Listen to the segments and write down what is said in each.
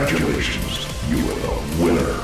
Congratulations, you are the winner.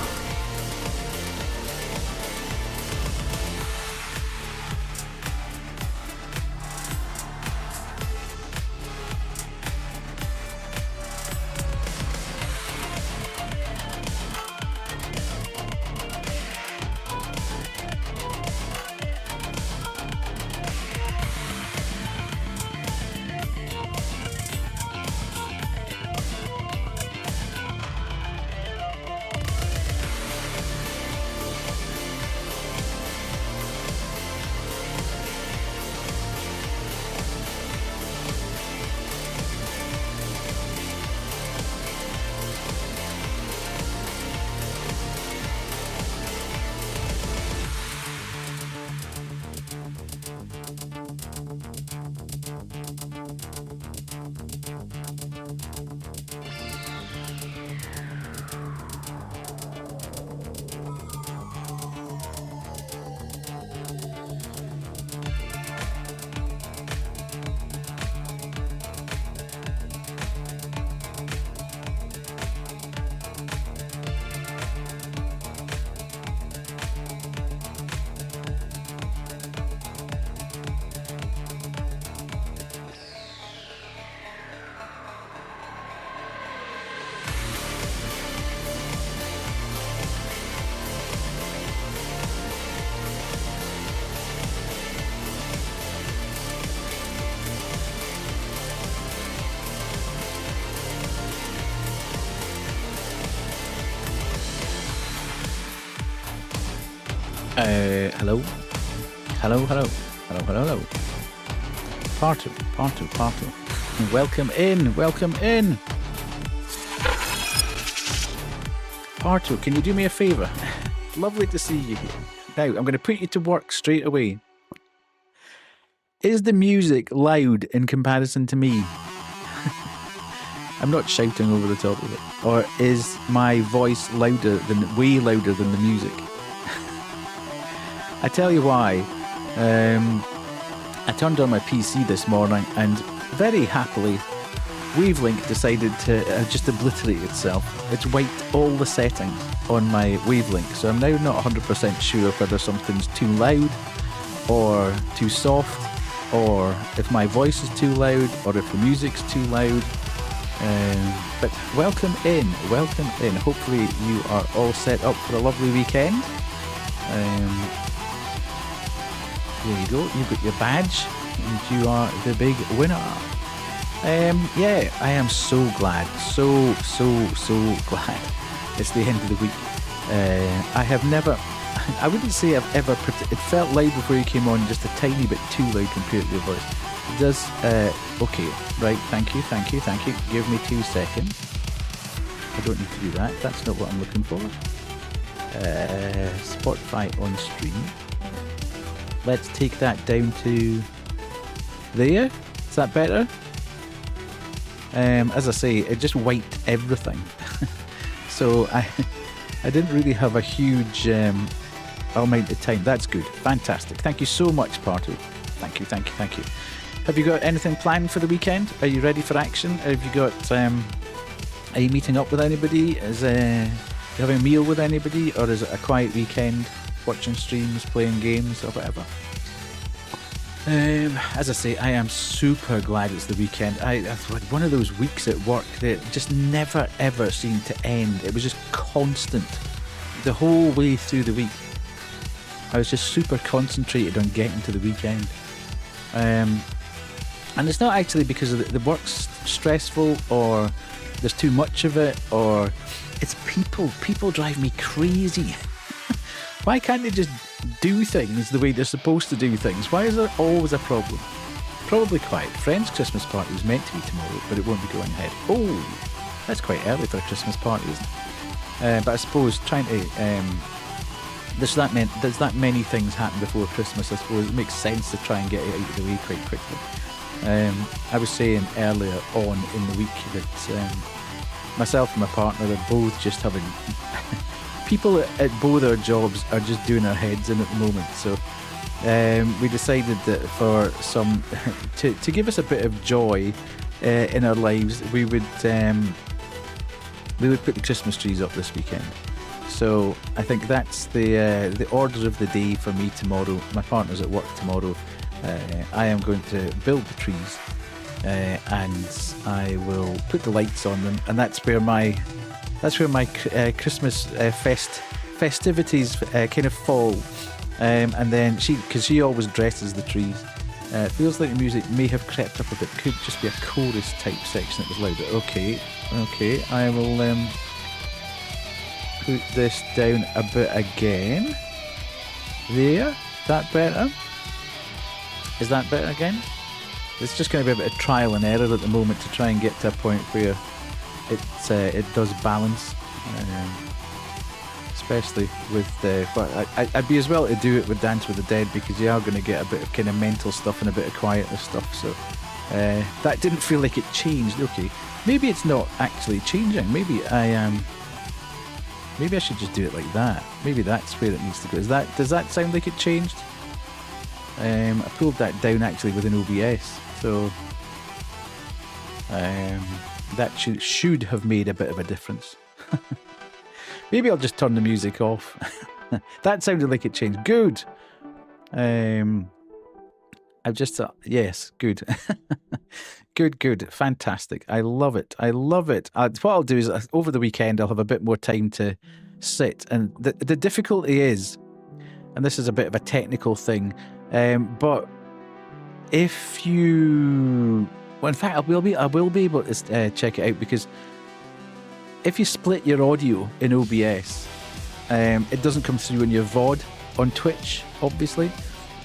Hello. Hello, hello. Hello, hello, hello. Part two. Welcome in. Part two, can you do me a favour? Lovely to see you here. Now, I'm going to put you to work straight away. Is the music loud in comparison to me? I'm not shouting over the top of it. Or is my voice way louder than the music? I tell you why. I turned on my PC this morning and very happily Wavelink decided to just obliterate itself. It's wiped all the settings on my Wavelink, so I'm now not 100% sure whether something's too loud or too soft, or if my voice is too loud, or if the music's too loud. But welcome in. Hopefully you are all set up for a lovely weekend. There you go, you've got your badge, and you are the big winner. Yeah, I am so glad, so glad it's the end of the week. I have never, I wouldn't say I've ever, it felt loud before you came on, just a tiny bit too loud compared to your voice. It does, okay, right, thank you, give me 2 seconds. I don't need to do that, that's not what I'm looking for. Spotify on stream. Let's take that down to there. Is that better? As I say, it just wiped everything. So I didn't really have a huge amount of time. That's good. Fantastic. Thank you so much, Party. Thank you. Have you got anything planned for the weekend? Are you ready for action? Have you got? Are you meeting up with anybody? Is you having a meal with anybody, or is it a quiet weekend? Watching streams, playing games, or whatever. As I say, I am super glad it's the weekend. I had one of those weeks at work that just never ever seemed to end. It was just constant the whole way through the week. I was just super concentrated on getting to the weekend. And it's not actually because of the work's stressful or there's too much of it, or it's people. People drive me crazy. Why can't they just do things the way they're supposed to do things? Why is there always a problem? Probably quiet. Friend's Christmas party was meant to be tomorrow, but it won't be going ahead. Oh, that's quite early for a Christmas party, isn't it? But I suppose trying to... there's that many things happen before Christmas. I suppose it makes sense to try and get it out of the way quite quickly. I was saying earlier on in the week that myself and my partner are both just having... People at both our jobs are just doing our heads in at the moment, so we decided that for some to give us a bit of joy in our lives, we would put the Christmas trees up this weekend. So I think that's the order of the day for me tomorrow. My partner's at work tomorrow. I am going to build the trees, and I will put the lights on them, and that's where my Christmas festivities kind of fall. And then because she always dresses the trees. It feels like the music may have crept up a bit. Could just be a chorus type section that was louder. Okay, I will put this down a bit again. There, that better? Is that better again? It's just going to be a bit of trial and error at the moment to try and get to a point where it does balance, especially with but I'd be as well to do it with Dance with the Dead, because you are going to get a bit of kind of mental stuff and a bit of quieter stuff. So that didn't feel like it changed. Okay, maybe it's not actually changing. Maybe I should just do it like that. Maybe that's where it needs to go. Does that sound like it changed? I pulled that down actually with an OBS, so that should have made a bit of a difference. Maybe I'll just turn the music off. That sounded like it changed. Good. I've just yes, good. Good, fantastic. I love it. What I'll do is over the weekend I'll have a bit more time to sit, and the difficulty is, and this is a bit of a technical thing, but if you... Well, in fact, I will be able to check it out, because if you split your audio in OBS, it doesn't come through in your VOD. on Twitch, obviously,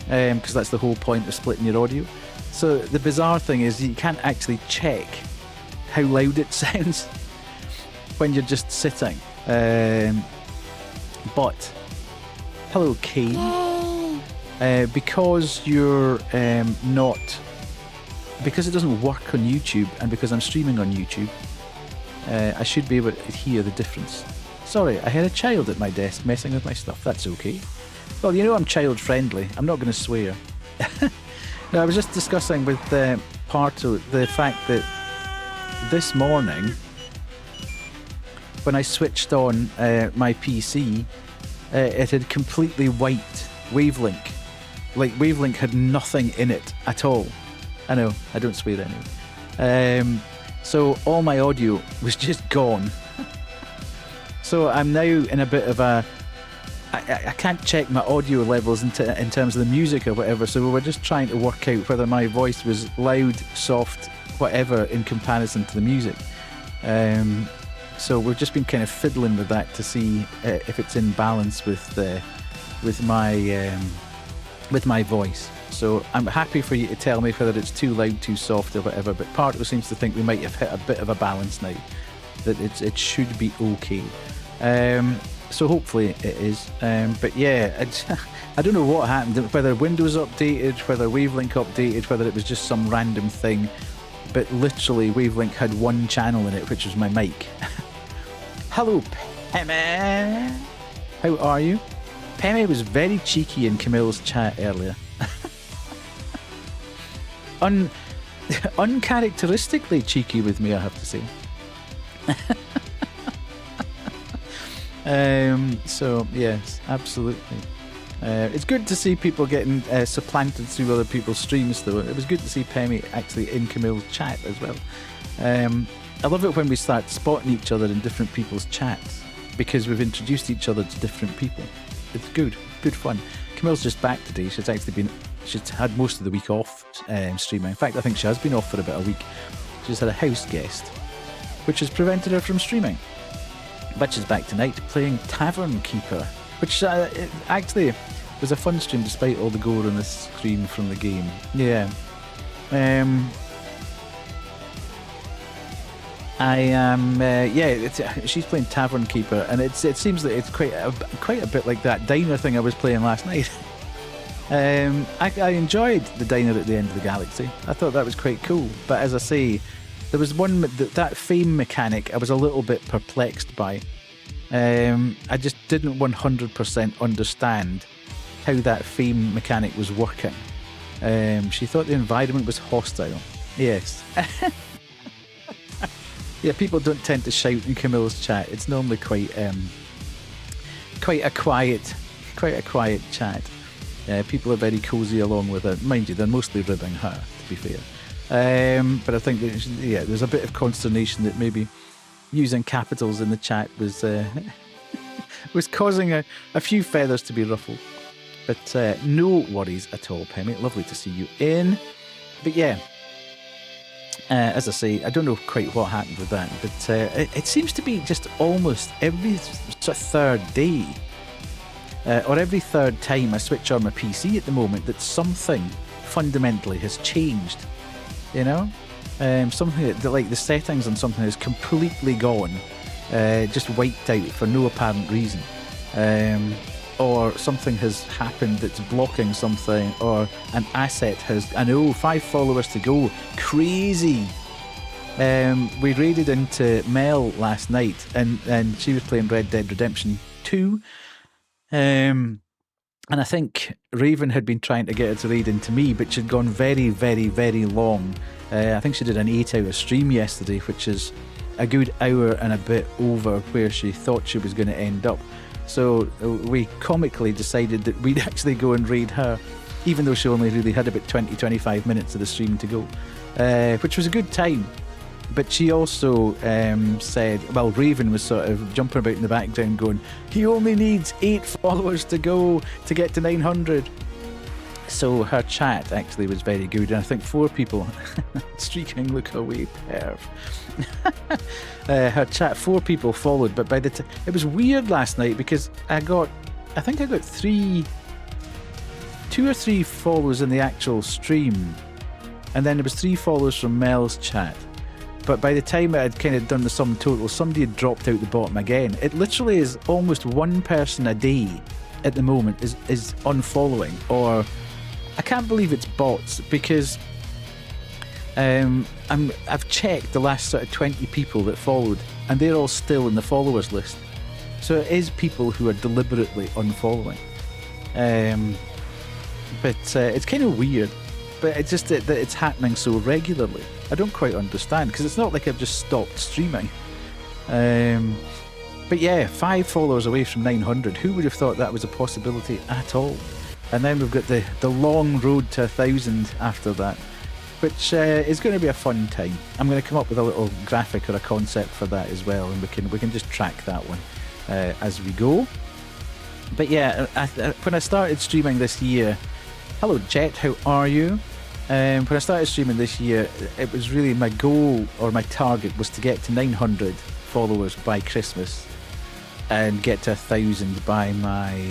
because that's the whole point of splitting your audio. So the bizarre thing is you can't actually check how loud it sounds when you're just sitting. But hello, Kane. Because you're not, because it doesn't work on YouTube, and because I'm streaming on YouTube, I should be able to hear the difference. Sorry, I had a child at my desk messing with my stuff. That's okay. Well, you know I'm child friendly. I'm not going to swear. No, I was just discussing with Parto the fact that this morning, when I switched on my PC, it had completely wiped Wavelink. Like, Wavelink had nothing in it at all. I know, I don't swear anyway. So all my audio was just gone. So I'm now in a bit of a... I can't check my audio levels in terms of the music or whatever, so we were just trying to work out whether my voice was loud, soft, whatever in comparison to the music. So we've just been kind of fiddling with that to see if it's in balance with my voice. So I'm happy for you to tell me whether it's too loud, too soft or whatever, but Parto seems to think we might have hit a bit of a balance now, that it should be okay. So hopefully it is. But yeah, I don't know what happened, whether Windows updated, whether Wavelink updated, whether it was just some random thing, but literally Wavelink had one channel in it, which was my mic. Hello, Pemmy. How are you? Pemmy was very cheeky in Camille's chat earlier. Uncharacteristically cheeky with me, I have to say. So yes, absolutely. It's good to see people getting supplanted through other people's streams, though. It was good to see Pemmy actually in Camille's chat as well. I love it when we start spotting each other in different people's chats, because we've introduced each other to different people. It's good fun. Camille's just back today. She's had most of the week off streaming. In fact, I think she has been off for about a week. She's had a house guest, which has prevented her from streaming. But she's back tonight playing Tavern Keeper, which actually was a fun stream despite all the gore on the screen from the game. Yeah. She's playing Tavern Keeper, and it seems that it's quite a bit like that diner thing I was playing last night. I enjoyed the diner at the end of the galaxy. I thought that was quite cool, but as I say, there was one that fame mechanic I was a little bit perplexed by. I just didn't 100% understand how that fame mechanic was working. She thought the environment was hostile. Yes. Yeah, people don't tend to shout in Camille's chat. It's normally quite a quiet chat. People are very cosy along with it. Mind you, they're mostly ribbing her, to be fair. But I think that, there's a bit of consternation that maybe using capitals in the chat was was causing a few feathers to be ruffled. But no worries at all, Pemmy. Lovely to see you in. But yeah, as I say, I don't know quite what happened with that, but it seems to be just almost every sort of third day or every third time I switch on my PC at the moment that something fundamentally has changed. You know, something that, like, the settings on something is completely gone, just wiped out for no apparent reason, or something has happened that's blocking something, or an asset has. 5 followers to go. Crazy. We raided into Mel last night, and she was playing Red Dead Redemption 2. And I think Raven had been trying to get her to raid into me, but she'd gone very, very, very long. I think she did an 8-hour stream yesterday, which is a good hour and a bit over where she thought she was going to end up. So we comically decided that we'd actually go and raid her, even though she only really had about 20-25 minutes of the stream to go, which was a good time. But she also said, well, Raven was sort of jumping about in the background going, he only needs 8 followers to go to get to 900. So her chat actually was very good. And I think 4 people, streaking, look away, perv. Her chat, 4 people followed. But by the time, it was weird last night because I think I got 3 2 or 3 follows in the actual stream, and then there was 3 follows from Mel's chat. But by the time I had kind of done the sum total, somebody had dropped out the bottom again. It literally is almost one person a day at the moment is unfollowing, or I can't believe it's bots, because I've checked the last sort of 20 people that followed, and they're all still in the followers list. So it is people who are deliberately unfollowing. But it's kind of weird. But it's just that it's happening so regularly. I don't quite understand, because it's not like I've just stopped streaming. But yeah, 5 followers away from 900. Who would have thought that was a possibility at all? And then we've got the long road to 1,000 after that, which is going to be a fun time. I'm going to come up with a little graphic or a concept for that as well, and we can just track that one as we go. But yeah, when I started streaming this year, hello Jet, how are you? When I started streaming this year, it was really my goal, or my target, was to get to 900 followers by Christmas and get to 1,000 by my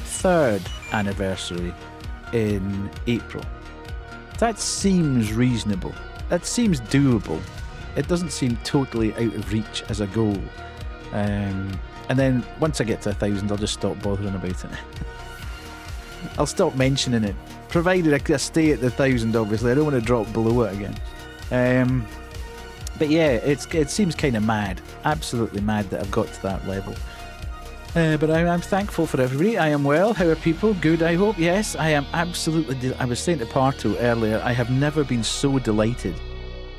3rd anniversary in April. That seems reasonable. That seems doable. It doesn't seem totally out of reach as a goal. And then once I get to 1,000, I'll just stop bothering about it. I'll stop mentioning it, provided I stay at the 1,000. Obviously, I don't want to drop below it again. But yeah, it seems kind of mad, absolutely mad that I've got to that level. But I'm thankful for everybody. I am well. How are people? Good, I hope. Yes, I am absolutely. I was saying to Parto earlier, I have never been so delighted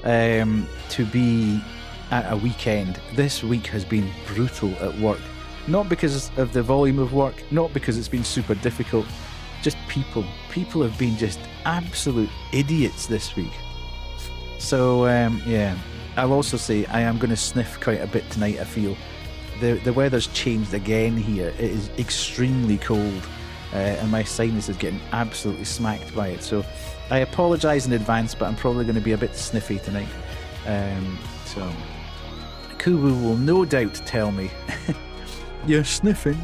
to be at a weekend. This week has been brutal at work. Not because of the volume of work, not because it's been super difficult, just people. People have been just absolute idiots this week. So, yeah, I'll also say I am going to sniff quite a bit tonight, I feel. The weather's changed again here. It is extremely cold, and my sinus is getting absolutely smacked by it. So I apologise in advance, but I'm probably going to be a bit sniffy tonight. So Kubu will no doubt tell me, you're sniffing,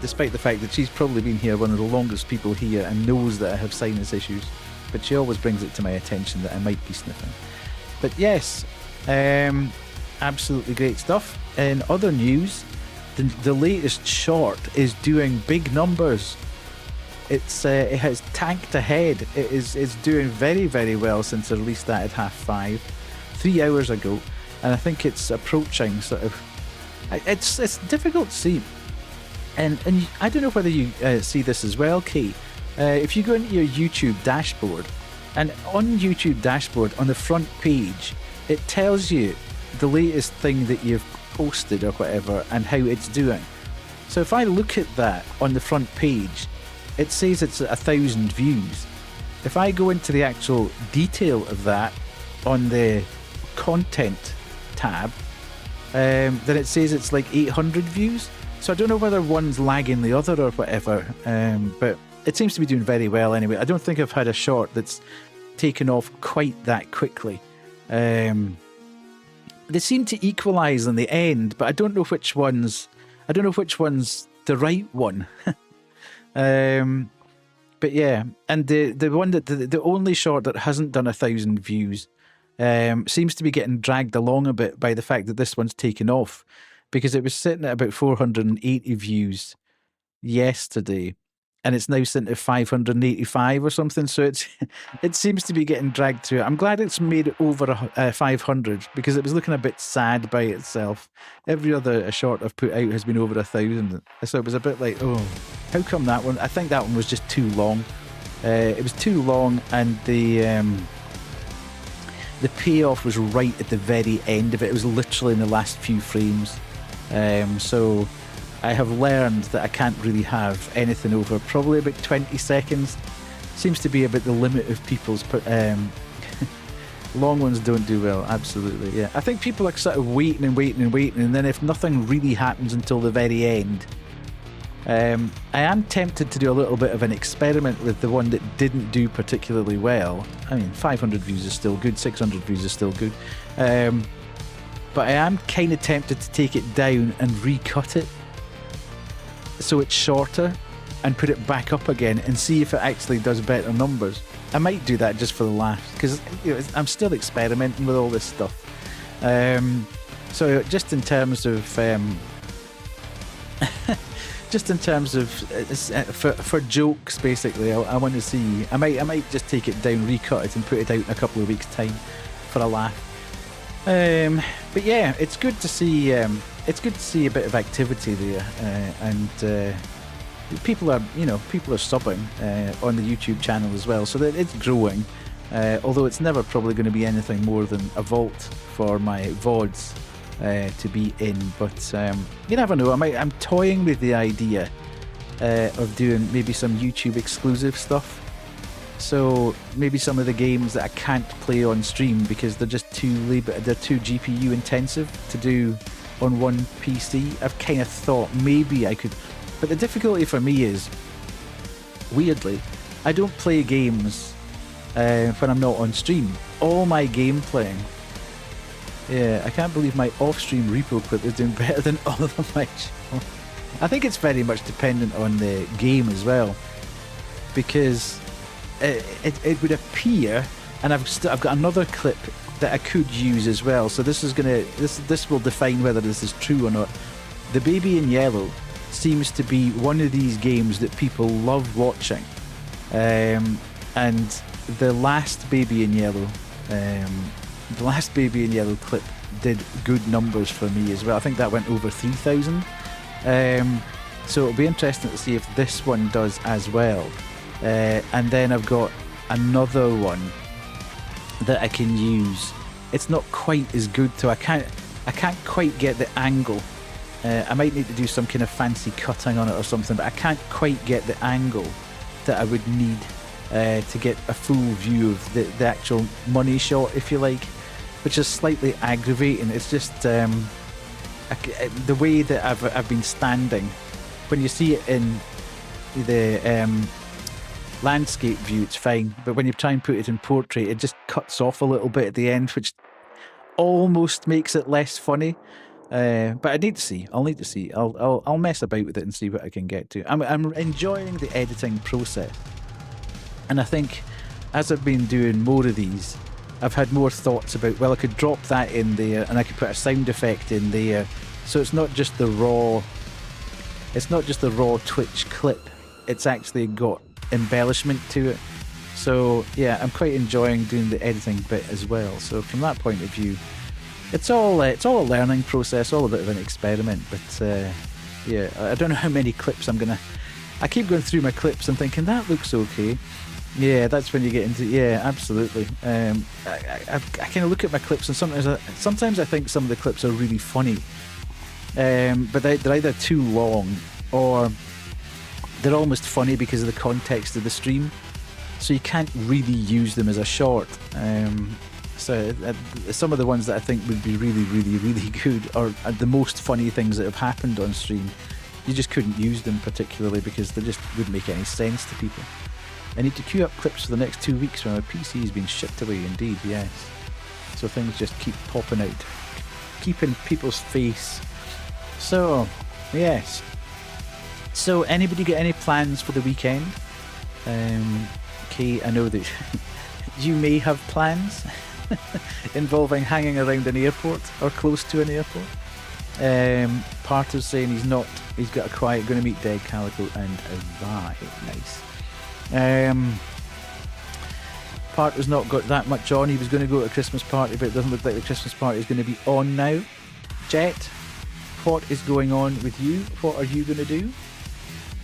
despite the fact that she's probably been here one of the longest people here and knows that I have sinus issues. But she always brings it to my attention that I might be sniffing. But yes, absolutely great stuff. In other news, the latest short is doing big numbers. It has tanked ahead. It's doing very, very well since I released that at 5:30, 3 hours ago, and I think it's approaching sort of. It's difficult to see, and I don't know whether you see this as well, Kate. If you go into your YouTube dashboard, and on YouTube dashboard on the front page, it tells you the latest thing that you've posted or whatever and how it's doing. So if I look at that on the front page, it says it's 1,000 views. If I go into the actual detail of that on the content tab, then it says it's like 800 views. So I don't know whether one's lagging the other or whatever, but it seems to be doing very well anyway. I don't think I've had a short that's taken off quite that quickly. They seem to equalise in the end, but I don't know which one's the right one. But yeah, and the one that the only short that hasn't done 1,000 views seems to be getting dragged along a bit by the fact that this one's taken off, because it was sitting at about 480 views yesterday, and it's now sitting at 585 or something. So it seems to be getting dragged through. I'm glad it's made it over 500, because it was looking a bit sad by itself. Every other short I've put out has been over 1,000. So it was a bit like, oh, how come that one? I think that one was just too long. It was too long, and the payoff was right at the very end of it. It was literally in the last few frames. So I have learned that I can't really have anything over probably about 20 seconds. Seems to be about the limit of people's long ones don't do well, absolutely. Yeah, I think people are sort of waiting, and then if nothing really happens until the very end, I am tempted to do a little bit of an experiment with the one that didn't do particularly well. I mean, 500 views is still good, 600 views is still good, but I am kind of tempted to take it down and recut it so it's shorter, and put it back up again and see if it actually does better numbers. I might do that just for the laugh, because I'm still experimenting with all this stuff. So just in terms of for jokes, basically, I want to see. I might just take it down, recut it, and put it out in a couple of weeks' time for a laugh. But yeah, it's good to see. It's good to see a bit of activity there, and people are subbing on the YouTube channel as well, so that it's growing. Although it's never probably going to be anything more than a vault for my VODs to be in, but you never know. I'm toying with the idea of doing maybe some YouTube exclusive stuff. So maybe some of the games that I can't play on stream because they're just too GPU intensive to do on one PC. I've kind of thought maybe I could, but the difficulty for me is, weirdly, I don't play games when I'm not on stream. All my game playing, I can't believe my off-stream repo clip is doing better than all of my channel. I think it's very much dependent on the game as well, because it would appear, and I've got another clip that I could use as well. So this will define whether this is true or not. The Baby in Yellow seems to be one of these games that people love watching, and the last Baby in Yellow clip did good numbers for me as well. I think that went over 3,000. So it'll be interesting to see if this one does as well. And then I've got another one that I can use. It's not quite as good, so I can't quite get the angle. I might need to do some kind of fancy cutting on it or something, but I can't quite get the angle that I would need to get a full view of the actual money shot, if you like, which is slightly aggravating. It's just the way that I've been standing. When you see it in the landscape view, it's fine, but when you try and put it in portrait, it just cuts off a little bit at the end, which almost makes it less funny. But I'll need to see. I'll mess about with it and see what I can get to. I'm enjoying the editing process, and I think as I've been doing more of these, I've had more thoughts about, well, I could drop that in there and I could put a sound effect in there, so it's not just the raw Twitch clip, it's actually got embellishment to it. So yeah, I'm quite enjoying doing the editing bit as well. So from that point of view, it's all a learning process, all a bit of an experiment. But yeah, I don't know how many clips I keep going through my clips and thinking that looks okay. Yeah, that's when you get into, yeah, absolutely. I kind of look at my clips, and sometimes I think some of the clips are really funny, but they're either too long or they're almost funny because of the context of the stream, so you can't really use them as a short. So some of the ones that I think would be really, really, really good are the most funny things that have happened on stream. You just couldn't use them particularly because they just wouldn't make any sense to people. I need to queue up clips for the next 2 weeks when my PC has been shipped away, indeed, yes. So things just keep popping out, keeping people's face. So, yes. So, anybody got any plans for the weekend? Okay, I know that you may have plans involving hanging around an airport or close to an airport. Parter's saying he's got a quiet, going to meet Dead Calico and Arai. Nice. Parter's not got that much on. He was going to go to a Christmas party, but it doesn't look like the Christmas party is going to be on now. Jet, what is going on with you? What are you going to do?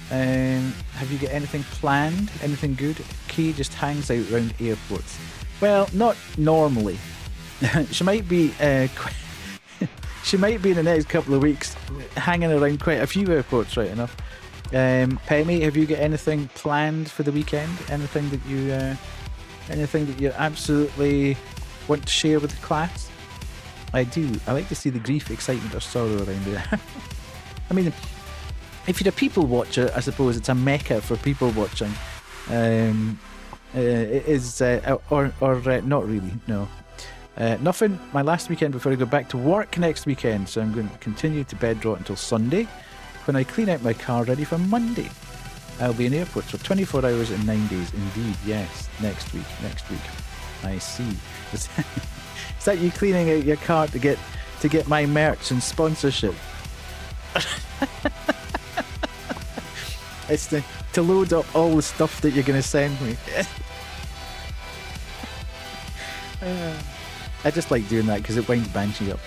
Have you got anything planned? Anything good? Kay just hangs out around airports. Well, not normally. She might be she might be in the next couple of weeks hanging around quite a few airports, right enough. Pemmy, have you got anything planned for the weekend? Anything that you absolutely want to share with the class? I do. I like to see the grief, excitement, or sorrow around there. I mean, if you're a people watcher, I suppose it's a mecca for people watching. It is, or not really. No, nothing. My last weekend before I go back to work next weekend, so I'm going to continue to bed rot until Sunday, when I clean out my car ready for Monday. I'll be in airports for 24 hours and 9 days. Indeed, yes. Next week. I see. Is that you cleaning out your car to get my merch and sponsorship? It's to load up all the stuff that you're going to send me. I just like doing that because it winds Banshee up.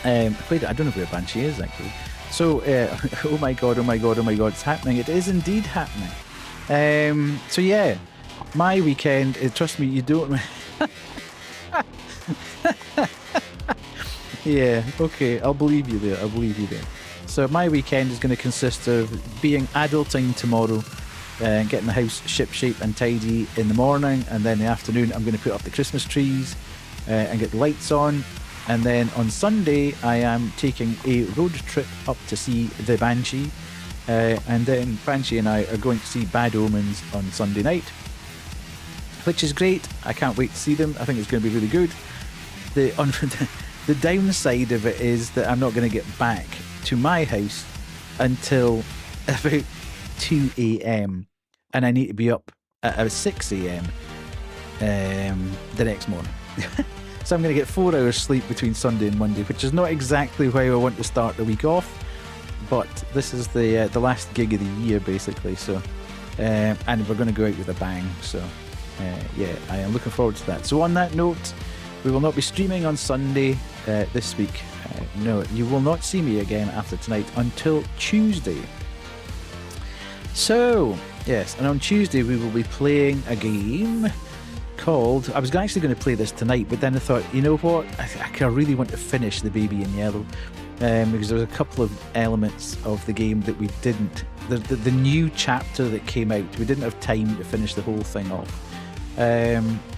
I don't know where Banshee is actually. So, oh my god, it's happening. It is indeed happening. So yeah, my weekend, trust me, you don't... Yeah, okay, I'll believe you there. So my weekend is going to consist of being adulting tomorrow, getting the house ship-shape and tidy in the morning, and then in the afternoon I'm going to put up the Christmas trees and get the lights on. And then on Sunday, I am taking a road trip up to see the Banshee. And then Banshee and I are going to see Bad Omens on Sunday night, which is great. I can't wait to see them. I think it's going to be really good. The downside of it is that I'm not going to get back to my house until about 2 a.m. And I need to be up at 6 a.m. The next morning. So I'm going to get 4 hours sleep between Sunday and Monday, which is not exactly how I want to start the week off, but this is the last gig of the year, basically. So, and we're going to go out with a bang. So, yeah, I am looking forward to that. So on that note, we will not be streaming on Sunday this week. No, you will not see me again after tonight until Tuesday. So, yes, and on Tuesday we will be playing a game called... I was actually going to play this tonight, but then I thought, you know what? I really want to finish The Baby in Yellow, because there was a couple of elements of the game that we didn't... The new chapter that came out, we didn't have time to finish the whole thing off.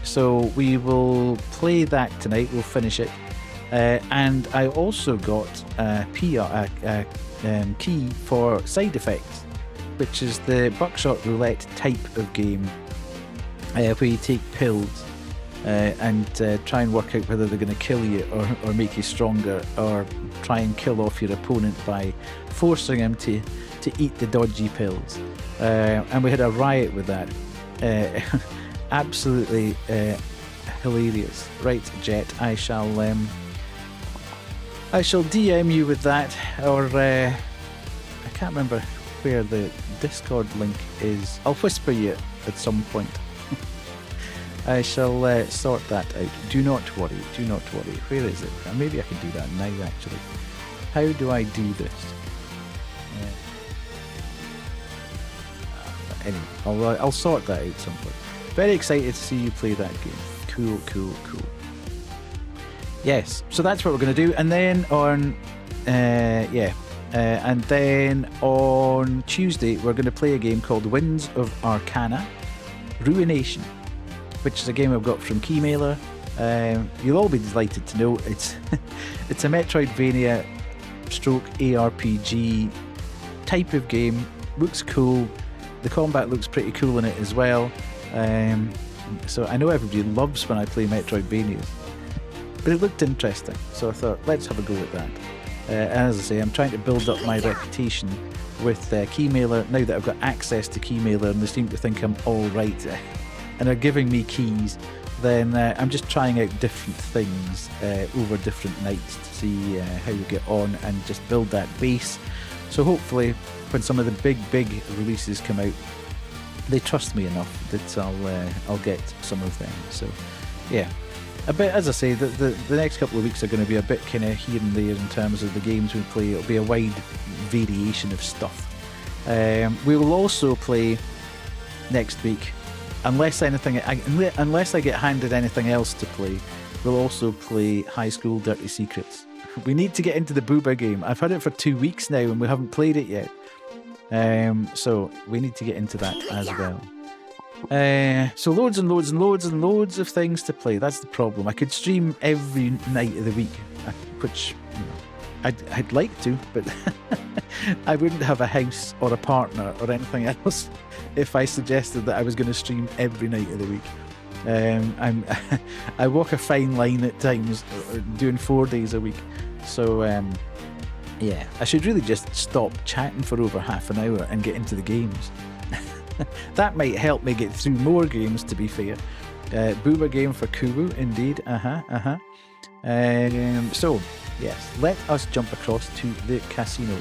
So we will play that tonight, we'll finish it. And I also got a key for Side Effects, which is the Buckshot Roulette type of game, where you take pills and try and work out whether they're going to kill you or make you stronger, or try and kill off your opponent by forcing him to eat the dodgy pills. And we had a riot with that. Absolutely hilarious. Right, Jet, I shall DM you with that, or I can't remember where the Discord link is. I'll whisper you at some point. I shall sort that out. Do not worry. Where is it? Maybe I can do that now, actually. How do I do this? Anyway, I'll sort that out at some point. Very excited to see you play that game. Cool. Yes, so that's what we're going to do. And then on... and then on Tuesday, we're going to play a game called Winds of Arcana Ruination, which is a game I've got from Keymailer. You'll all be delighted to know it's a Metroidvania stroke ARPG type of game. Looks cool. The combat looks pretty cool in it as well. So I know everybody loves when I play Metroidvanias, but it looked interesting, so I thought, let's have a go at that. As I say, I'm trying to build up my reputation with Keymailer now that I've got access to Keymailer, and they seem to think I'm all right and are giving me keys. Then I'm just trying out different things over different nights to see how we get on and just build that base. So hopefully when some of the big releases come out, they trust me enough that I'll get some of them. So yeah, a bit, as I say, the next couple of weeks are going to be a bit kind of here and there in terms of the games we play. It'll be a wide variation of stuff. We will also play next week, unless I get handed anything else to play. We'll also play High School Dirty Secrets. We need to get into the Booba game. I've had it for 2 weeks now and we haven't played it yet. So we need to get into that as well. So loads of things to play. That's the problem. I could stream every night of the week, which I'd like to, but I wouldn't have a house or a partner or anything else if I suggested that I was going to stream every night of the week. I walk a fine line at times, doing 4 days a week. So Yeah, I should really just stop chatting for over half an hour and get into the games. That might help me get through more games, to be fair. Boomer game for Kubu, indeed. So, yes, let us jump across to the casino.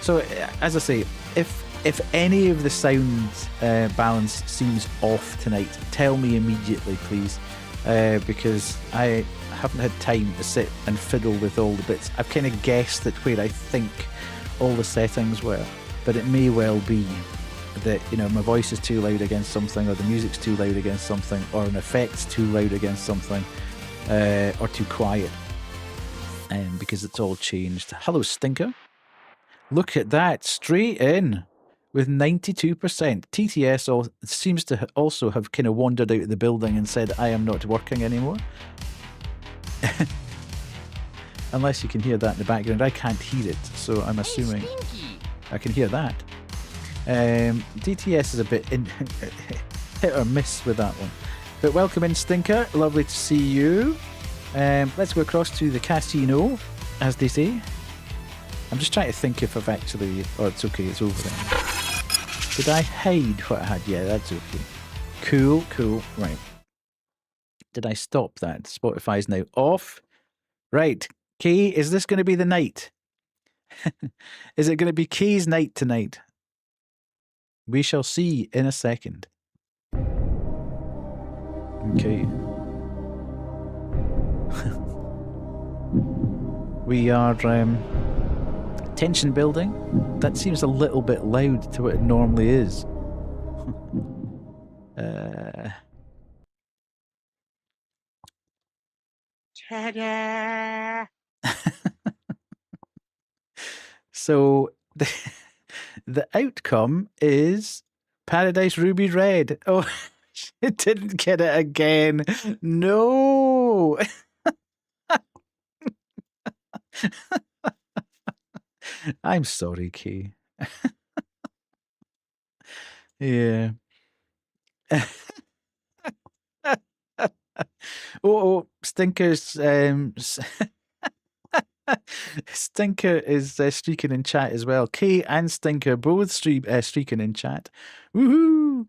So, as I say, if any of the sound balance seems off tonight, tell me immediately, please, because I haven't had time to sit and fiddle with all the bits. I've kind of guessed at where I think all the settings were, but it may well be that, you know, my voice is too loud against something, or the music's too loud against something, or an effect's too loud against something, or too quiet, because it's all changed. Hello, Stinker. Look at that, straight in with 92%. TTS seems to also have kind of wandered out of the building and said, I am not working anymore. Unless you can hear that in the background. I can't hear it, so I'm assuming I can hear that. DTS is a bit hit or miss with that one. But welcome in, Stinker. Lovely to see you. Let's go across to the casino, as they say. I'm just trying to think if I've actually... Oh, it's okay, it's over there. Did I hide what I had? Yeah, that's okay. Cool, cool. Right. Did I stop that? Spotify's now off. Right. Kay, is this going to be the night? Is it going to be Kay's night tonight? We shall see in a second. Okay. We are tension building. That seems a little bit loud to what it normally is. Ta-da! So the outcome is Paradise Ruby Red. Oh, it didn't get it again. No. I'm sorry, Kay. Yeah. Oh, Stinker's Stinker is streaking in chat as well. Kay and Stinker both streaking in chat. Woohoo!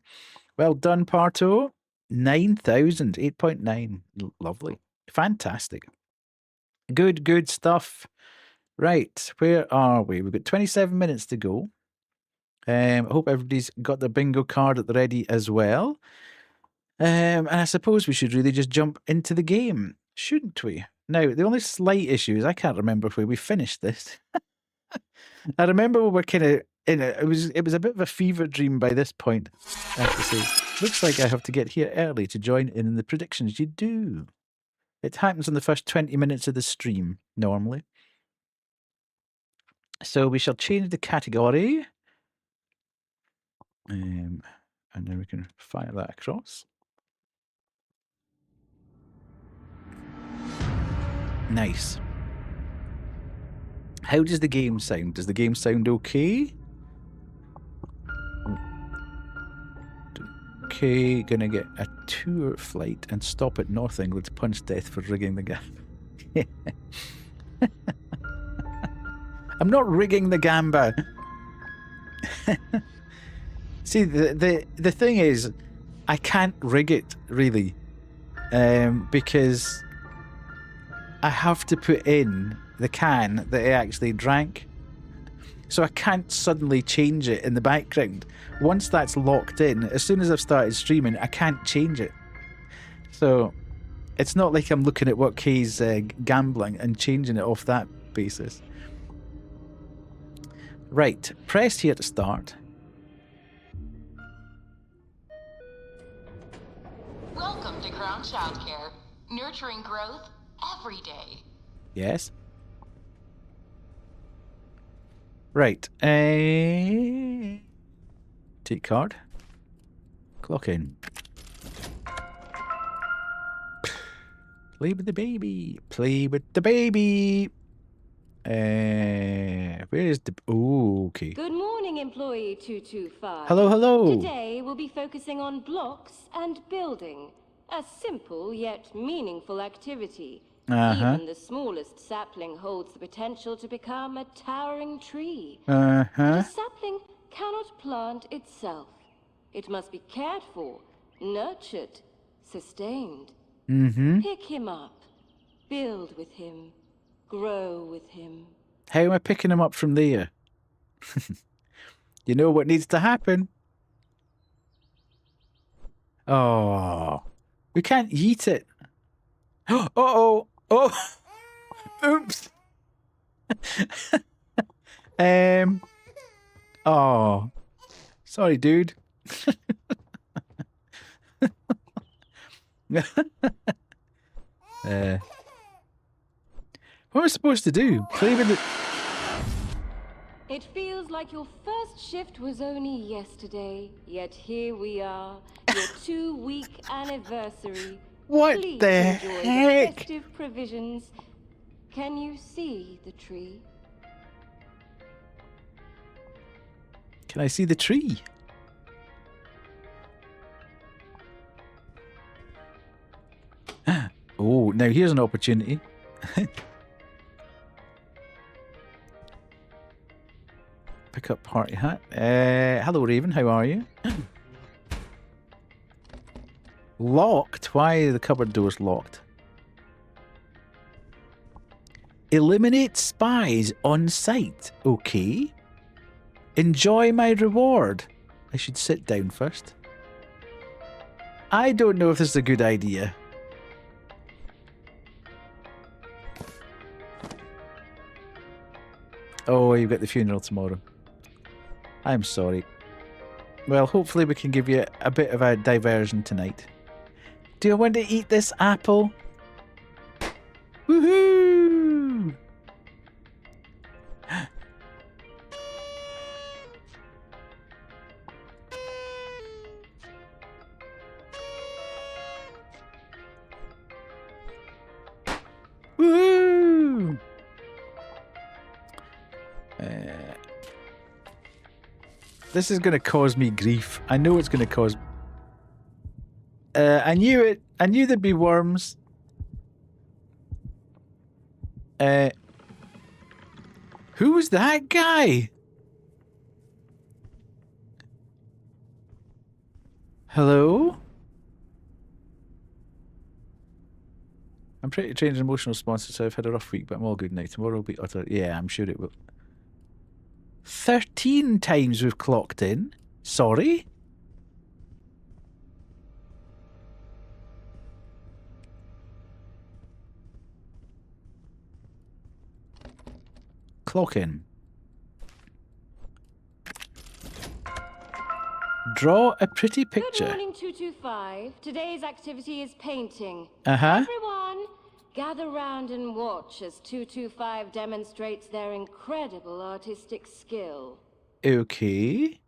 Well done, Parto. 9,000, 8.9. Lovely. Fantastic. Good stuff. Right, where are we? We've got 27 minutes to go. I hope everybody's got their bingo card at the ready as well. And I suppose we should really just jump into the game, shouldn't we? Now, the only slight issue is I can't remember where we finished this. I remember we were kind of in it. It was a bit of a fever dream by this point, I have to say. Looks like I have to get here early to join in the predictions. You do. It happens in the first 20 minutes of the stream, normally. So we shall change the category. And then we can fire that across. Nice. How does the game sound? Does the game sound okay? Okay, gonna get a tour flight and stop at North England to punch death for rigging the gamba. I'm not rigging the gamba. See, the thing is, I can't rig it, really, because I have to put in the can that I actually drank. So I can't suddenly change it in the background. Once that's locked in, as soon as I've started streaming, I can't change it. So it's not like I'm looking at what Kay's gambling and changing it off that basis. Right, press here to start. Welcome to Crown Childcare, nurturing growth every day. Yes. Right. Take card. Clock in. Play with the baby. Play with the baby. Where is the... Oh, okay. Good morning, employee 225. Hello. Today we'll be focusing on blocks and building. A simple yet meaningful activity. Uh-huh. Even the smallest sapling holds the potential to become a towering tree. Uh-huh. But a sapling cannot plant itself. It must be cared for, nurtured, sustained. Mm-hmm. Pick him up, build with him, grow with him. How am I picking him up from there? You know what needs to happen? Oh, we can't eat it. Uh-oh. Oh, oops. Oh, sorry, dude. What am I supposed to do? Play with it? It feels like your first shift was only yesterday, yet here we are, your 2-week anniversary. What Please the enjoy heck? the festive provisions. Can you see the tree? Can I see the tree? Oh, now here's an opportunity. Pick up party hat. Hello, Raven. How are you? Locked? Why are the cupboard doors locked? Eliminate spies on sight. Okay. Enjoy my reward. I should sit down first. I don't know if this is a good idea. Oh, you've got the funeral tomorrow. I'm sorry. Well, hopefully we can give you a bit of a diversion tonight. Do I want to eat this apple? Woohoo! Woohoo! This is going to cause me grief. I know it's going to cause... I knew it. I knew there'd be worms. Who was that guy? Hello? I'm pretty trained in emotional responses, so I've had a rough week, but I'm all good now. Tomorrow will be utter... Yeah, I'm sure it will. 13 times we've clocked in. Sorry? Clock in. Draw a pretty Good picture. morning, 225. Today's activity is painting. Uh-huh. Everyone, gather round and watch as 225 demonstrates their incredible artistic skill. Okay.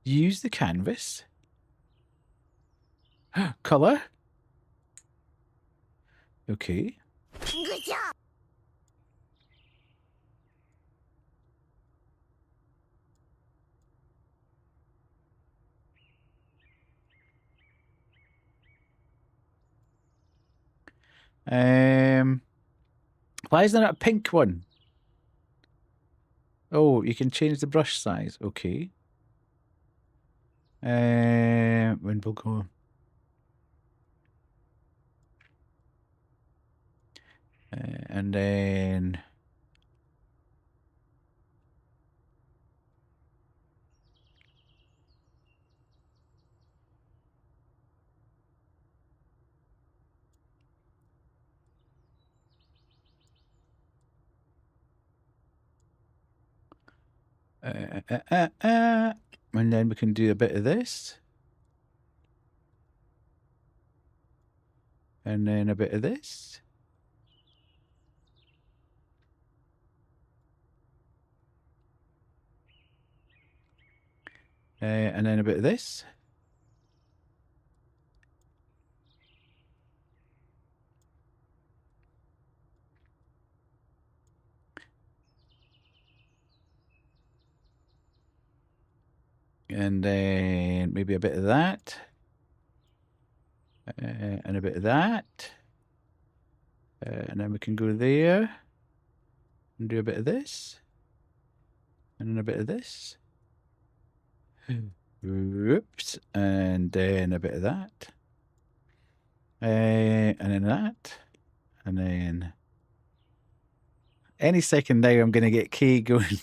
Use the canvas. Color. Okay. Good job. Why is there not a pink one? Oh, you can change the brush size. Okay. When we'll go. And then. And then we can do a bit of this. And then a bit of this. And then a bit of this. And then maybe a bit of that. And a bit of that. And then we can go there and do a bit of this. And then a bit of this. Whoops. And then a bit of that. And then that. And then any second now I'm going to get Kay going.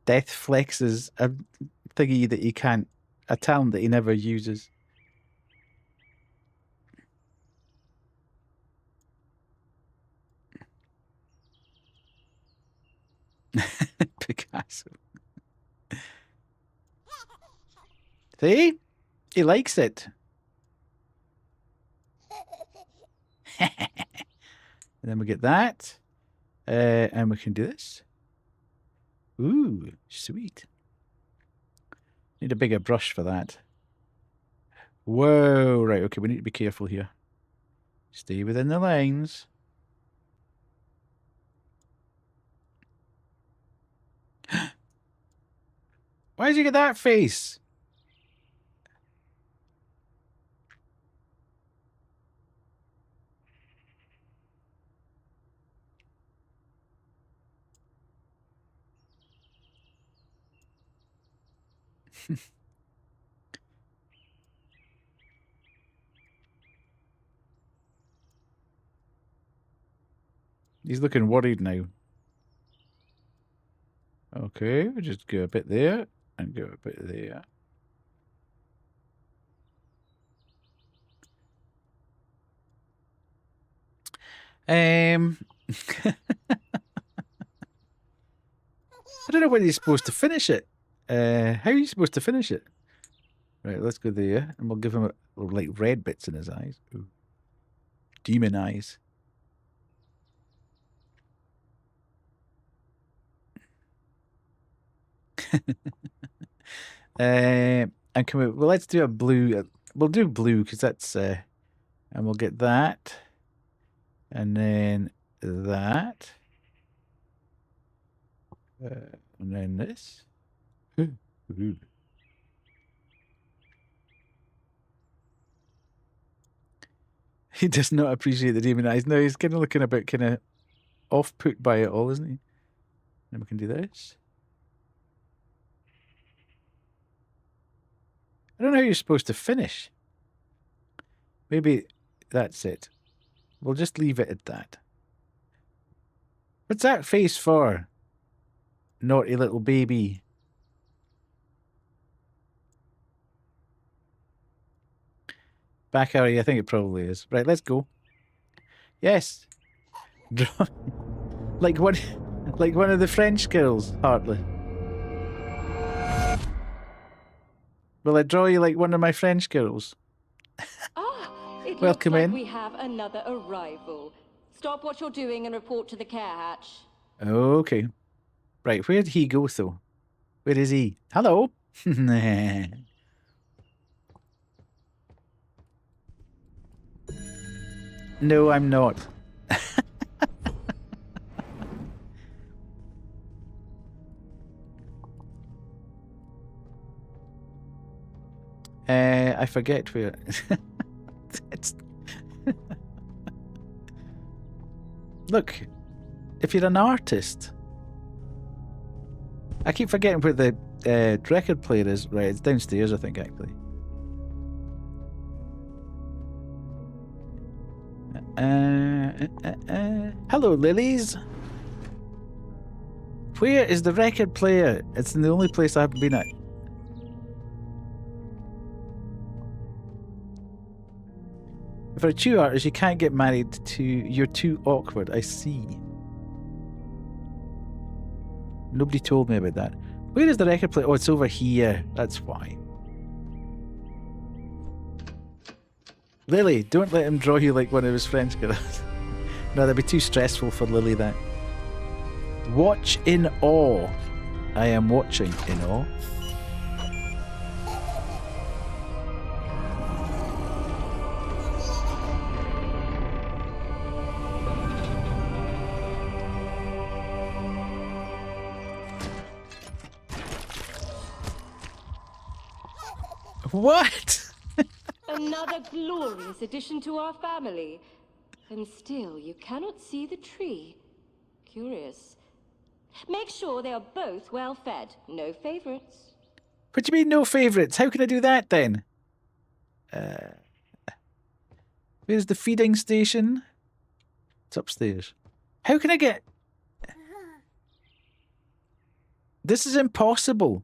Death flexes a thingy that he can't, a talent that he never uses. Picasso. See? He likes it. And then we get that. And we can do this. Ooh, sweet. Need a bigger brush for that. Whoa, right, okay, we need to be careful here. Stay within the lines. Why did you get that face? He's looking worried now. Okay, we'll just go a bit there and go a bit there. I don't know when you're supposed to finish it. How are you supposed to finish it? Right, let's go there, and we'll give him like red bits in his eyes. Ooh. Demon eyes. And can we? Well, let's do a blue. We'll do blue because that's. And we'll get that, and then that, and then this. He does not appreciate the demon eyes. No, he's kind of looking a bit kind of off-put by it all, isn't he? Then we can do this. I don't know how you're supposed to finish. Maybe that's it. We'll just leave it at that. What's that face for? Naughty little baby. Back alley, I think it probably is. Right, let's go. Yes. like one of the French girls, Hartley. Will I draw you like one of my French girls? It Welcome looks like in. we have another arrival. Stop what you're doing and report to the care hatch. Okay. Right, where did he go though? Where is he? Hello. No, I'm not. I forget where. It's Look, if you're an artist, I keep forgetting where the record player is. Right, it's downstairs, I think, actually. Hello, lilies. Where is the record player? It's the only place I haven't been at. For a true artist, you can't get married to... You're too awkward. I see. Nobody told me about that. Where is the record player? Oh, it's over here. That's why. Lily, don't let him draw you like one of his friends. No, that'd be too stressful for Lily, that. Watch in awe. I am watching in awe. What? Another glorious addition to our family. And still, you cannot see the tree. Curious. Make sure they are both well fed. No favorites. What do you mean, no favourites? How can I do that then? Where's the feeding station? It's upstairs. How can I get... This is impossible.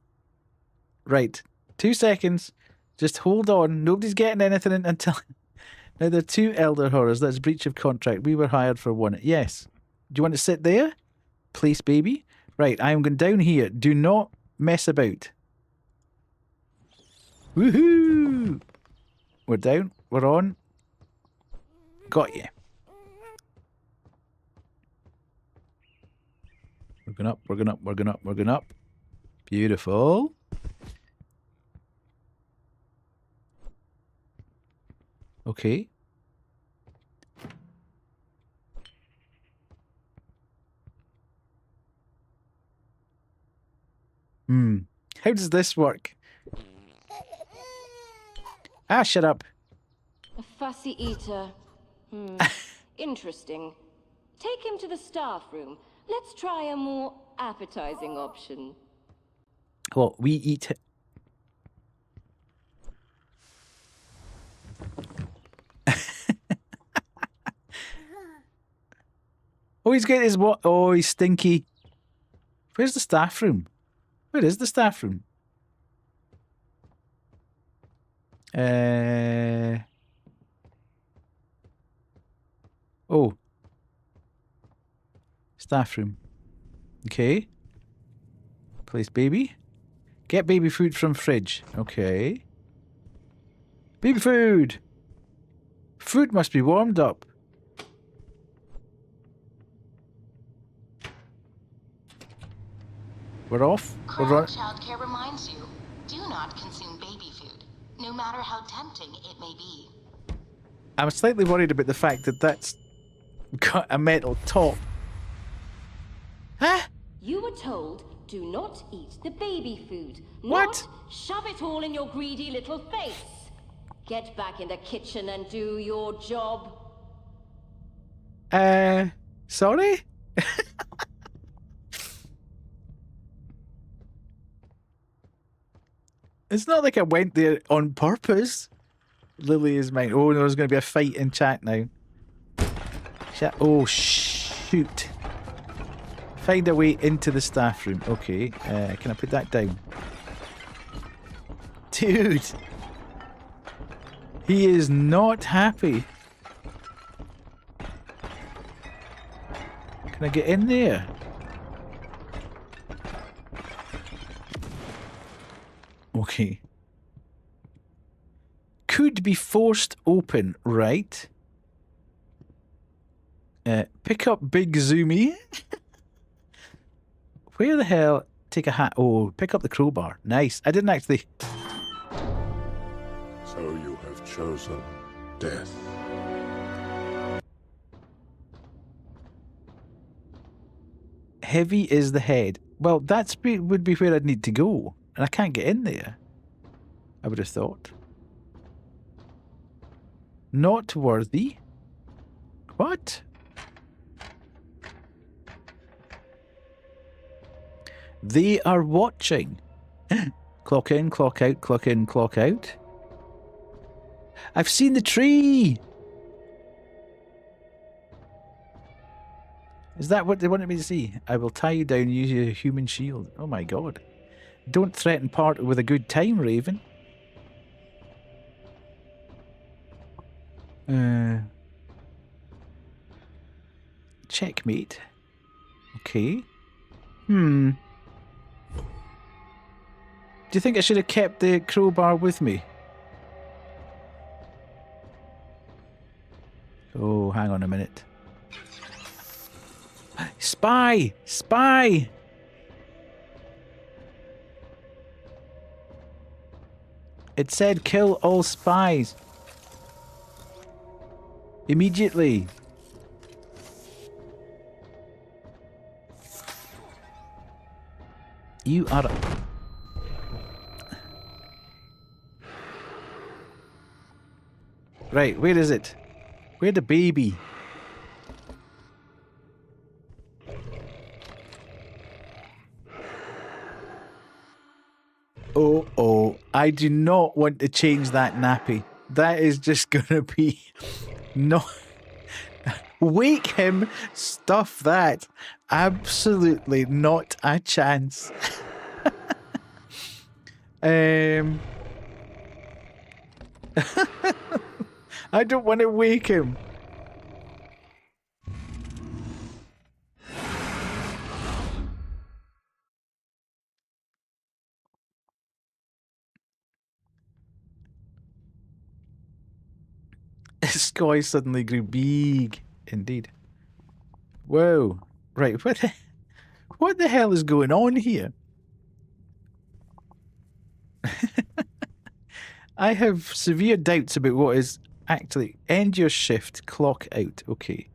Right. 2 seconds. Just hold on. Nobody's getting anything until... Now, there are 2 elder horrors. That's breach of contract. We were hired for 1. Yes. Do you want to sit there? Place baby. Right, I am going down here. Do not mess about. Woohoo! We're down. We're on. Got you. We're going up, we're going up, we're going up, we're going up. Beautiful. Okay. How does this work? Ah, shut up. A fussy eater. Interesting. Take him to the staff room. Let's try a more appetizing option. Well, we eat... Oh, he's getting his what? Oh, he's stinky. Where's the staff room? Where is the staff room? Oh. Staff room. Okay. Place baby. Get baby food from fridge. Okay. Baby food! Food must be warmed up. We're off. We're Crown on. Childcare reminds you, do not consume baby food, no matter how tempting it may be. I'm slightly worried about the fact that that's got a metal top. Huh? You were told, do not eat the baby food. What? Not shove it all in your greedy little face. Get back in the kitchen and do your job. Sorry? It's not like I went there on purpose. Lily is mine. Oh, no, there's going to be a fight in chat now. Oh, shoot. Find a way into the staff room. Okay, can I put that down? Dude! He is not happy. Can I get in there? Okay. Could be forced open, right? Pick up Big Zoomy. Where the hell? Take a hat. Oh, pick up the crowbar. Nice. I didn't actually... So you have chosen death. Heavy is the head. Well, would be where I'd need to go. And I can't get in there. I would have thought. Not worthy. What? They are watching. Clock in, clock out, clock in, clock out. I've seen the tree! Is that what they wanted me to see? I will tie you down, use your human shield. Oh my god. Don't threaten party with a good time, Raven. Checkmate. Okay. Do you think I should have kept the crowbar with me? Oh, hang on a minute. Spy! Spy! It said kill all spies. Immediately. You are... Right, where is it? Where the baby? Oh. I do not want to change that nappy. That is just going to be... No. Wake him. Stuff that. Absolutely not a chance. I don't want to wake him. The sky suddenly grew big. Indeed. Whoa. Right, what the hell is going on here? I have severe doubts about what is actually... End your shift, clock out. Okay.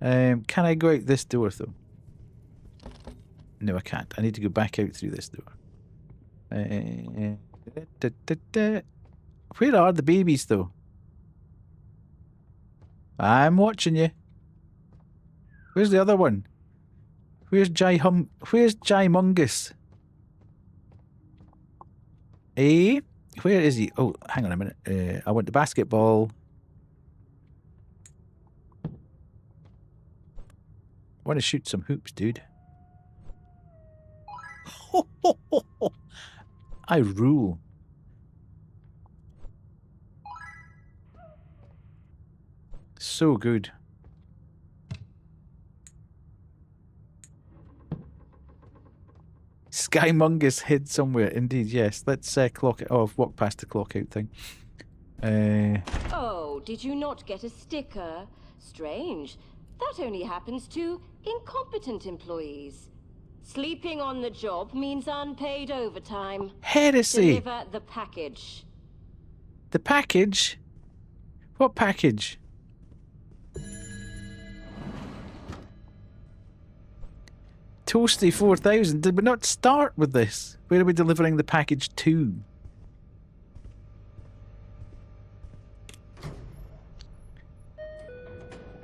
Can I go out this door, though? No, I can't. I need to go back out through this door. Where are the babies, though? I'm watching you. Where's the other one? Where's Jaimungus? Eh? Where is he? Oh, hang on a minute. I want the basketball. I want to shoot some hoops, dude. I rule. So good. Skymungus hid somewhere. Indeed, yes. Let's clock it off. Walk past the clock out thing. Oh, did you not get a sticker? Strange. That only happens to incompetent employees. Sleeping on the job means unpaid overtime. Heresy. Deliver the package. The package? What package? Toasty 4000. Did we not start with this? Where are we delivering the package to?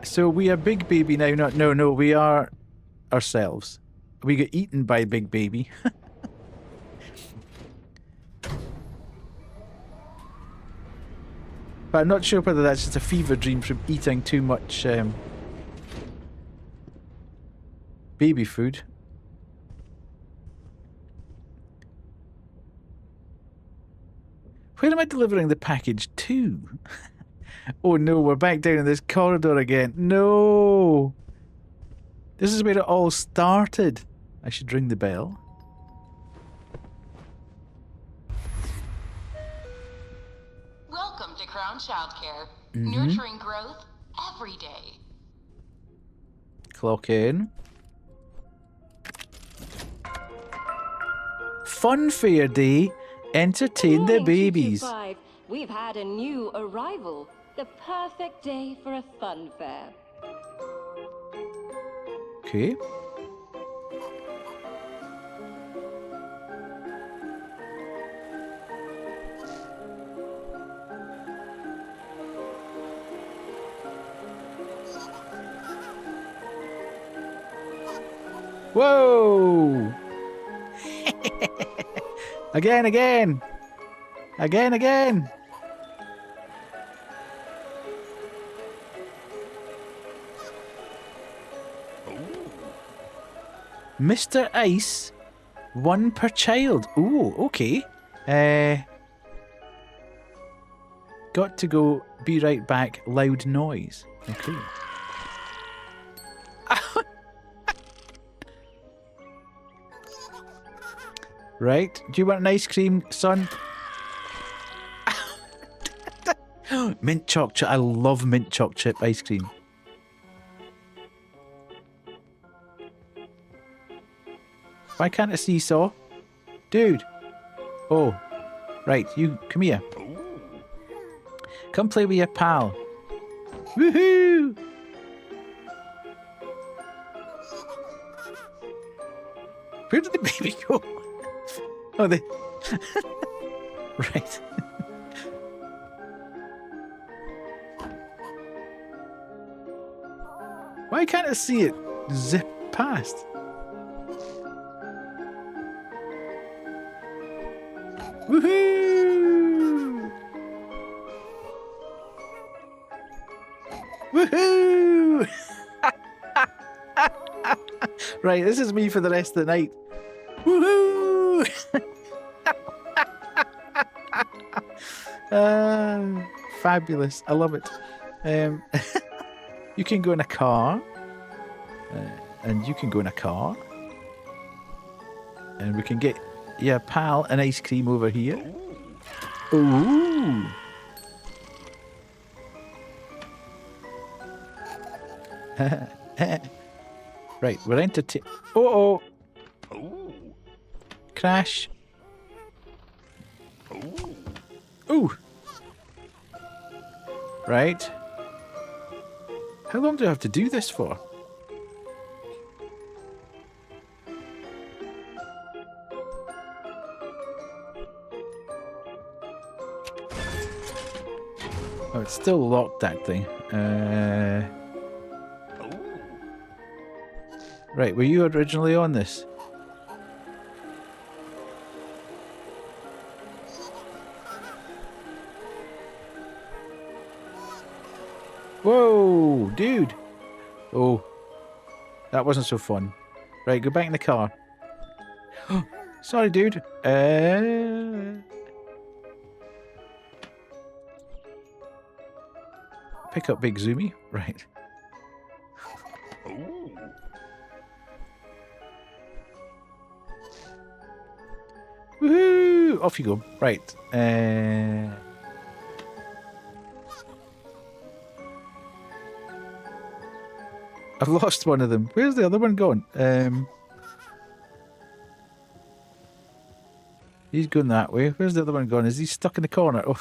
So we are Big Baby now. No, we are ourselves. We got eaten by Big Baby. But I'm not sure whether that's just a fever dream from eating too much baby food. Where am I delivering the package to? Oh no, we're back down in this corridor again. No! This is where it all started. I should ring the bell. Welcome to Crown Childcare. Nurturing growth every day. Clock in. Fun Fair Day. Entertain the Morning, babies. 225. We've had a new arrival. The perfect day for a fun fair. Okay. Whoa! Again! Mr. Ice, 1 per child. Ooh, okay. Got to go, be right back, loud noise. Okay. Right, do you want an ice cream, son? Mint choc chip, I love mint choc chip ice cream. Why can't I seesaw? Dude. Oh. Right, you come here. Come play with your pal. Woohoo! Where did the baby go? Oh, they... Right. Why can't I see it zip past? Woohoo! Woohoo! Right, this is me for the rest of the night. Woohoo! Fabulous. I love it. You can go in a car. And you can go in a car. And we can get your pal an ice cream over here. Ooh. Right, we're entertaining. Oh. Crash. Ooh. Right. How long do I have to do this for? Oh, it's still locked, that thing. Right, were you originally on this? Whoa, dude. Oh, that wasn't so fun. Right, go back in the car. Sorry, dude. Pick up Big Zoomy. Right. Woohoo! Off you go. Right. I've lost one of them. Where's the other one gone? He's going that way. Where's the other one gone? Is he stuck in the corner? Oh,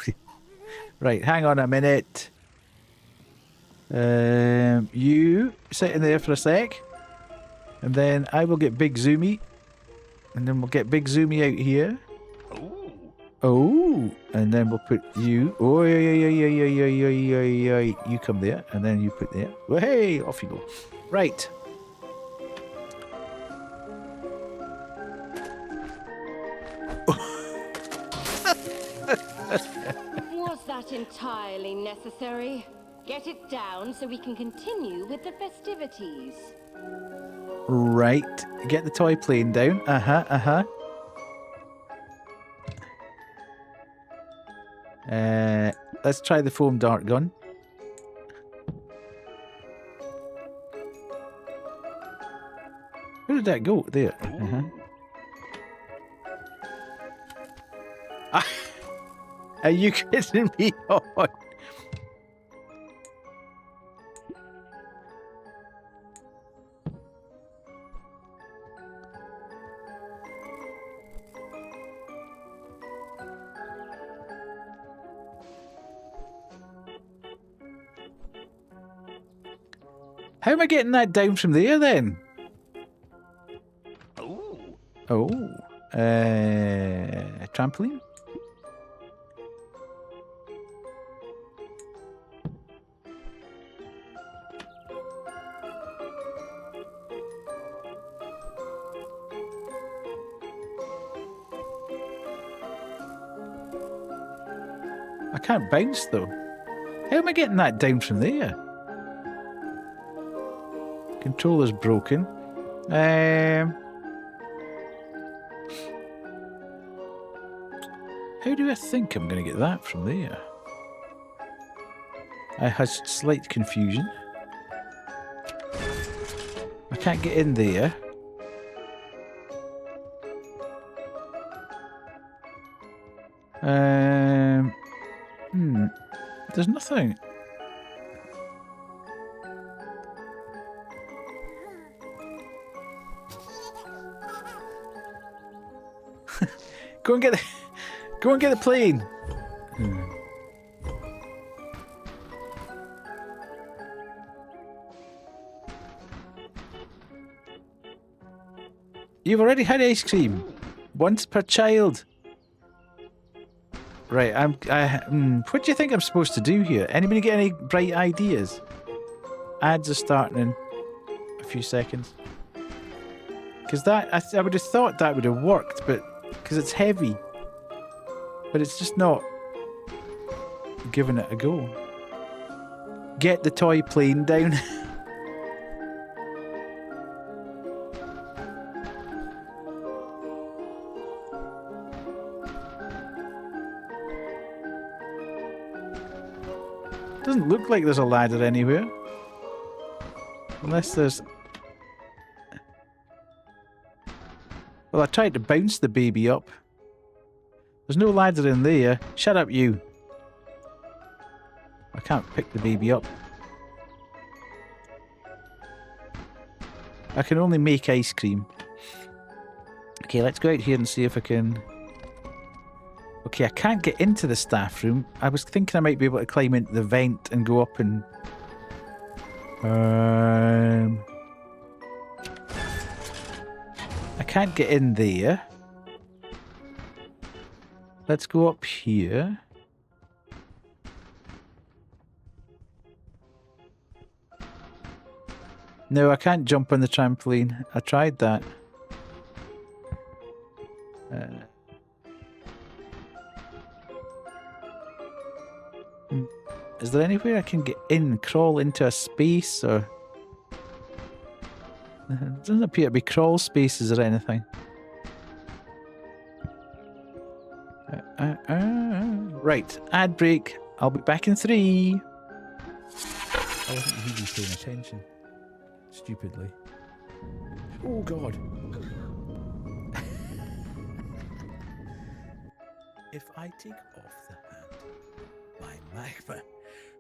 right. Hang on a minute. You sit in there for a sec. And then I will get Big Zoomy. And then we'll get Big Zoomy out here. Oh. And then we'll put you. Oh, yeah. You come there. And then you put there. Well, hey, off you go. Right. Was that entirely necessary? Get it down so we can continue with the festivities. Right. Get the toy plane down. Let's try the foam dart gun. Where did that go? There. Are you kidding me on? How am I getting that down from there then? Oh. Trampoline? I can't bounce though. How am I getting that down from there? Controller's broken. How do I think I'm going to get that from there? I had slight confusion. I can't get in there. There's nothing. Go and get the plane. You've already had ice cream. Once per child. Right, what do you think I'm supposed to do here? Anybody get any bright ideas? Ads are starting in a few seconds. Because that, I would have thought that would have worked, but because it's heavy. But it's just not giving it a go. Get the toy plane down. Doesn't look like there's a ladder anywhere. Unless there's... Well, I tried to bounce the baby up. There's no ladder in there. Shut up, you. I can't pick the baby up. I can only make ice cream. Okay, let's go out here and see if I can... Okay, I can't get into the staff room. I was thinking I might be able to climb into the vent and go up and... I can't get in there. Let's go up here. No, I can't jump on the trampoline. I tried that. Is there anywhere I can get in, crawl into a space, or... There doesn't appear to be crawl spaces or anything. Right, ad break. I'll be back in 3. I wasn't really paying attention. Stupidly. Oh god. If I take off the hat, my magma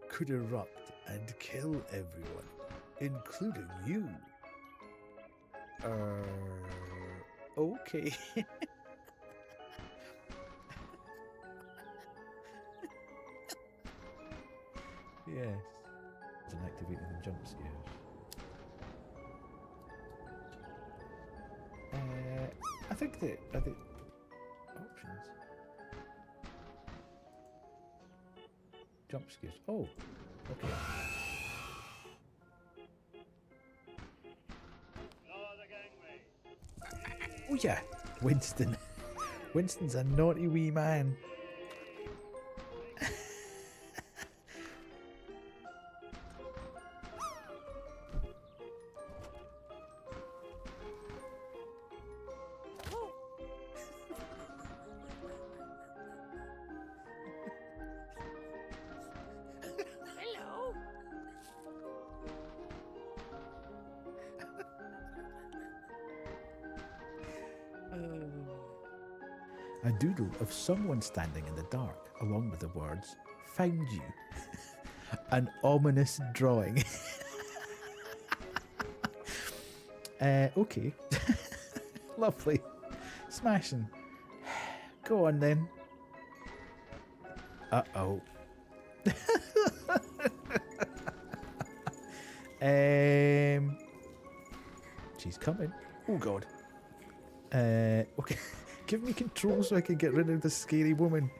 could erupt and kill everyone, including you. Okay. Yes. Doesn't activate the jump scares. I think that are the options. Jump scares. Oh, okay. Oh yeah, Winston. Winston's a naughty wee man. A doodle of someone standing in the dark, along with the words, "Found you." An ominous drawing. Okay. Lovely. Smashing. Go on then. Uh-oh. She's coming. Oh god. Okay. Give me control so I can get rid of the scary woman.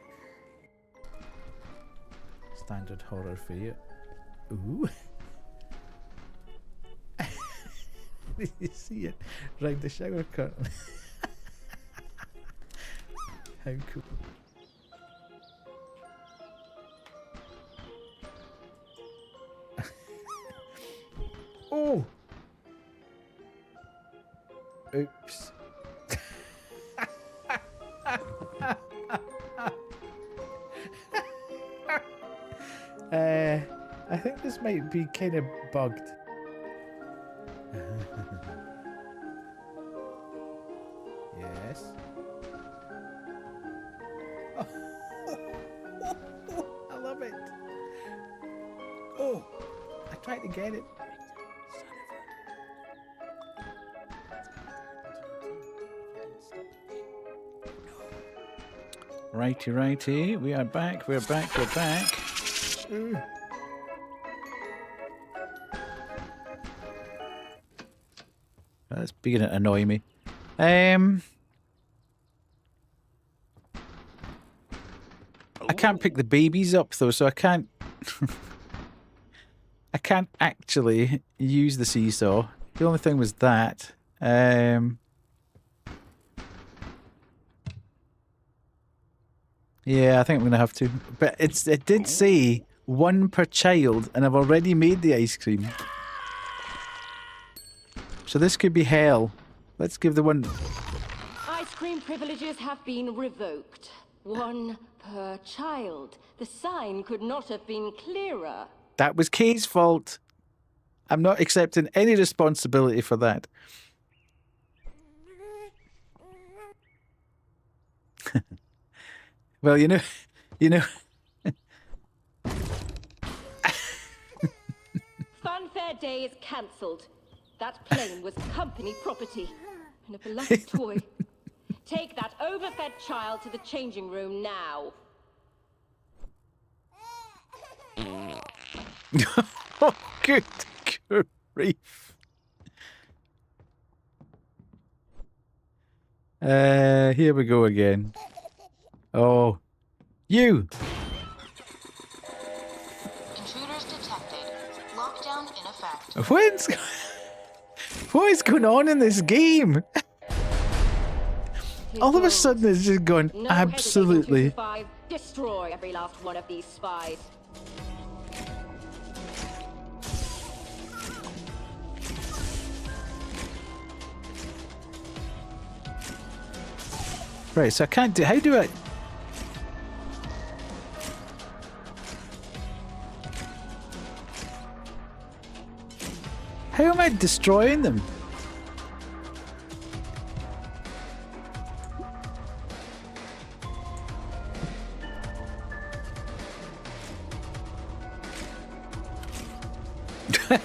Standard horror fare. Ooh. Did you see it? Round the shower curtain. How cool. Oh! Oops. I think this might be kind of bugged. Yes. Oh. I love it. Oh, I tried to get it. Righty, righty. We are back. We're back. We're back. Ooh. That's beginning to annoy me. I can't pick the babies up though, so I can't. I can't actually use the seesaw. The only thing was that. Yeah, I think I'm gonna have to. But it did say 1 per child, and I've already made the ice cream. So this could be hell. Let's give the one. Ice cream privileges have been revoked. 1 per child. The sign could not have been clearer. That was Kay's fault. I'm not accepting any responsibility for that. Well, you know. Funfair Day is cancelled. That plane was company property and a beloved toy. Take that overfed child to the changing room now. Oh, good grief. Here we go again. Oh, you. Intruders detected. Lockdown in effect. What is going on in this game? All of a Goes. sudden, it's just gone No absolutely. hesitating, 225. Destroy every last one of these spies. Right, so I can't do. How do I? How am I destroying them?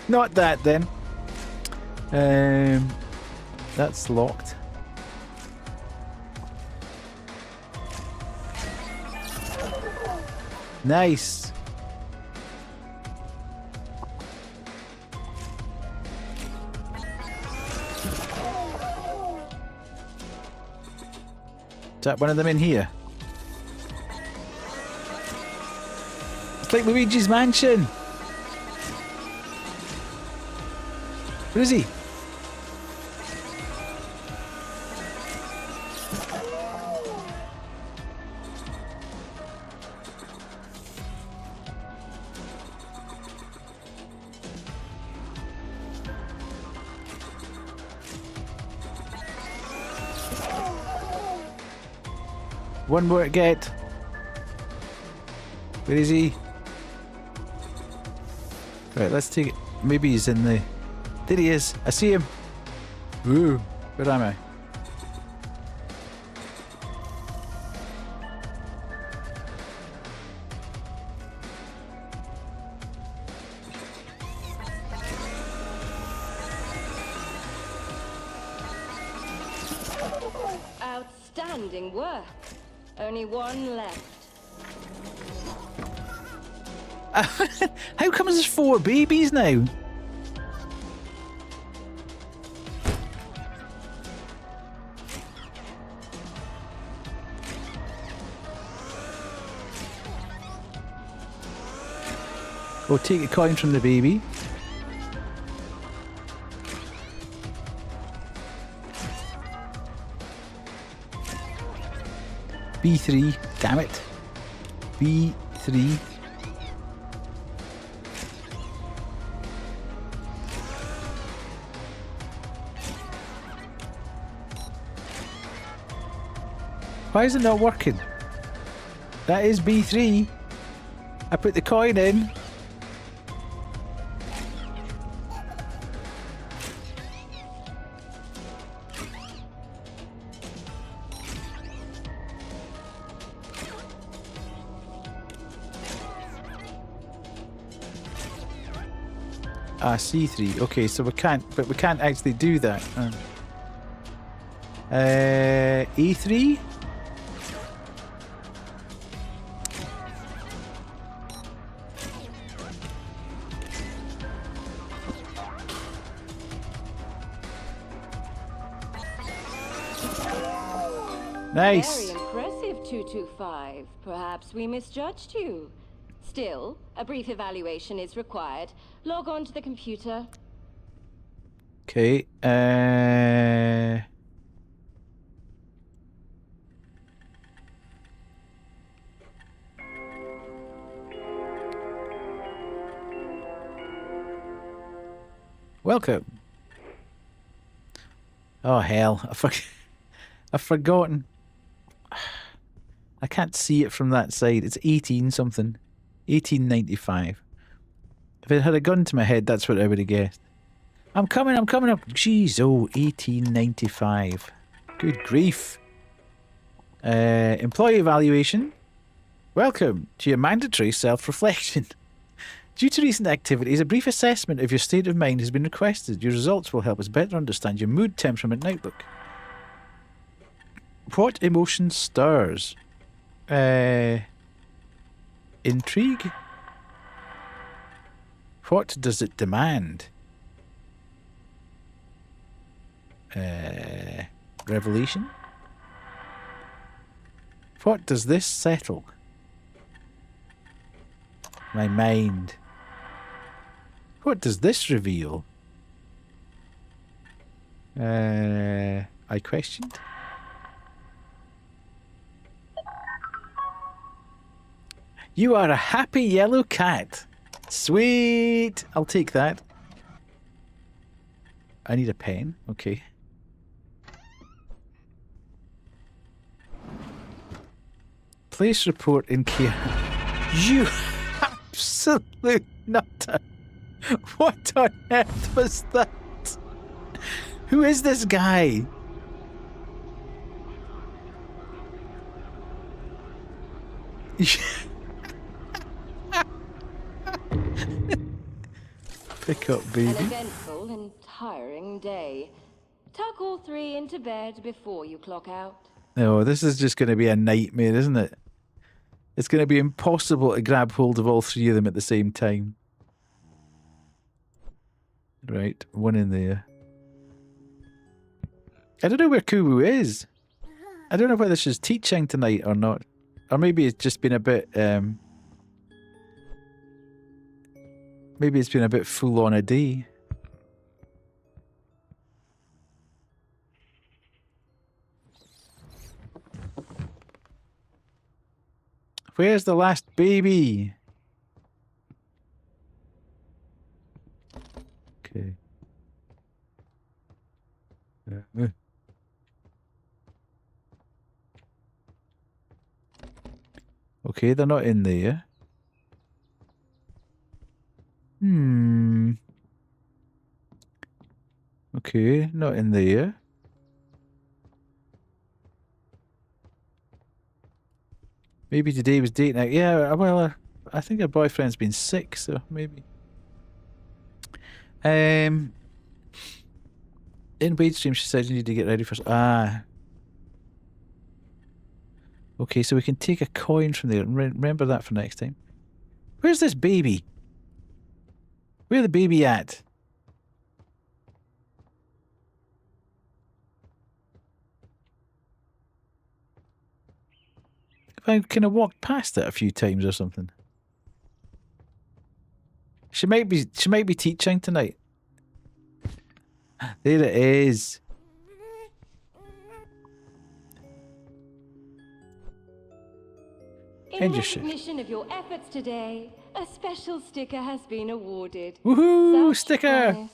Not that then. That's locked. Nice. Is that one of them in here? It's like Luigi's Mansion. Where is he? One more to get. Where is he? Right, let's take it. Maybe he's in the... There he is. I see him. Ooh, where am I? Outstanding work. Only one left. How come there's 4 babies now? We'll take a coin from the baby. B3, damn it. B3. Why is it not working? That is B3. I put the coin in. C3. Okay, so we can't actually do that. E3? Nice. Very impressive, 225. Perhaps we misjudged you. Still, a brief evaluation is required. Log on to the computer. Okay. Welcome. Oh hell, I've forgotten. I can't see it from that side. It's 18 something. 1895. If it had a gun to my head, that's what I would have guessed. I'm coming up. Jeez, oh, 1895. Good grief. Employee evaluation. Welcome to your mandatory self-reflection. Due to recent activities, a brief assessment of your state of mind has been requested. Your results will help us better understand your mood, temperament, and outlook. What emotion stirs? Intrigue? What does it demand? Revelation? What does this settle? My mind. What does this reveal? I questioned. You are a happy yellow cat. Sweet. I'll take that. I need a pen. Okay. Place report in care. You absolute nutter. What on earth was that? Who is this guy? Pick up, baby. An eventful and tiring day. Tuck all three into bed before you clock out. No, this is just going to be a nightmare, isn't it? It's going to be impossible to grab hold of all three of them at the same time. Right, one in there. I don't know where Kubu is. I don't know whether she's teaching tonight or not. Or maybe it's just been a bit, maybe it's been a bit full on a day. Where's the last baby? Okay. Okay, they're not in there. Okay, not in there. Maybe today was date night. Yeah, well, I think her boyfriend's been sick, so maybe. In Wade stream, she said you need to get ready for... Ah. Okay, so we can take a coin from there. Remember that for next time. Where's this baby? Where's the baby at? I kind of walked past it a few times or something. She might be teaching tonight. There it is. In recognition of your efforts today, a special sticker has been awarded. Woohoo! Such Sticker! promise.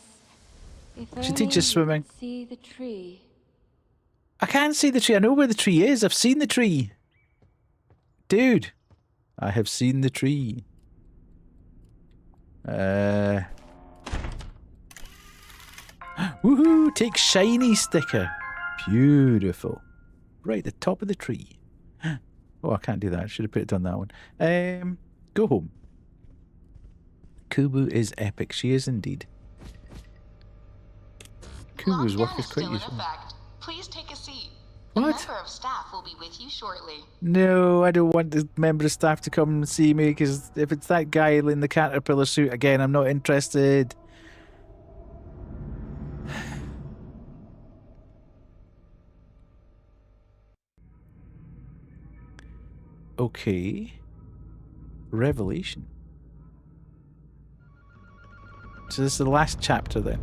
If She only teaches you swimming. could see the tree. I can't see the tree. I know where the tree is. I've seen the tree. Dude, I have seen the tree. Woohoo! Take shiny sticker. Beautiful. Right at the top of the tree. Oh, I can't do that. I should have put it on that one. Go home. Kubu is epic. She is indeed. Kubu's work Lockdown is quite still in useful. effect. Please take a seat. What? A member of staff will be with you shortly. No, I don't want the member of staff to come and see me, because if it's that guy in the caterpillar suit again, I'm not interested. Okay. Revelation. So this is the last chapter then.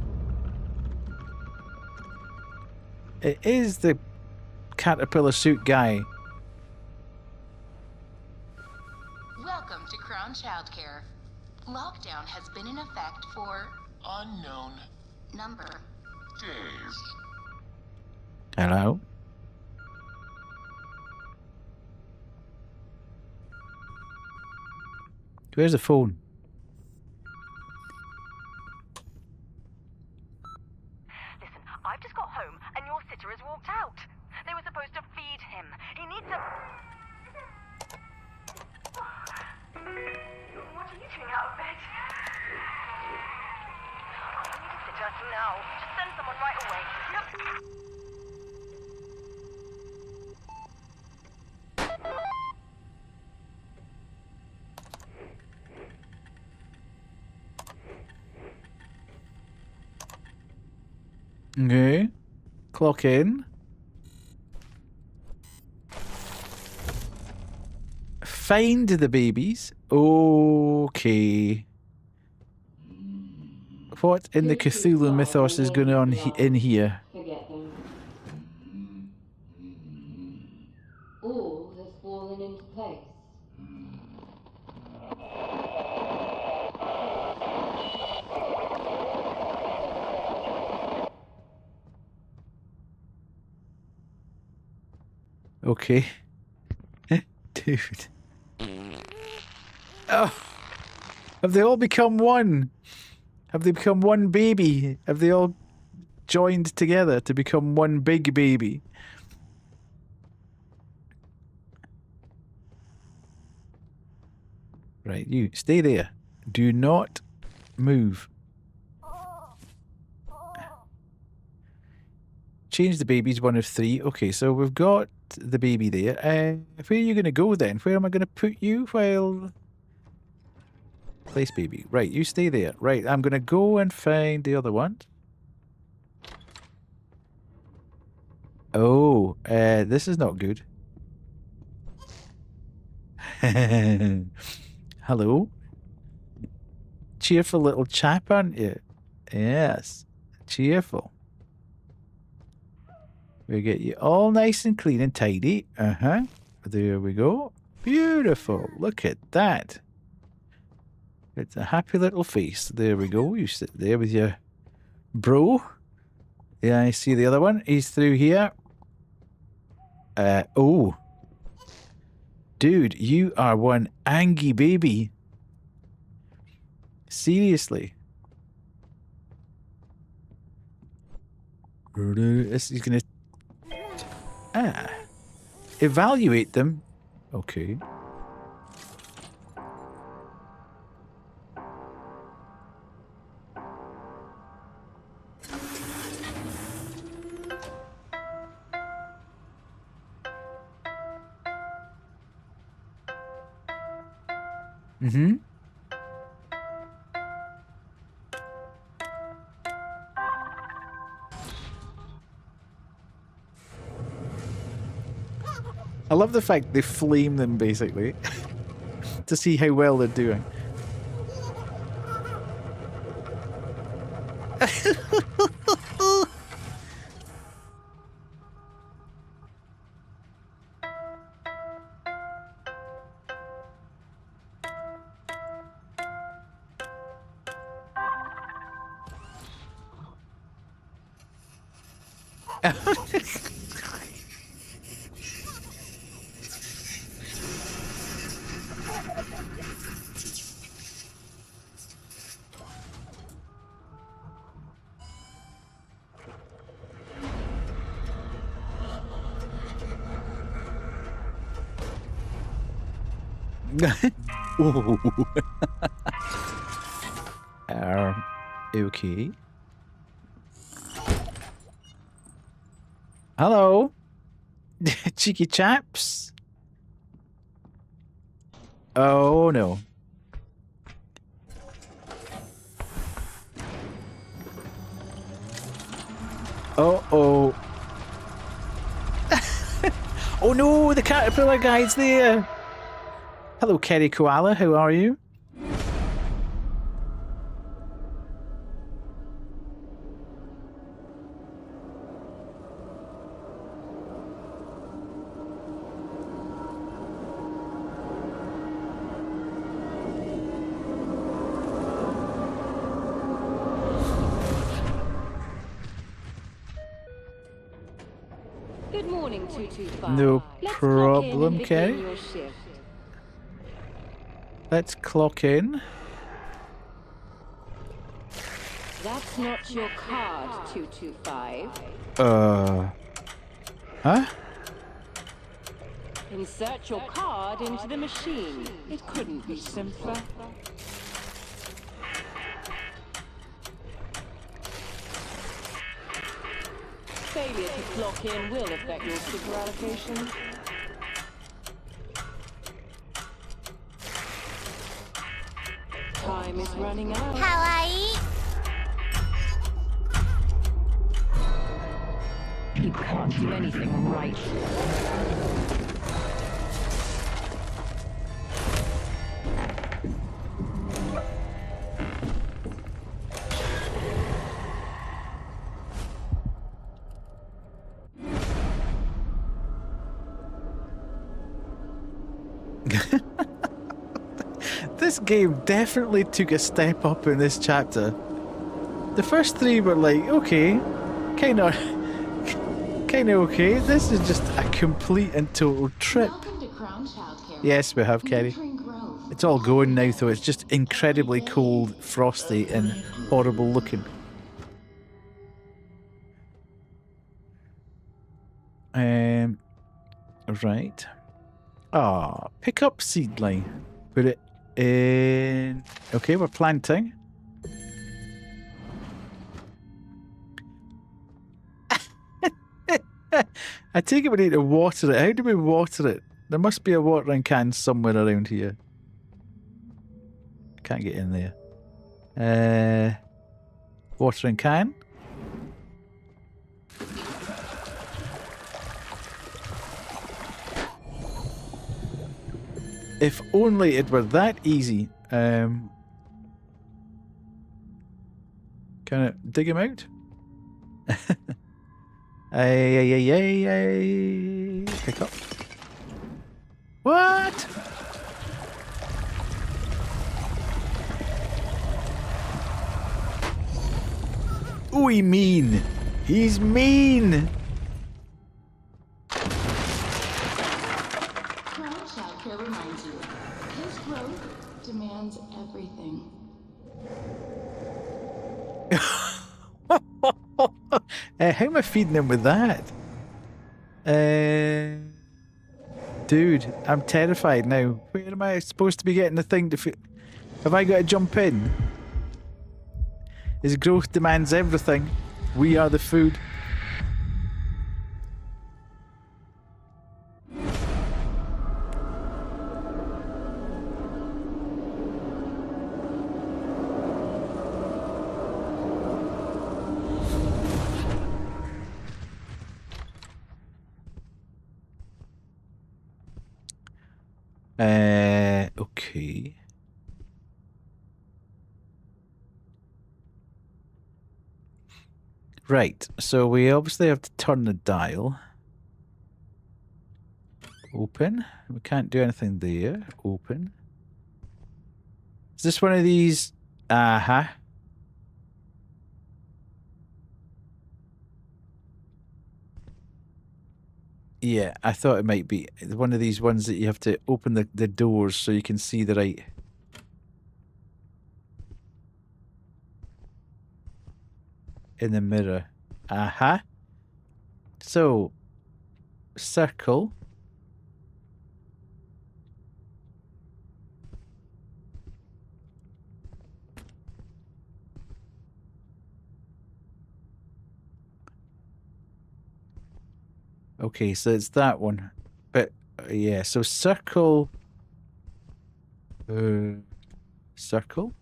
It is the caterpillar suit guy. Welcome to Crown Childcare. Lockdown has been in effect for Unknown Number. Days. Hello? Where's the phone? Listen, I've just got home and your sitter has walked out. They were supposed to feed him. He needs a... What are you doing out of bed? I need a sitter now. Just send someone right away. Okay. Clock in. Find the babies. Okay. What in the Cthulhu mythos is going on in here? Forget them. All has fallen into place. Okay. Dude. Oh. Have they all become one? Have they become one baby? Have they all joined together to become one big baby? Right, you stay there. Do not move. Change the babies, 1 of 3. Okay, so we've got the baby there. Where are you going to go then? Where am I going to put you while... Place baby. Right, you stay there. Right, I'm going to go and find the other one. Oh, this is not good. Hello? Cheerful little chap, aren't you? Yes, cheerful. We get you all nice and clean and tidy. Uh-huh. There we go. Beautiful. Look at that. It's a happy little face. There we go. You sit there with your bro. Yeah, I see the other one. He's through here. Oh. Dude, you are one angry baby. Seriously. He's gonna... Ah. Evaluate them. Okay. Mm-hmm. I love the fact they flame them, basically, to see how well they're doing. Ooh. Okay. Hello, cheeky chaps. Oh no. Oh. Oh no, the caterpillar guy's there. Hello, Kerry Koala, how are you? Good morning, 225. No Let's problem, clock in and begin Kerry. your shift. Let's clock in. That's not your card, 225. Huh? Insert your card into the machine. It couldn't be simpler. Failure to clock in will affect your sticker allocation. Time is running out. You can't do anything right. This game definitely took a step up in this chapter. The first three were like, okay, kind of okay. This is just a complete and total trip. Welcome to Crown Childcare. Yes, we have, Kerry. Nurturing growth. It's all going now, though. It's just incredibly cold, frosty, and horrible looking. Right. Pick up seedling. Put it in. Okay, we're planting. I take it we need to water it. How do we water it? There must be a watering can somewhere around here. Can't get in there. Watering can. If only it were that easy. Can I dig him out? Pick up. What? Oh, he mean. He's mean. Crown Childcare reminds you, his growth demands everything. How am I feeding him with that? Dude, I'm terrified now. Where am I supposed to be getting the thing to feed? Have I got to jump in? His growth demands everything. We are the food. Okay. Right, so we obviously have to turn the dial. Open. We can't do anything there. Open. Is this one of these? Uh-huh. Yeah, I thought it might be one of these ones that you have to open the doors so you can see the right. In the mirror. Uh-huh. So, circle. Okay, so it's that one. But, yeah, so circle. Circle?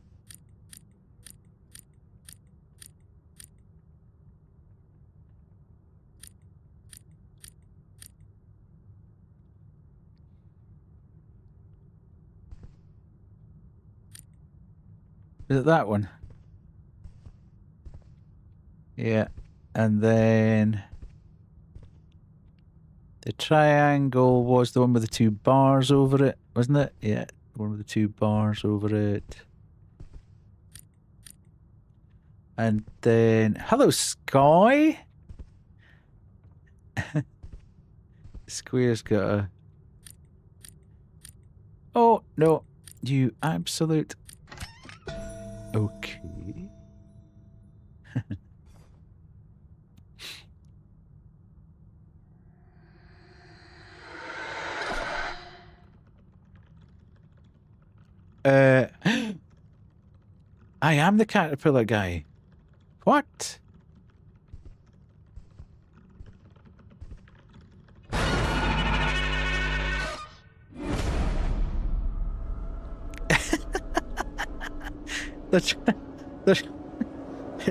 Is it that one? Yeah. And then the triangle was the one with the two bars over it, wasn't it? Yeah, the one with the two bars over it. And then, hello, Sky. Square's got a... Oh, no. You absolute... Okay. I am the caterpillar guy. What?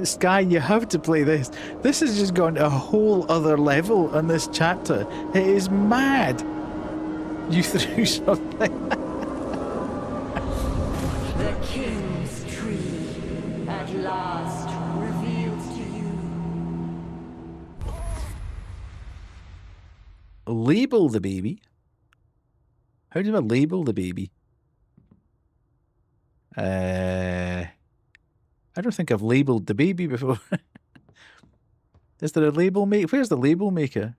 Sky, you have to play this. This has just gone to a whole other level on this chapter. It is mad. You threw something. The King's Tree, at last revealed to you. Label the baby? How do I label the baby? I don't think I've labelled the baby before. Is there a label maker? Where's the label maker?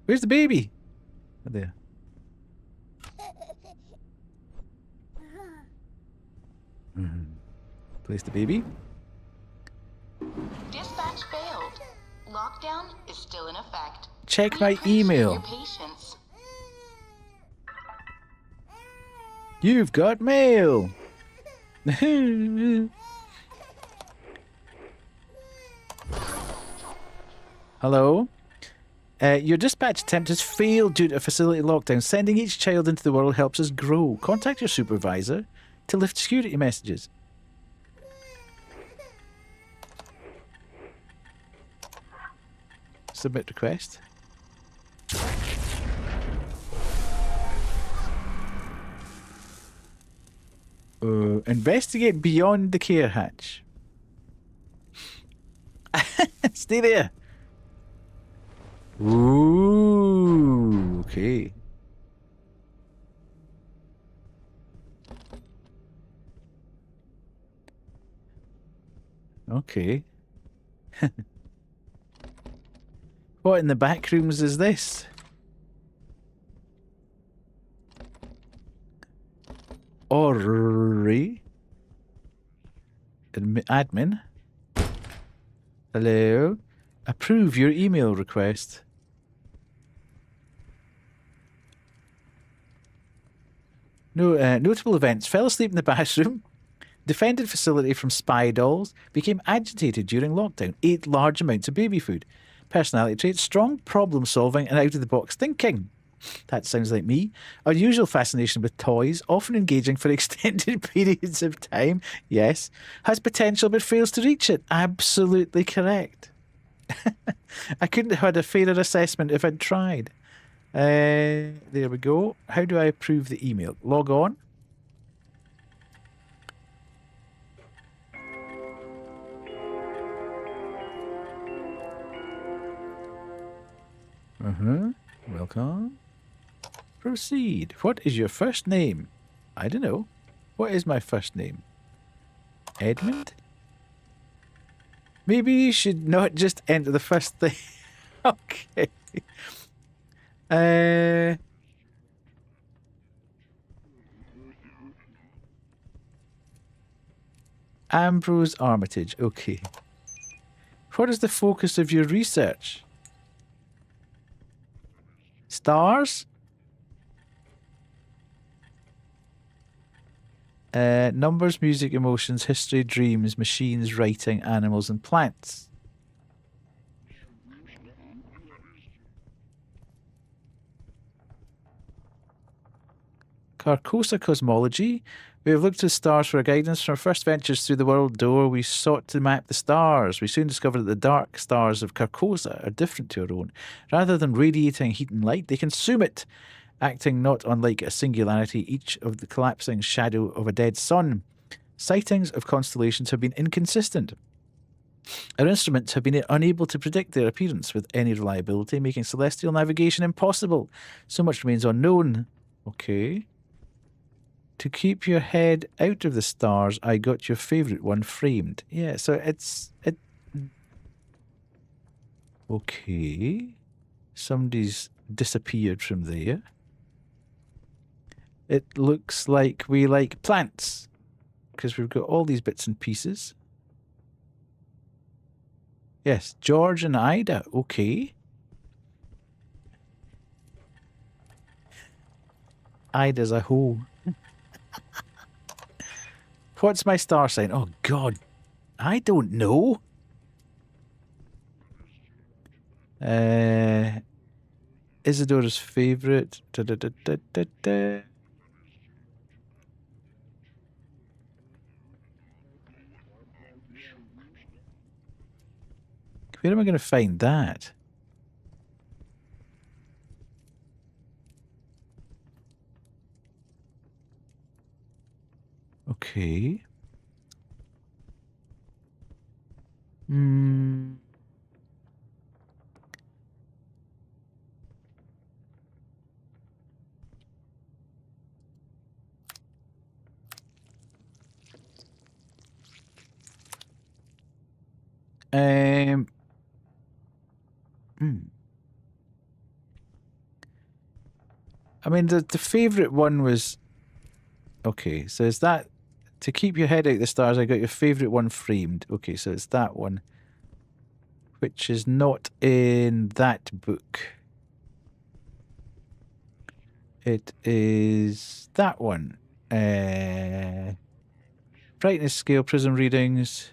Where's the baby? Oh, there. Place the baby. Dispatch failed. Lockdown is still in effect. Check We my appreciate email. Your patience. You've got mail. Hello? Your dispatch attempt has failed due to a facility lockdown. Sending each child into the world helps us grow. Contact your supervisor to lift security messages. Submit request. Investigate beyond the care hatch. Stay there. Ooh, okay. Okay. What in the back rooms is this? Ori? Admin? Hello? Approve your email request. No, notable events. Fell asleep in the bathroom. Defended facility from spy dolls. Became agitated during lockdown. Ate large amounts of baby food. Personality traits. Strong problem solving and out of the box thinking. That sounds like me. Unusual fascination with toys. Often engaging for extended periods of time. Yes. Has potential but fails to reach it. Absolutely correct. I couldn't have had a fairer assessment if I'd tried. There we go. How do I approve the email? Log on. Welcome. Proceed. What is your first name? I don't know. What is my first name? Edmund? Maybe you should not just enter the first thing. Okay. Ambrose Armitage. Okay. What is the focus of your research? Stars? Numbers, music, emotions, history, dreams, machines, writing, animals, and plants. Carcosa cosmology. We have looked to the stars for our guidance. From our first ventures through the world door, we sought to map the stars. We soon discovered that the dark stars of Carcosa are different to our own. Rather than radiating heat and light, they consume it, acting not unlike a singularity, each of the collapsing shadow of a dead sun. Sightings of constellations have been inconsistent. Our instruments have been unable to predict their appearance with any reliability, making celestial navigation impossible. So much remains unknown. Okay. To keep your head out of the stars, I got your favourite one framed. Yeah, so it. Okay. Somebody's disappeared from there. It looks like we like plants, because we've got all these bits and pieces. Yes, George and Ida. Okay. Ida's a hoe. What's my star sign? Oh, God. I don't know. Isadora's favourite. Da, da, da, da, da, da. Where am I going to find that? Okay. Hmm. I mean, the favourite one was... Okay, so is that... To keep your head out the stars, I got your favourite one framed. Okay, so it's that one. Which is not in that book. It is that one. Brightness scale, prism readings.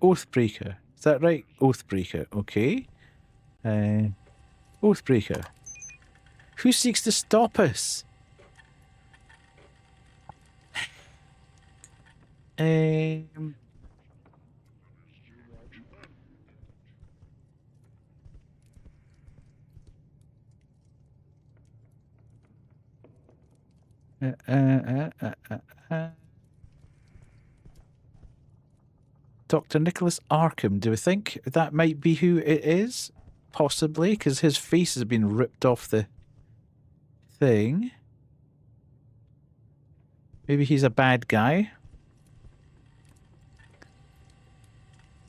Oathbreaker. Is that right? Oathbreaker. Okay. Oathbreaker. Who seeks to stop us? Dr. Nicholas Arkham. Do we think that might be who it is? Possibly, because his face has been ripped off the thing. Maybe he's a bad guy.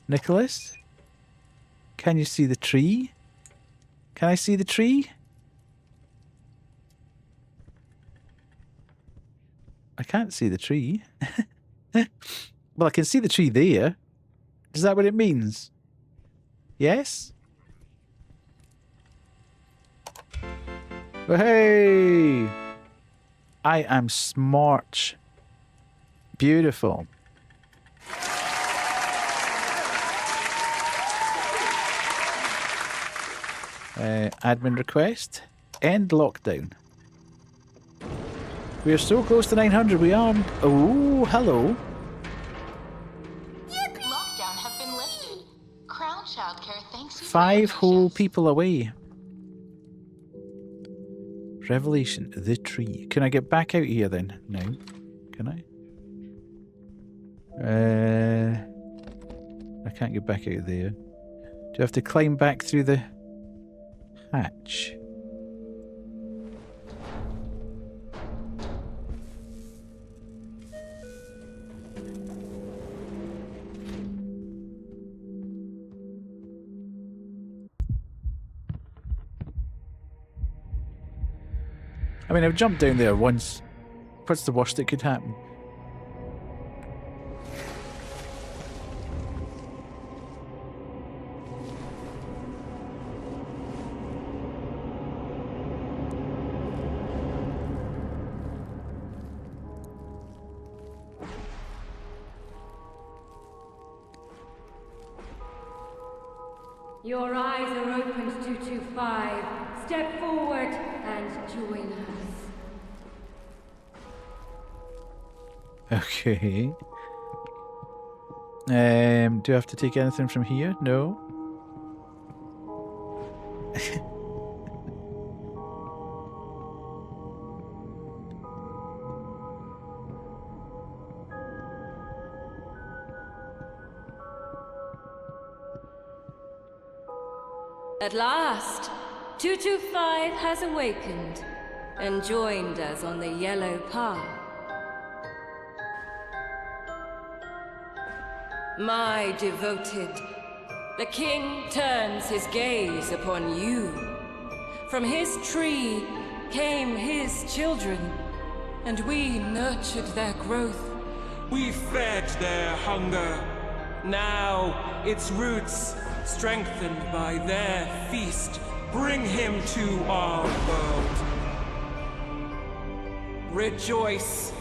Nicholas? Can you see the tree? Can I see the tree? I can't see the tree. Well, I can see the tree there. Is that what it means? Yes? Oh, hey! I am smart. Beautiful. Admin request. End lockdown. We are so close to 900. We are. Oh, hello. Lockdown has been lifted. Crown Childcare thanks you. 5 for your whole patience. people away. Revelation, the tree. Can I get back out here then? No. Can I? I can't get back out there. Do I have to climb back through the hatch? I mean, I've jumped down there once. What's the worst that could happen? Your eyes are opened, 225. Step forward and join us. Okay. Do I have to take anything from here? No. At last, 225 has awakened and joined us on the yellow path. My devoted, the king turns his gaze upon you. From his tree came his children, and we nurtured their growth. We fed their hunger. Now, its roots, strengthened by their feast, bring him to our world. Rejoice,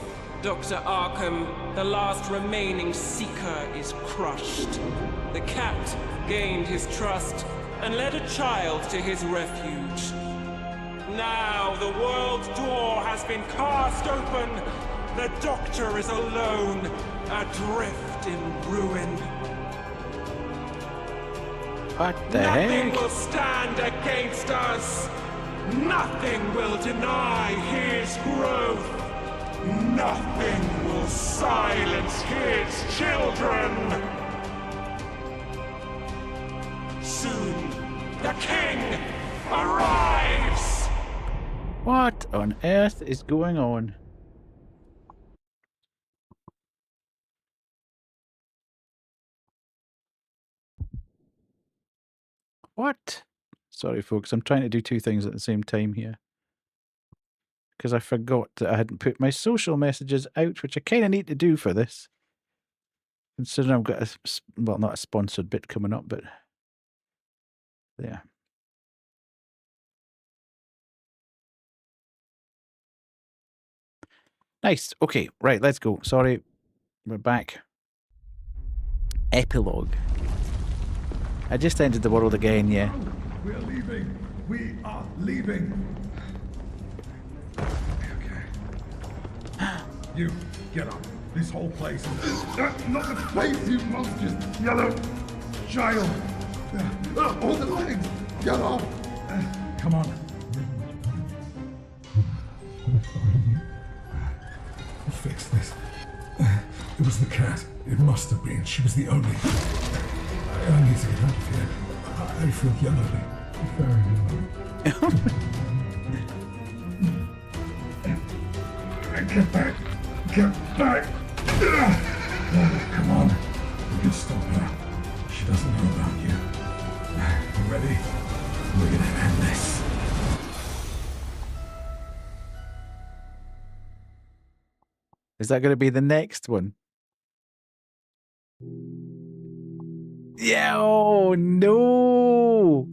Dr. Arkham. The last remaining Seeker is crushed. The cat gained his trust and led a child to his refuge. Now the world's door has been cast open. The Doctor is alone, adrift in ruin. What the Nothing heck? will stand against us. Nothing will deny his growth. Nothing will silence his children. Soon, the king arrives. What on earth is going on? What? Sorry, folks. I'm trying to do two things at the same time here. Because I forgot that I hadn't put my social messages out, which I kind of need to do for this. Considering I've got well, not a sponsored bit coming up, but there. Nice. Okay, right, let's go. Sorry, we're back. Epilogue. I just entered the world again, yeah. We're leaving. We are leaving. Okay. You, get up. This whole place is... not the place, you monstrous yellow child. All the legs. Get up. Come on. We'll fix this. It was the cat. It must have been. She was the only... I need to get out of here. I feel yellowly. Very yellow. Get back! Get back! Come on. We can stop her. She doesn't know about you. You ready? We're gonna end this. Is that going to be the next one? Yeah, oh no!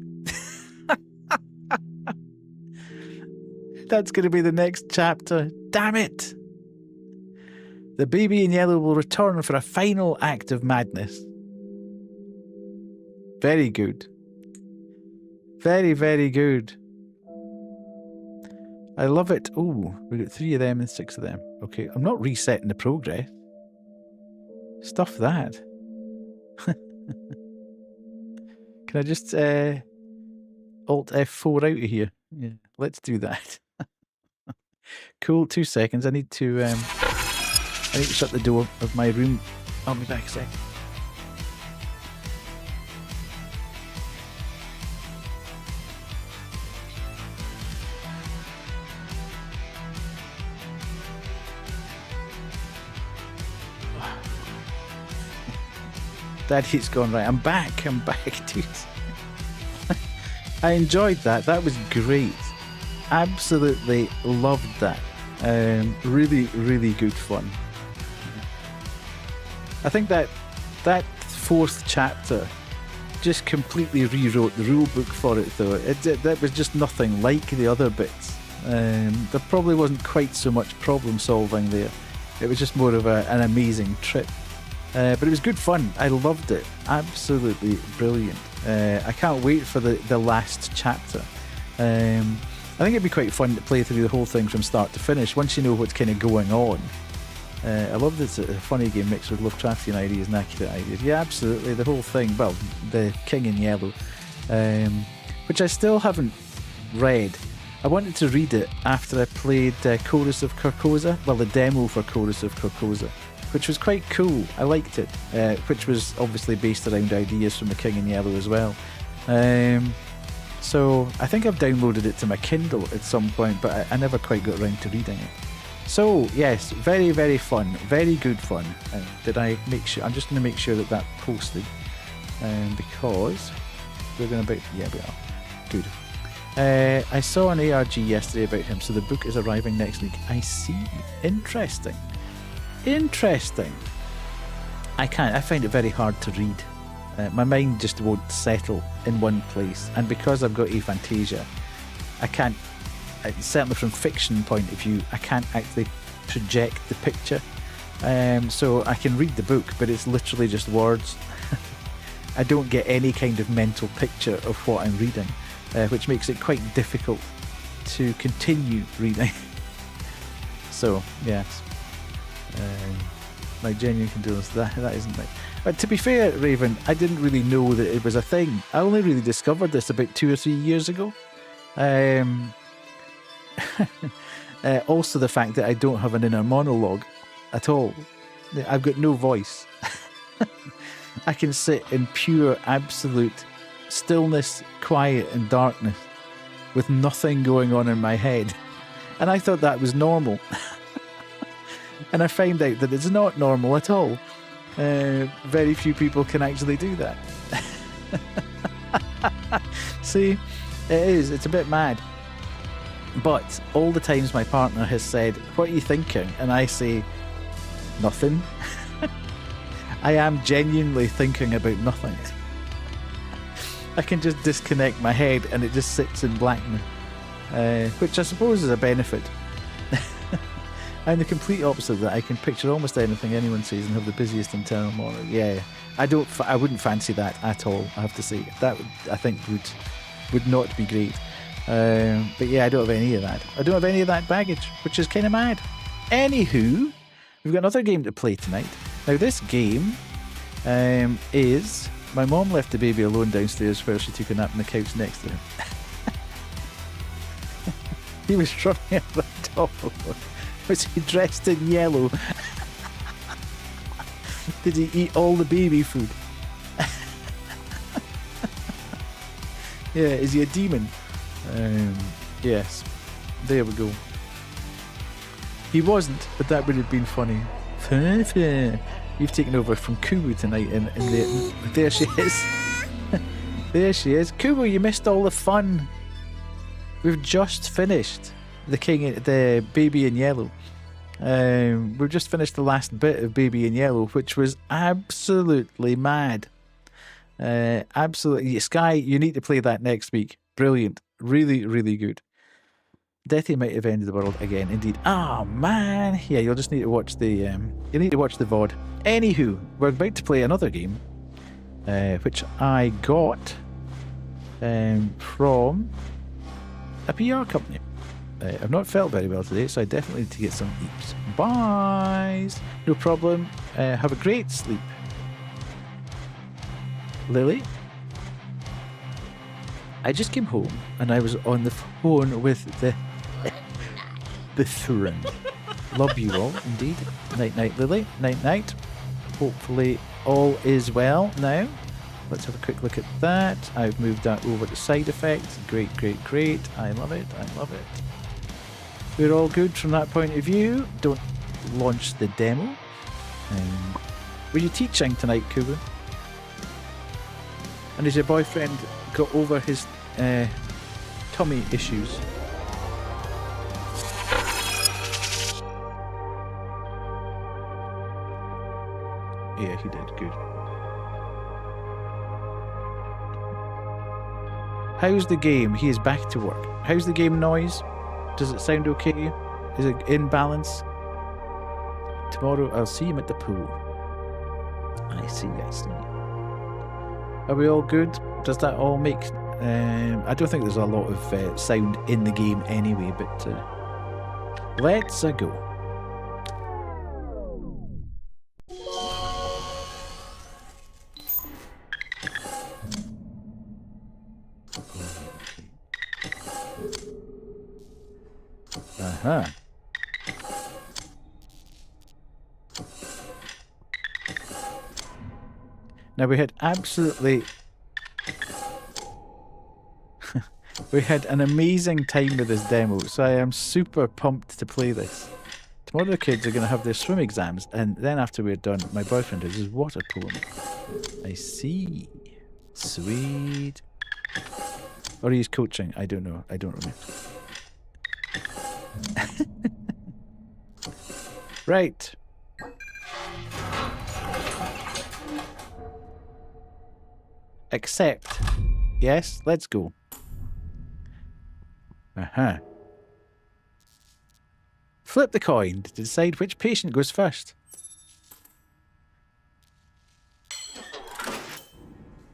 That's going to be the next chapter. Damn it! The baby in yellow will return for a final act of madness. Very good. Very, very good. I love it. Oh, we got 3 of them and 6 of them. Okay, I'm not resetting the progress. Stuff that. Can I just Alt F4 out of here? Yeah, let's do that. Cool, 2 seconds. I need to shut the door of my room. I'll be back a sec. Daddy's gone right. I'm back, dude. I enjoyed that. That was great. Absolutely loved that. Really, really good fun. I think that 4th chapter just completely rewrote the rule book for it, though. That was just nothing like the other bits. There probably wasn't quite so much problem solving there. It was just more of an amazing trip. But it was good fun. I loved it. Absolutely brilliant. I can't wait for the last chapter. I think it'd be quite fun to play through the whole thing from start to finish once you know what's kind of going on. I love that it's a funny game mixed with Lovecraftian ideas and accurate ideas. Yeah, absolutely. The whole thing. Well, the King in Yellow, which I still haven't read. I wanted to read it after I played Chorus of Carcosa. Well, the demo for Chorus of Carcosa, which was quite cool. I liked it, which was obviously based around ideas from the King in Yellow as well. So I think I've downloaded it to my Kindle at some point, but I never quite got around to reading it. So yes, very, very fun, very good fun. Did I make sure? I'm just going to make sure that posted, because we're going to yeah, we are. Good. I saw an ARG yesterday about him, so the book is arriving next week. I see. Interesting. Interesting. I find it very hard to read. My mind just won't settle in one place, and because I've got aphantasia, I can't, certainly from fiction point of view, I can't actually project the picture. So I can read the book, but it's literally just words. I don't get any kind of mental picture of what I'm reading, which makes it quite difficult to continue reading. So yes, my genuine condolence. That isn't right. But to be fair, Raven, I didn't really know that it was a thing. I only really discovered this about 2 or 3 years ago. Also the fact that I don't have an inner monologue at all. I've got no voice. I can sit in pure, absolute stillness, quiet and darkness with nothing going on in my head. And I thought that was normal. And I find out that it's not normal at all. Very few people can actually do that. See, it is. It's a bit mad. But all the times my partner has said, "What are you thinking?" and I say, "Nothing." I am genuinely thinking about nothing. I can just disconnect my head and it just sits in blackness, which I suppose is a benefit. I'm the complete opposite of that. I can picture almost anything anyone says and have the busiest internal monologue. Yeah, I wouldn't fancy that at all, I have to say. That I think would not be great. But yeah, I don't have any of that. I don't have any of that baggage, which is kind of mad. Anywho, we've got another game to play tonight. Now this game is... My mom left the baby alone downstairs while she took a nap on the couch next to him. He was running around top of her. Was he dressed in yellow? Did he eat all the baby food? Yeah, is he a demon? Yes. There we go. He wasn't, but that would have been funny. You've taken over from Kubu tonight, and there she is. There she is. Kubu, you missed all the fun. We've just finished the Baby in Yellow. We've just finished the last bit of Baby in Yellow, which was absolutely mad. Absolutely. Sky, you need to play that next week. Brilliant. Really, really good. Deathy might have ended the world again, indeed. Oh man, yeah, you'll just need to watch the VOD. Anywho, we're about to play another game, which I got from a PR company. I've not felt very well today, so I definitely need to get some eeps. Byes. No problem. Have a great sleep. Lily? I just came home and I was on the phone with the friend. Love you all, indeed. Night night, Lily. Night night. Hopefully all is well now. Let's have a quick look at that. I've moved that over to side effects. Great, great, great. I love it. I love it. We're all good from that point of view. Don't launch the demo. Were you teaching tonight, Kubu? And has your boyfriend got over his tummy issues? Yeah, he did. Good. How's the game? He is back to work. How's the game noise? Does it sound okay? Is it in balance? Tomorrow I'll see him at the pool. I see, I see. Are we all good? Does that all make... I don't think there's a lot of sound in the game anyway, but let's go. Uh-huh. Now we had absolutely We had an amazing time with this demo, so I am super pumped to play this. Tomorrow the kids are going to have their swim exams, and then after we're done, my boyfriend does his water polo. I see. Sweet. Or he's coaching. I don't know. I don't remember. Right. Accept. Yes, let's go. Uh-huh. Flip the coin to decide which patient goes first.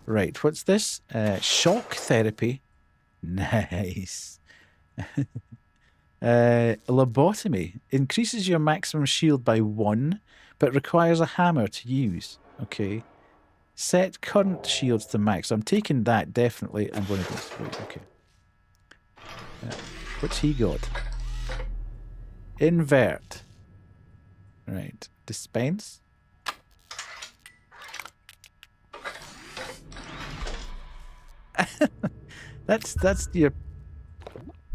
Right, what's this? Shock therapy. Nice. Lobotomy. Increases your maximum shield by 1, but requires a hammer to use. Okay. Set current shields to max. I'm taking that definitely. And one of these. Right, okay. What's he got? Invert. Right. Dispense. That's your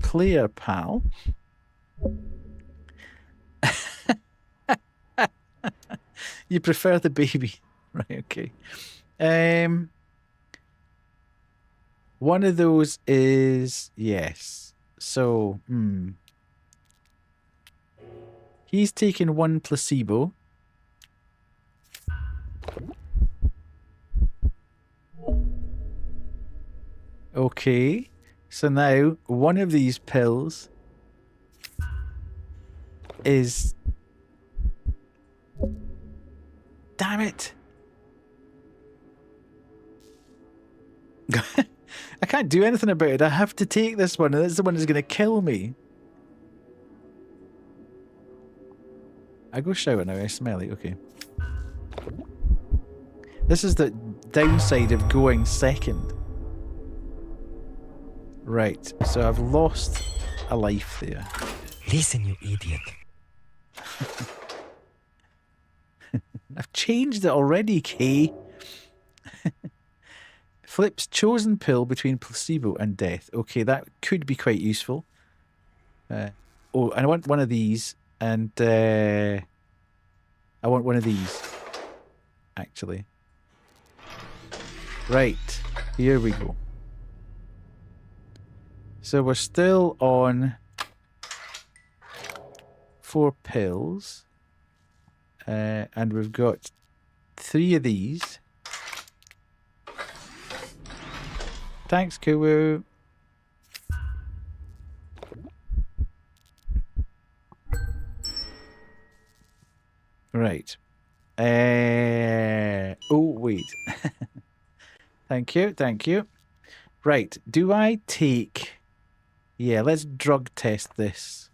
player pal. You prefer the baby. Right, okay. One of those is yes. So, he's taken 1 placebo. Okay. So now one of these pills is... Damn it. I can't do anything about it. I have to take this one, and this is the one that's going to kill me. I go shower now. I smell it. Okay. This is the downside of going second. Right. So I've lost a life there. Listen, you idiot. I've changed it already, Kay. Flips chosen pill between placebo and death. Okay, that could be quite useful. Oh, and I want one of these, and I want one of these, actually. Right, here we go. So we're still on 4 pills. And we've got 3 of these. Thanks, Kuwu. Right. Oh, wait. Thank you, thank you. Right, do I take... Yeah, let's drug test this.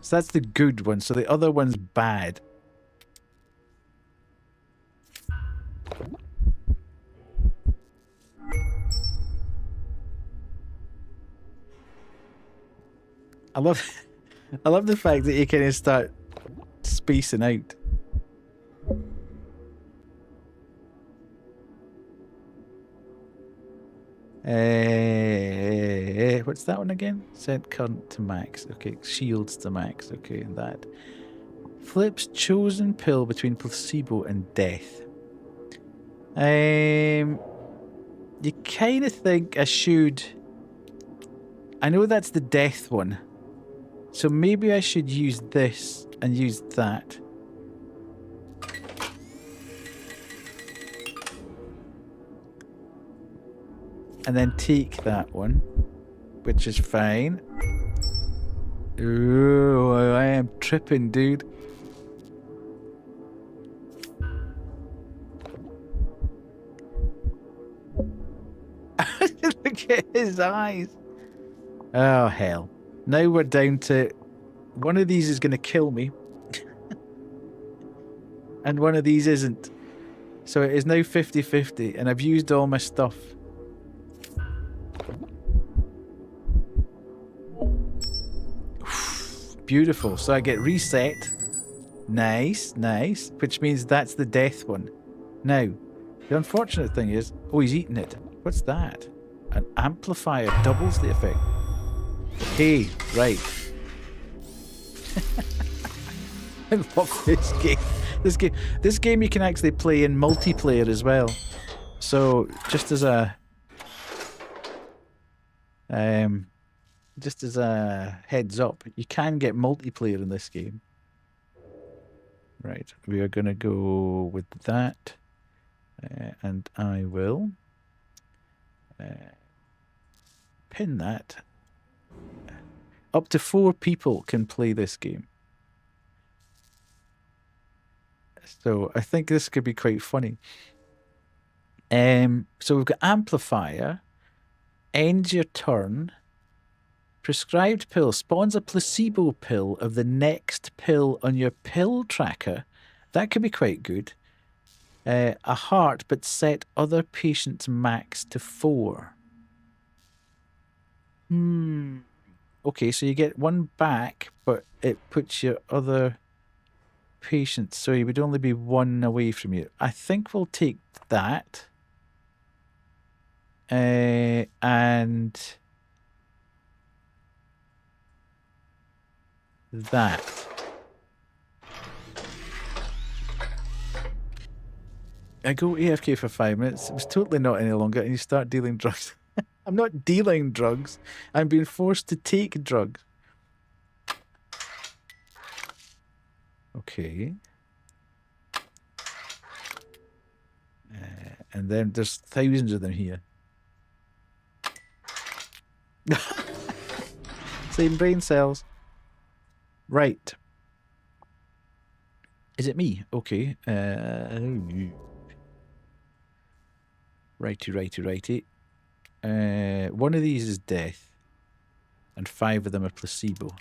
So that's the good one, so the other one's bad. I love the fact that you kind of start spacing out. What's that one again? Set current to max. Okay, shields to max. Okay, that. Flips chosen pill between placebo and death. You kind of think I should... I know that's the death one. So maybe I should use this and use that. And then take that one, which is fine. Ooh, I am tripping, dude. Look at his eyes. Oh, hell. Now we're down to... One of these is going to kill me. And one of these isn't. So it is now 50-50, and I've used all my stuff. Beautiful. So I get reset. Nice, nice. Which means that's the death one. Now, The unfortunate thing is, oh, he's eating it. What's that? An amplifier doubles the effect. Okay, right. I love this game. This game you can actually play in multiplayer as well. So just as a heads up, you can get multiplayer in this game. Right, we are gonna go with that, and I will pin that. Up to 4 people can play this game. So I think this could be quite funny. So we've got amplifier, ends your turn, prescribed pill spawns a placebo pill of the next pill on your pill tracker. That could be quite good. A heart, but set other patients' max to 4. Okay, so you get 1 back, but it puts your other patients, so you would only be 1 away from you. I think we'll take that. And that. I go AFK for 5 minutes. It was totally not any longer, and you start dealing drugs. I'm not dealing drugs. I'm being forced to take drugs. Okay. And then there's thousands of them here. Same brain cells. Right. Is it me? Okay. Righty. One of these is death, and 5 of them are placebo.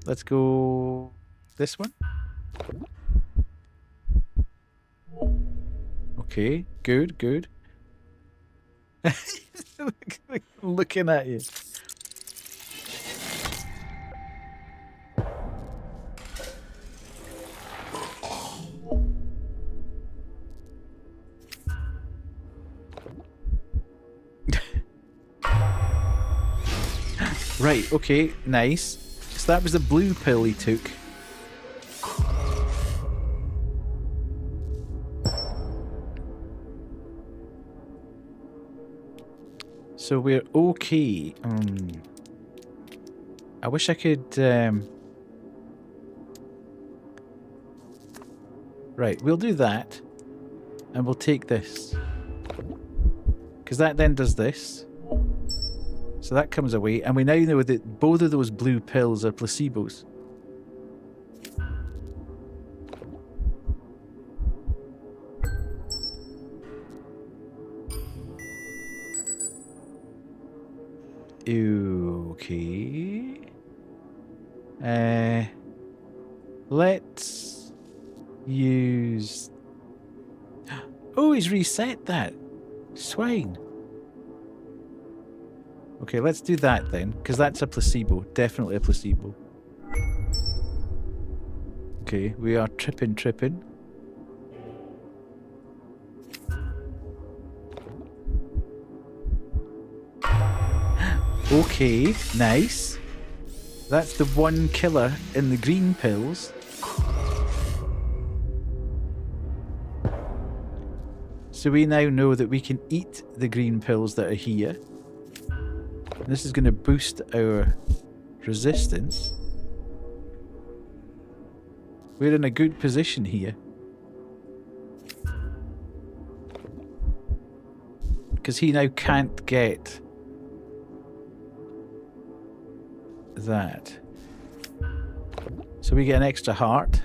Let's go this one. Okay, good. Looking at you. Right, okay, nice. So that was the blue pill he took. So we're okay. I wish I could... Right, we'll do that. And we'll take this. Because that then does this. So that comes away. And we now know that both of those blue pills are placebos. Okay. Let's use... Oh, he's reset that. Swine. Okay, let's do that then, because that's a placebo. Definitely a placebo. Okay, we are tripping. Okay, nice. That's the one killer in the green pills. So we now know that we can eat the green pills that are here. This is going to boost our resistance. We're in a good position here. Because he now can't get that. So we get an extra heart.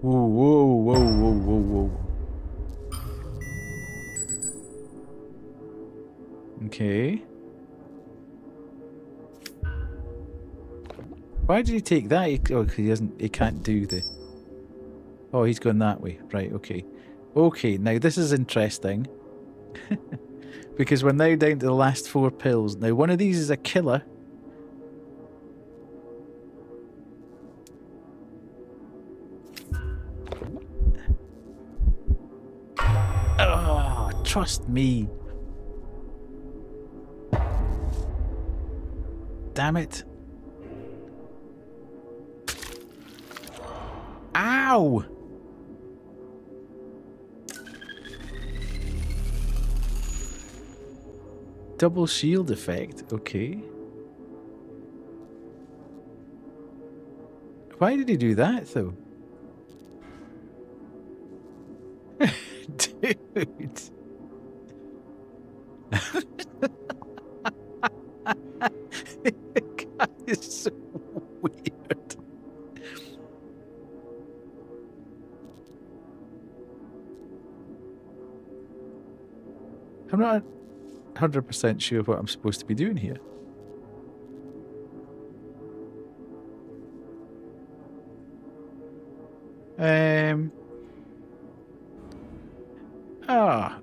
Whoa. Okay. Why did he take that? Oh, he can't do the... Oh, he's going that way. Right, okay. Okay, now this is interesting. Because we're now down to the last 4 pills. Now, one of these is a killer. Trust me. Damn it. Ow! Double shield effect, okay. Why did he do that, though? Dude. God is so weird. I'm not 100% sure what I'm supposed to be doing here.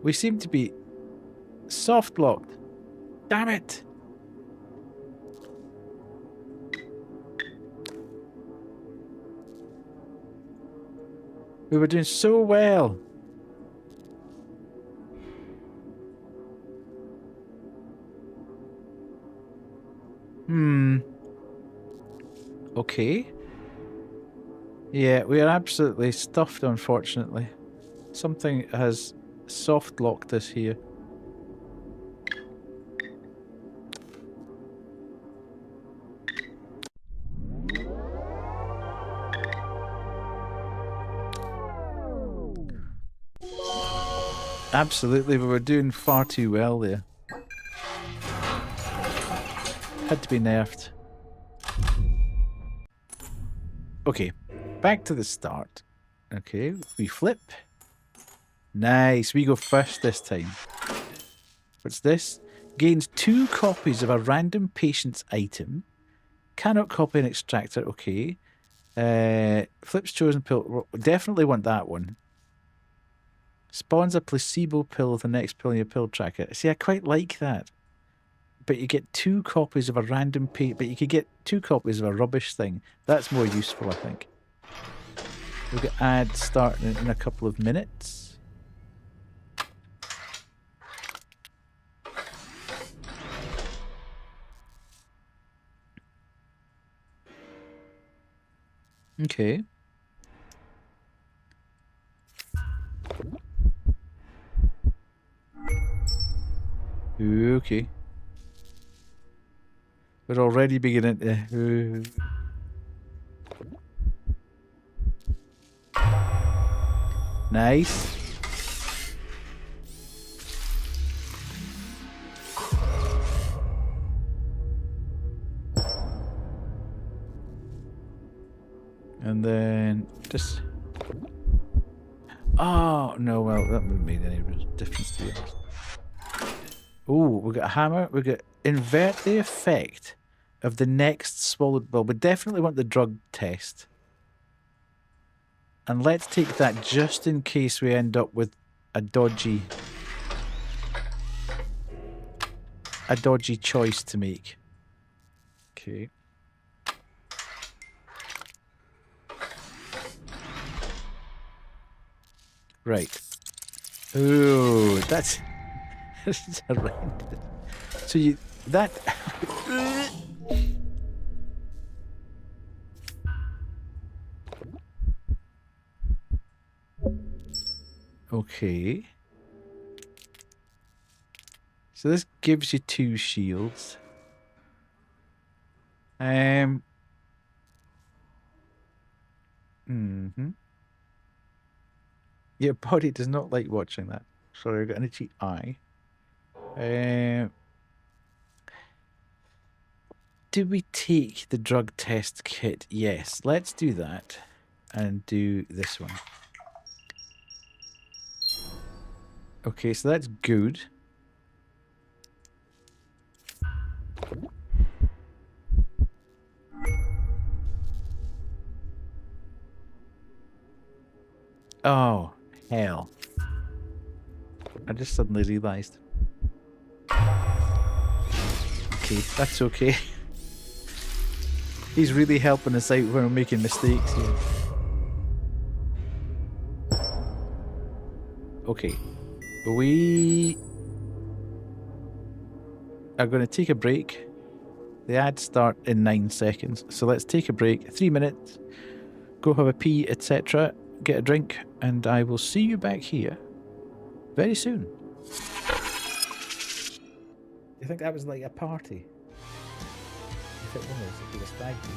We seem to be soft locked. Damn it. We were doing so well. Okay. Yeah, we are absolutely stuffed, unfortunately. Something has soft locked us here. Absolutely, we were doing far too well there. Had to be nerfed. Okay, back to the start. Okay, we flip. Nice, we go first this time. What's this? Gains 2 copies of a random patient's item. Cannot copy an extractor, okay. Flips chosen pill, definitely want that one. Spawns a placebo pill with the next pill in your pill tracker. See, I quite like that. But you get 2 copies of a random but you could get 2 copies of a rubbish thing. That's more useful, I think. We'll get ads starting in a couple of minutes. Okay. Okay. We're already beginning to... Nice. And then just... Oh, no, well, that wouldn't have made any real difference to you. Oh, we got a hammer. We got invert the effect of the next swallowed pill. We definitely want the drug test. And let's take that just in case we end up with a dodgy choice to make. Okay. Right. Ooh, that's horrendous. So you that okay. So this gives you 2 shields. Your body does not like watching that. Sorry, I got an itchy eye. Do we take the drug test kit? Yes, let's do that and do this one. Okay, so that's good. Oh, hell. I just suddenly realised. Okay, that's okay. He's really helping us out when we're making mistakes here. Okay. We are going to take a break. The ads start in 9 seconds, so let's take a break. 3 minutes. Go have a pee, etc. Get a drink, and I will see you back here very soon. Do you think that was like a party? If it was, it'd be a stag do.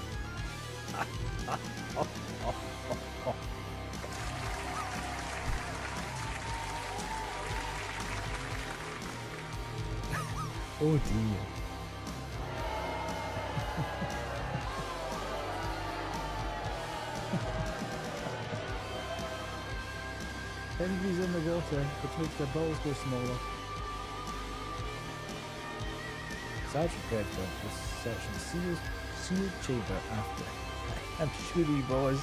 Oh dear. Everybody's in the water, which makes their balls go smaller. Sergeant Redford was searching the sealed chamber after. I'm sure he was.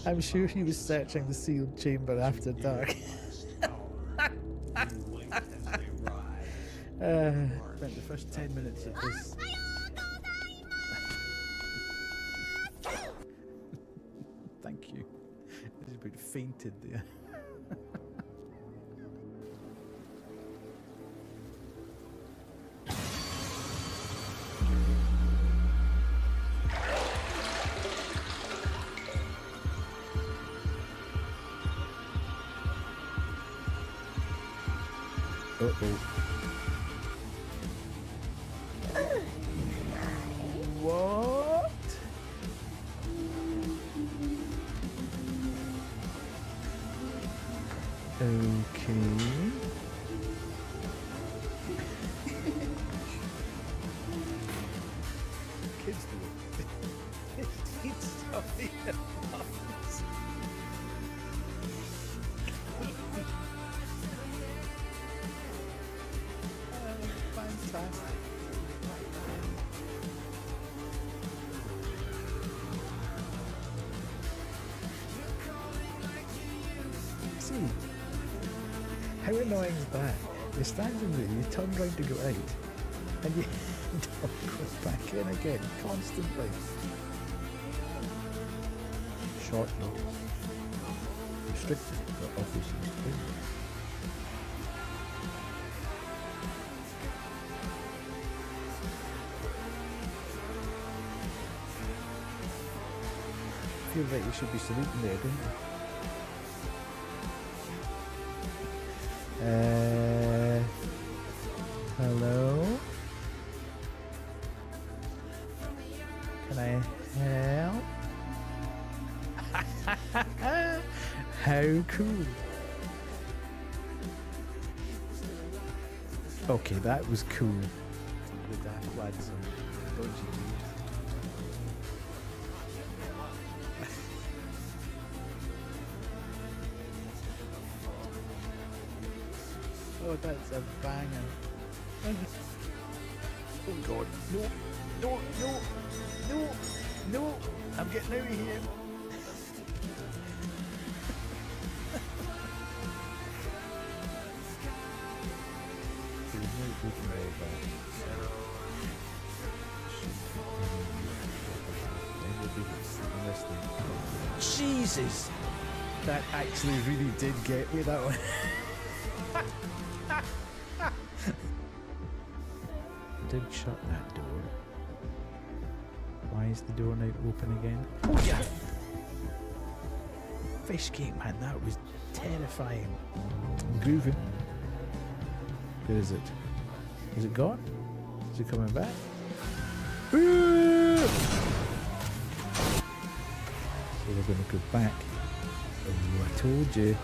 I'm sure he was searching the sealed chamber after dark. Spent the first 10 minutes of this. Thank you. He's about fainted there. Uh-oh. What? Okay. Kids do it. Kids eat stuff in their mouths. Fantastic. See, how annoying is that? You're standing there, you turn round to go out, and you don't go back in again, constantly. Short notice. Restricted for officers only. I feel like you should be saluting there, don't you? Hello? Can I help? How cool. Okay, that was cool. The Dark Lads and dodgy dudes. Oh, that's a banger. Oh god, no, no, no, no, no, I'm getting out of here. Jesus! That actually really did get me, that one. Did shut that door. Why is the door now open again? Oh yeah! Fish cake, man, that was terrifying. Grooving. Where is it? Is it gone? Is it coming back? So we're gonna go back. Oh, I told you.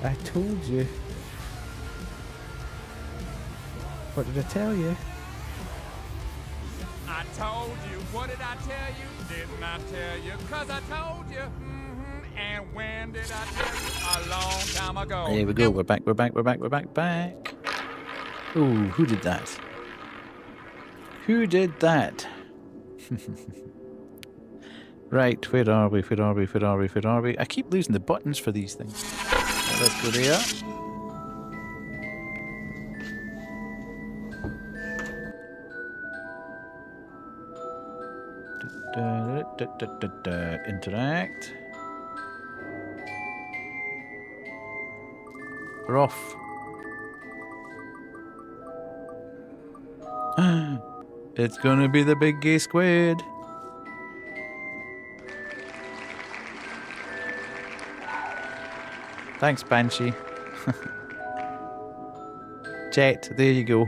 I told you. What did I tell you? I told you. What did I tell you? Didn't I tell you? 'Cause I told you. And when did I tell you? A long time ago. There we go. We're back. We're back. We're back. We're back. Back. Oh, who did that? Who did that? Right, where are we? Where are we? Where are we? Where are we? I keep losing the buttons for these things. Right, let's go there. Interact. We're off. It's gonna be the big gay squid. Thanks, Banshee. Jet, there you go.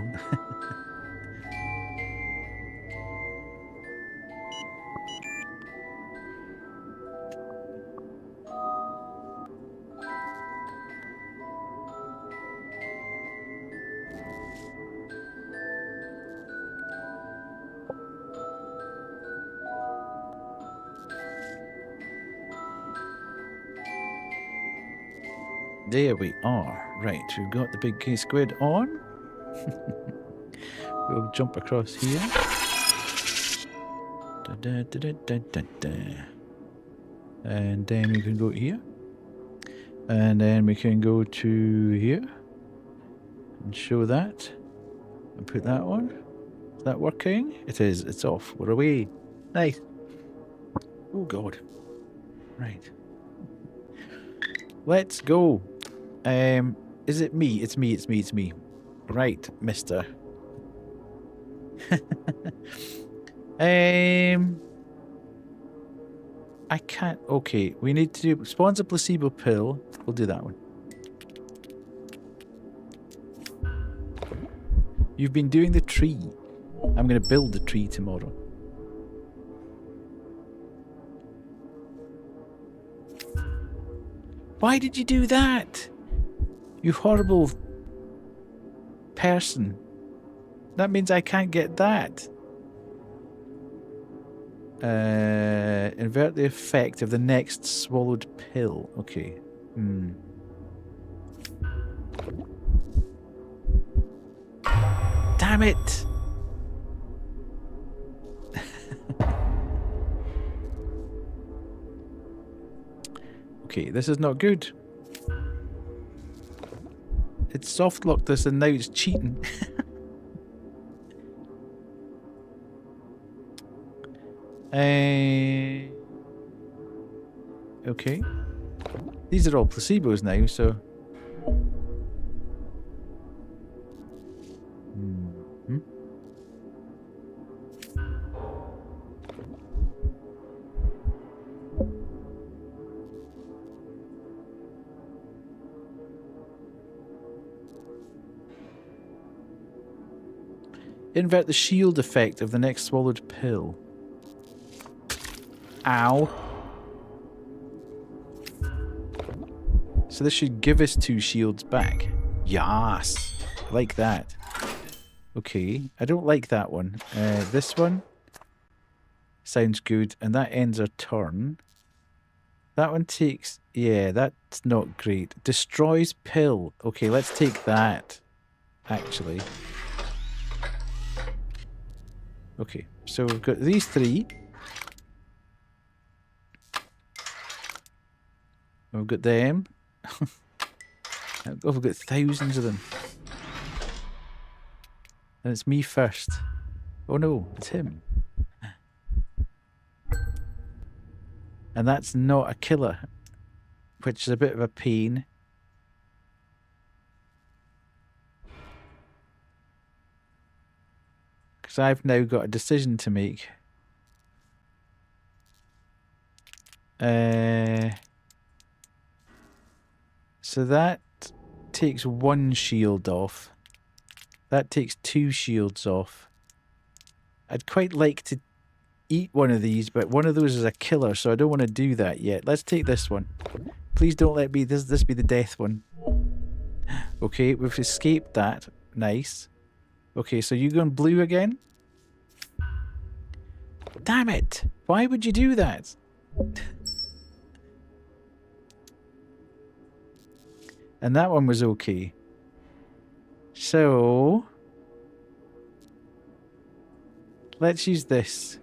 There we are. Right, we've got the big gay squid on. We'll jump across here. Da, da, da, da, da, da. And then we can go here. And then we can go to here. And show that. And put that on. Is that working? It is. It's off. We're away. Nice. Oh, God. Right. Let's go. Is it me? It's me, it's me, it's me. Right, mister. I can't... Okay, we need to do... Spawns a placebo pill. We'll do that one. You've been doing the tree. I'm going to build the tree tomorrow. Why did you do that? You horrible person. That means I can't get that. Invert the effect of the next swallowed pill. Okay. Damn it! Okay, this is not good. It's soft locked us and now it's cheating. Okay. These are all placebos now, so... Invert the shield effect of the next swallowed pill. Ow. So this should give us 2 shields back. Yes. I like that. Okay. I don't like that one. This one sounds good. And that ends our turn. That one takes... Yeah, that's not great. Destroys pill. Okay, let's take that. Actually. Okay, so we've got these 3. We've got them. Oh, we've got thousands of them. And it's me first. Oh no, it's him. And that's not a killer, which is a bit of a pain. Because I've now got a decision to make. So that takes 1 shield off. That takes 2 shields off. I'd quite like to eat one of these, but one of those is a killer, so I don't want to do that yet. Let's take this one. Please don't let me this be the death one. Okay, we've escaped that. Nice. Okay, so you going blue again? Damn it! Why would you do that? And that one was okay. So... let's use this.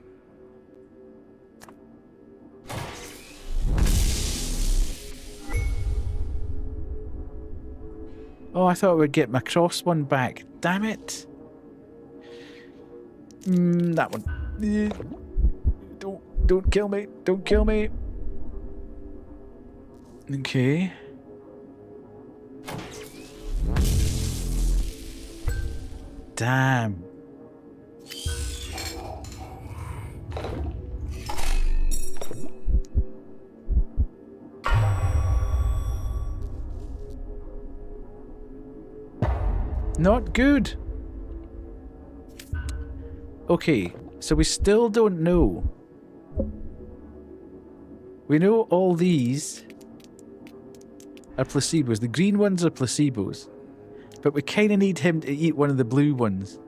Oh, I thought we'd get my cross one back. Damn it. That one. Don't kill me. Don't kill me. Damn. Not good. Okay, so we still don't know. We know all these are placebos. The green ones are placebos. But we kind of need him to eat one of the blue ones.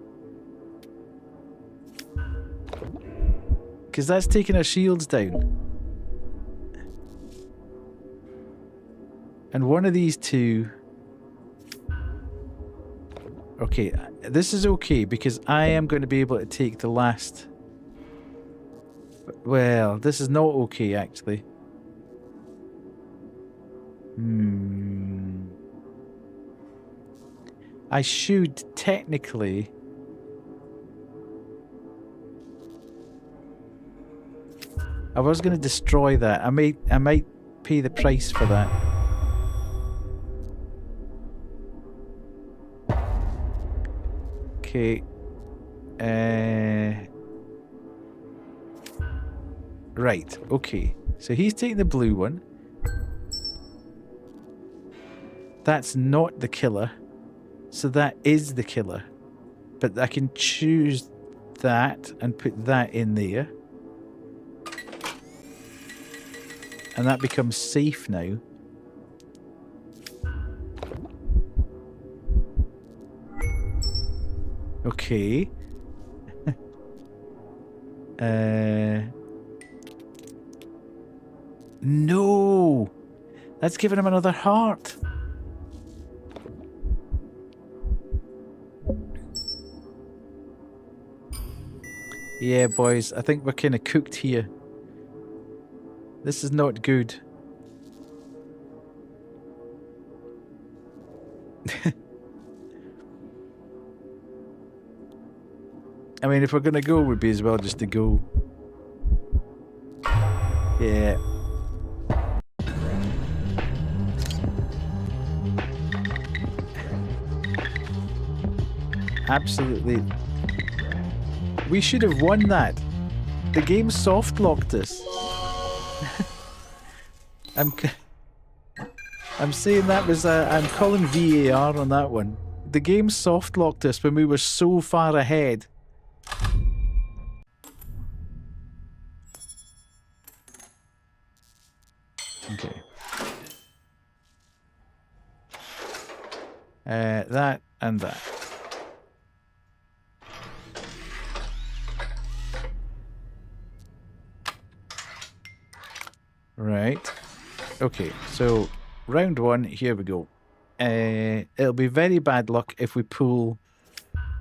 Because that's taking our shields down. And one of these two... Okay, this is okay because I am going to be able to take the last... Well, this is not okay actually. I should technically... I was going to destroy that. I might pay the price for that. Okay. Right, okay. So he's taking the blue one. That's not the killer. So that is the killer. But I can choose that and put that in there. And that becomes safe now. Okay. No! That's giving him another heart. Yeah, boys, I think we're kind of cooked here. This is not good. I mean, if we're gonna go, it would be as well just to go. Yeah. Absolutely. We should have won that. The game soft locked us. I'm saying that was I'm calling VAR on that one. The game soft locked us when we were so far ahead. Okay. That and that. Right. Okay, so round one, here we go. It'll be very bad luck if we pull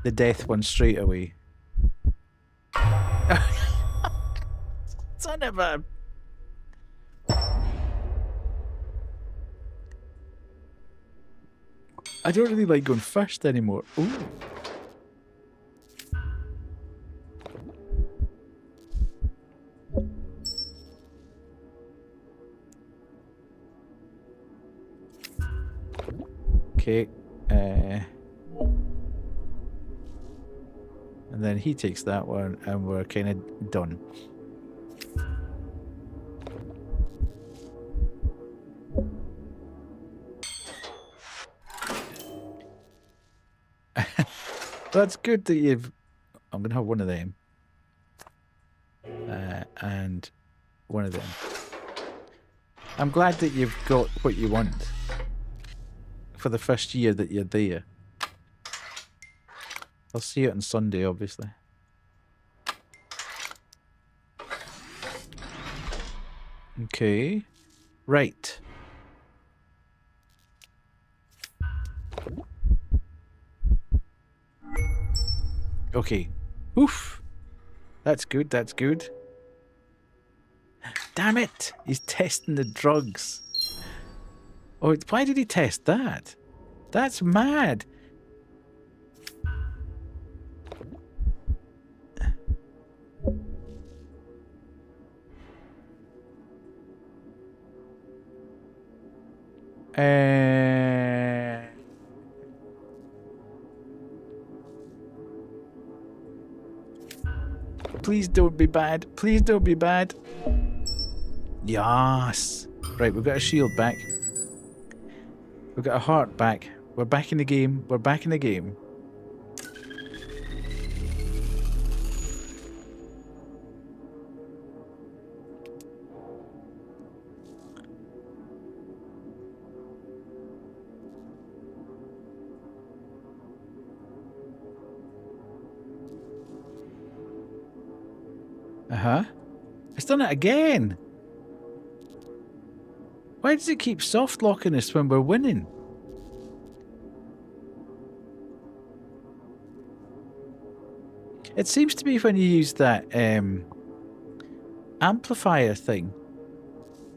the death one straight away. Son of a... I don't really like going first anymore. Ooh. Okay. And then he takes that one and we're kind of done. That's good that you've... I'm going to have one of them. And one of them. I'm glad that you've got what you want for the first year that you're there. I'll see it on Sunday, obviously. Okay. Right. Okay. Oof. That's good, that's good. Damn it! He's testing the drugs. Oh, why did he test that? That's mad. Please don't be bad. Please don't be bad. Yes. Right, we've got a shield back. We've got a heart back. We're back in the game. We're back in the game. Uh-huh. It's done it again. Why does it keep soft locking us when we're winning? It seems to be when you use that amplifier thing,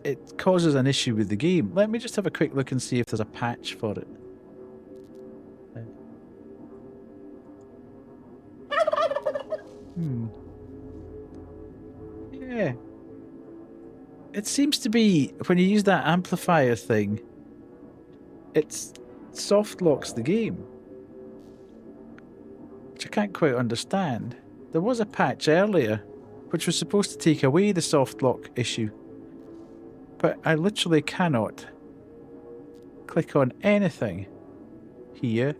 it causes an issue with the game. Let me just have a quick look and see if there's a patch for it. Yeah. It seems to be when you use that amplifier thing, it soft locks the game. Which I can't quite understand. There was a patch earlier which was supposed to take away the soft lock issue. But I literally cannot click on anything here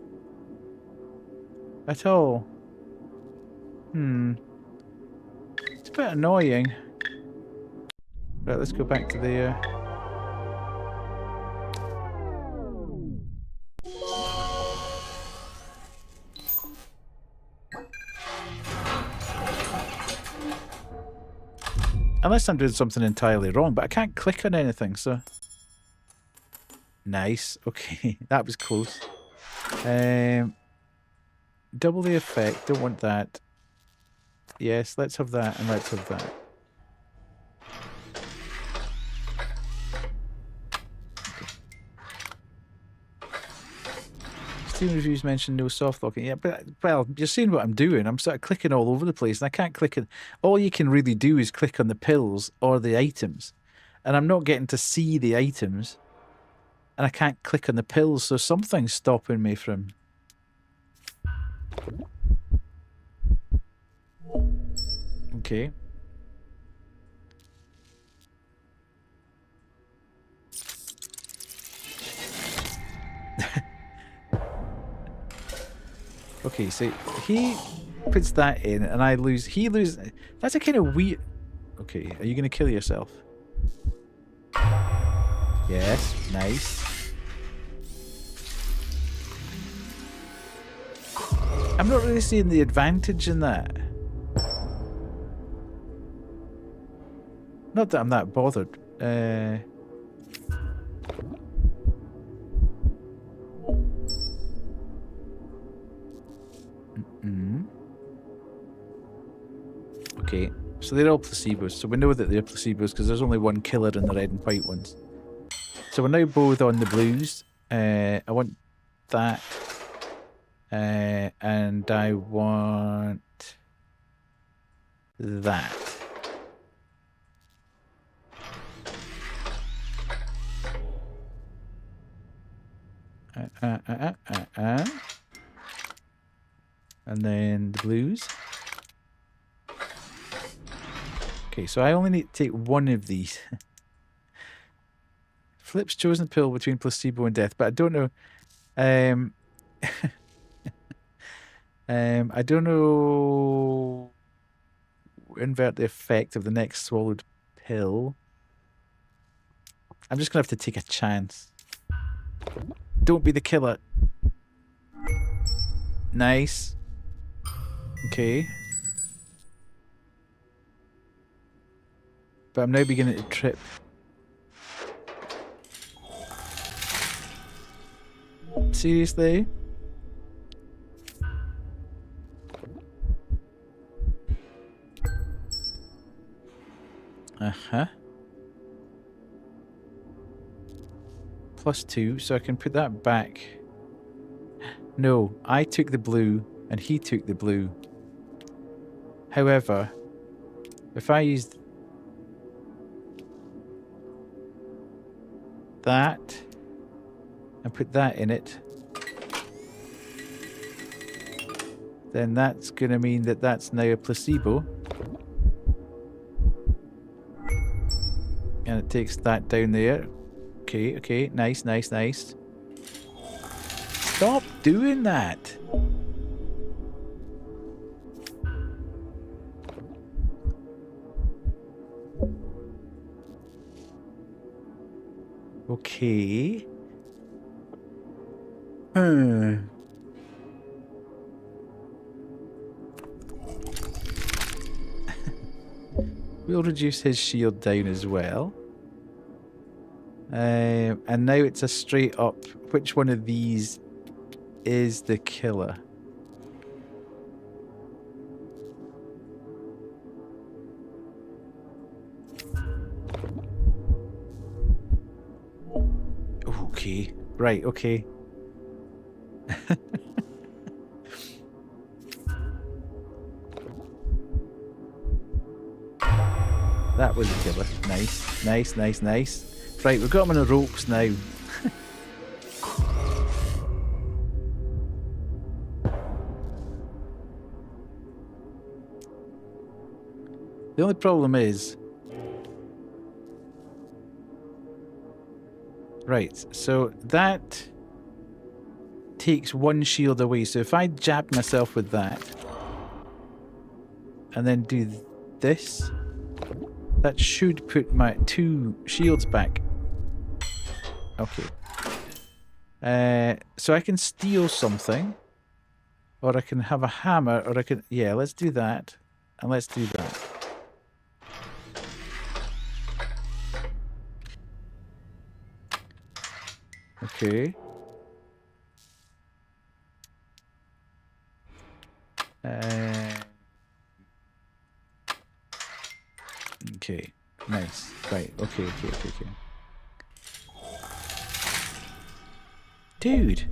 at all. It's a bit annoying. Right, let's go back to the unless I'm doing something entirely wrong, but I can't click on anything, so... Nice. Okay, that was close. Double the effect. Don't want that. Yes, let's have that, and let's have that. Steam reviews mentioned no soft locking. Yeah, but, well, you're seeing what I'm doing. I'm sort of clicking all over the place, and I can't click it. All you can really do is click on the pills or the items. And I'm not getting to see the items. And I can't click on the pills, so something's stopping me from... Okay. Okay, so he puts that in and I lose. He loses. That's a kind of weird... Okay, are you going to kill yourself? Yes, nice. I'm not really seeing the advantage in that. Not that I'm that bothered. Okay, so they're all placebos. So we know that they're placebos because there's only one killer in the red and white ones. So we're now both on the blues. I want that. And I want that. And then the blues. Okay, so I only need to take one of these. Flip's chosen pill between placebo and death, but I don't know. I don't know. Invert the effect of the next swallowed pill. I'm just gonna have to take a chance. Don't be the killer. Nice. Okay. But I'm now beginning to trip. Seriously? Uh-huh. +2, so I can put that back. No, I took the blue and he took the blue. However, if I used that and put that in it, then that's going to mean that that's now a placebo. And it takes that down there. Okay, okay. Nice, nice, nice. Stop doing that. Okay. We'll reduce his shield down as well. And now it's a straight up. Which one of these is the killer? Okay. Right, okay. That was a killer. Nice, nice, nice, nice. Right, we've got him on the ropes now. The only problem is... Right, so that takes one shield away. So if I jab myself with that and then do this, that should put my 2 shields back. Okay. So I can steal something, or I can have a hammer, or I can... Yeah, let's do that, and let's do that. Okay. Okay. Nice. Right. Okay, okay, okay, okay. Dude.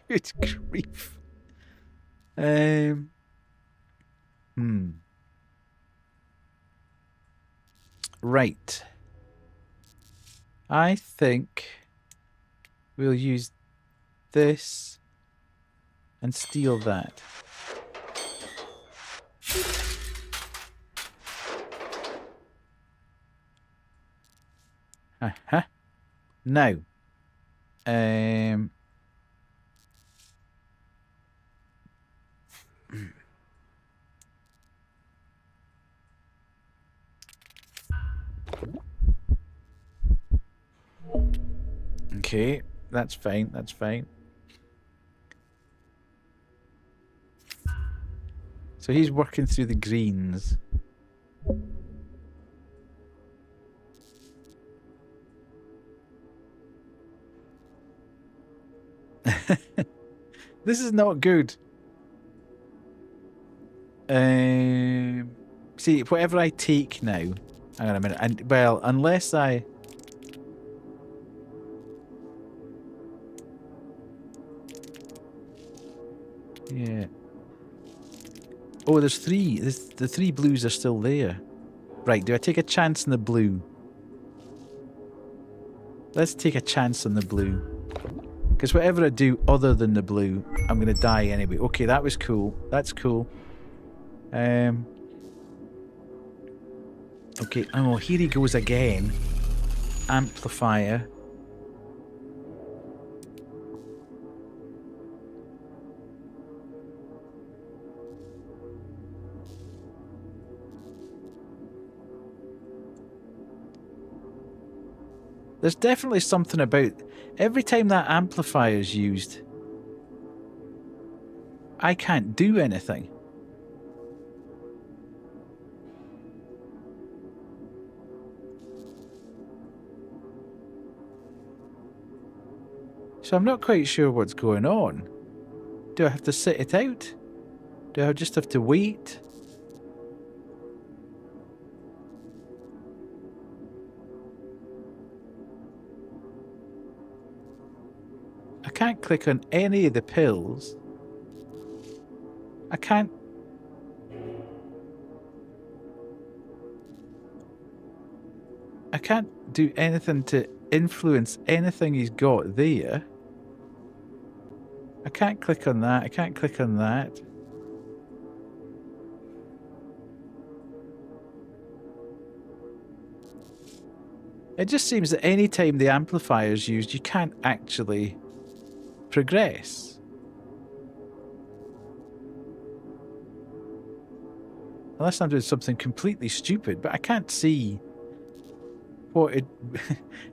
Good grief. Right. I think we'll use this and steal that. Uh-huh. Now, okay, that's fine, that's fine. So he's working through the greens. This is not good. See, whatever I take now... Hang on a minute. And, well, unless I... Yeah. Oh, there's 3. The 3 blues are still there. Right, do I take a chance on the blue? Let's take a chance on the blue. Because whatever I do other than the blue, I'm going to die anyway. Okay, that was cool. That's cool. Okay, oh, here he goes again. Amplifier. There's definitely something about... Every time that amplifier is used, I can't do anything. So I'm not quite sure what's going on. Do I have to sit it out? Do I just have to wait? I can't click on any of the pills. I can't... I can't do anything to influence anything he's got there. I can't click on that. I can't click on that. It just seems that any time the amplifier is used, you can't actually progress. Unless I'm doing something completely stupid, but I can't see what it...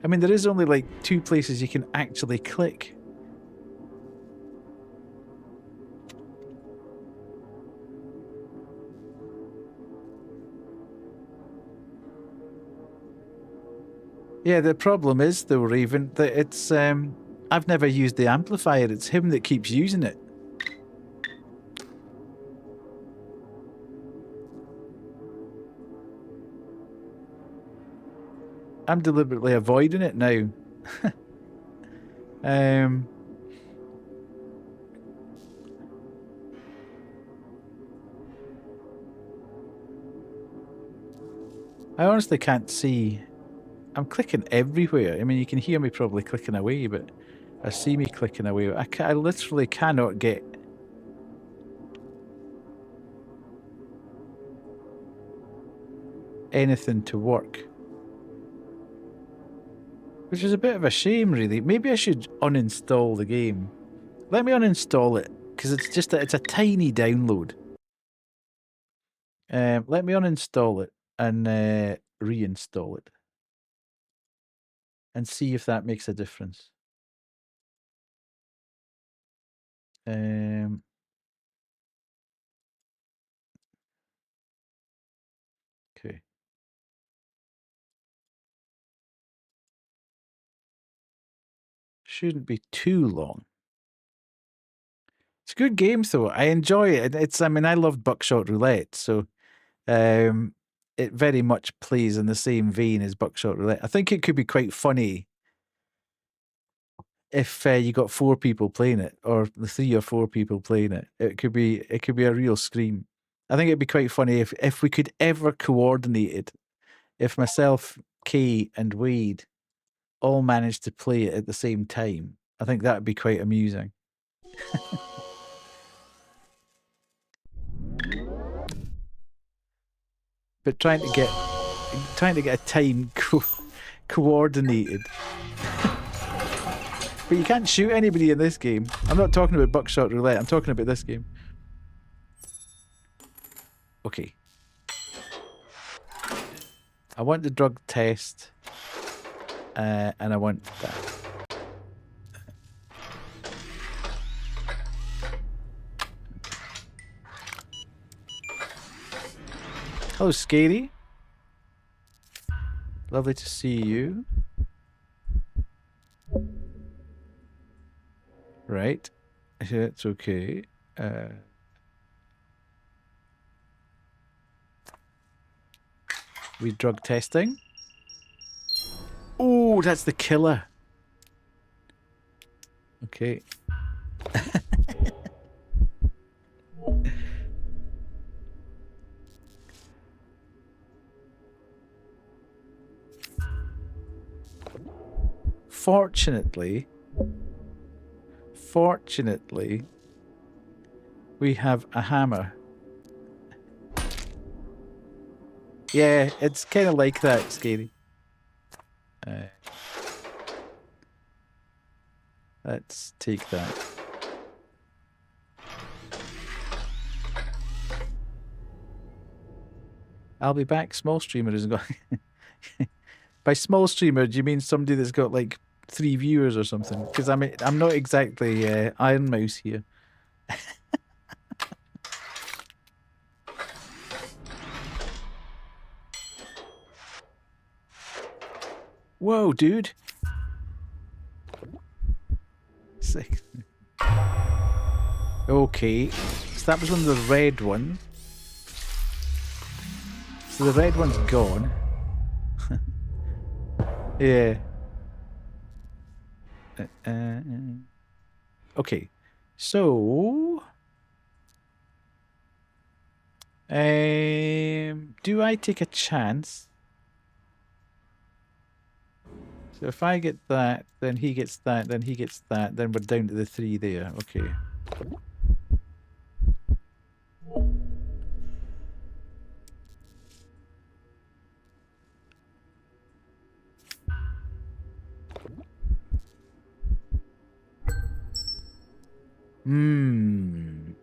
I mean, there is only like 2 places you can actually click. Yeah, the problem is, though, Raven, that it's... I've never used the amplifier. It's him that keeps using it. I'm deliberately avoiding it now. I honestly can't see. I'm clicking everywhere. I mean, you can hear me probably clicking away, but I see me clicking away. I literally cannot get anything to work. Which is a bit of a shame, really. Maybe I should uninstall the game. Let me uninstall it, because it's a tiny download. Let me uninstall it and reinstall it. And see if that makes a difference. Okay. Shouldn't be too long. It's a good game, though. I enjoy it. I mean, I love Buckshot Roulette, so it very much plays in the same vein as Buckshot Roulette. I think it could be quite funny if you got 4 people playing it, or the 3 or 4 people playing it. It could be a real scream. I think it'd be quite funny if we could ever coordinate it. If myself, Kay, and Wade all managed to play it at the same time, I think that would be quite amusing. But trying to get a time coordinated. But you can't shoot anybody in this game. I'm not talking about Buckshot Roulette. I'm talking about this game. Okay. I want the drug test. And I want that. Hello, Scary. Lovely to see you. Right. It's okay. We drug testing. Oh, that's the killer. Okay. Fortunately, we have a hammer. Yeah, it's kind of like that, Scary. Let's take that. I'll be back. Small streamer is going. By small streamer, do you mean somebody that's got like 3 viewers or something? Because I mean, I'm not exactly Iron Mouse here. Whoa, dude. Sick. Okay, so that was one of the red ones. So the red one's gone. Yeah. Okay, so do I take a chance So if I get that, then he gets that, then he gets that, then we're down to the 3 there. Okay.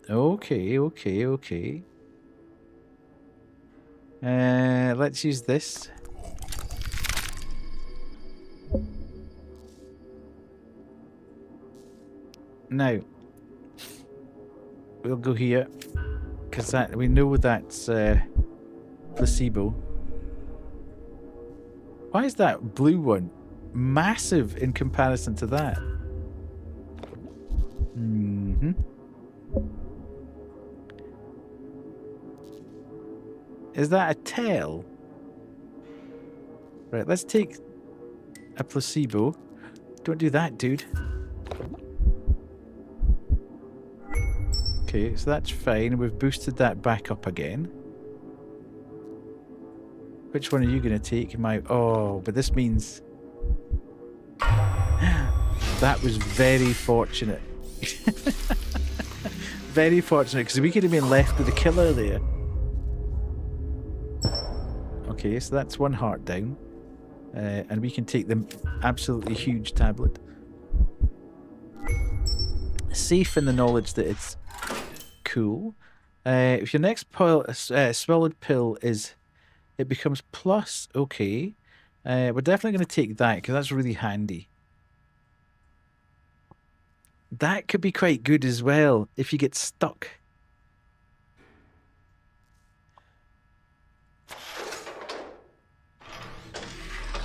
Okay, okay, okay. Let's use this. Now, we'll go here, because that we know that's placebo. Why is that blue one massive in comparison to that? Is that a tail? Right, let's take a placebo. Don't do that, dude. Okay, so that's fine. We've boosted that back up again. Which one are you going to take? Oh, but this means... That was very fortunate. Very fortunate, because we could have been left with the killer there. Okay, so that's 1 heart down. And we can take the absolutely huge tablet. Safe in the knowledge that it's cool. If your next swallowed pill is... It becomes plus. Okay. We're definitely going to take that, because that's really handy. That could be quite good as well, if you get stuck.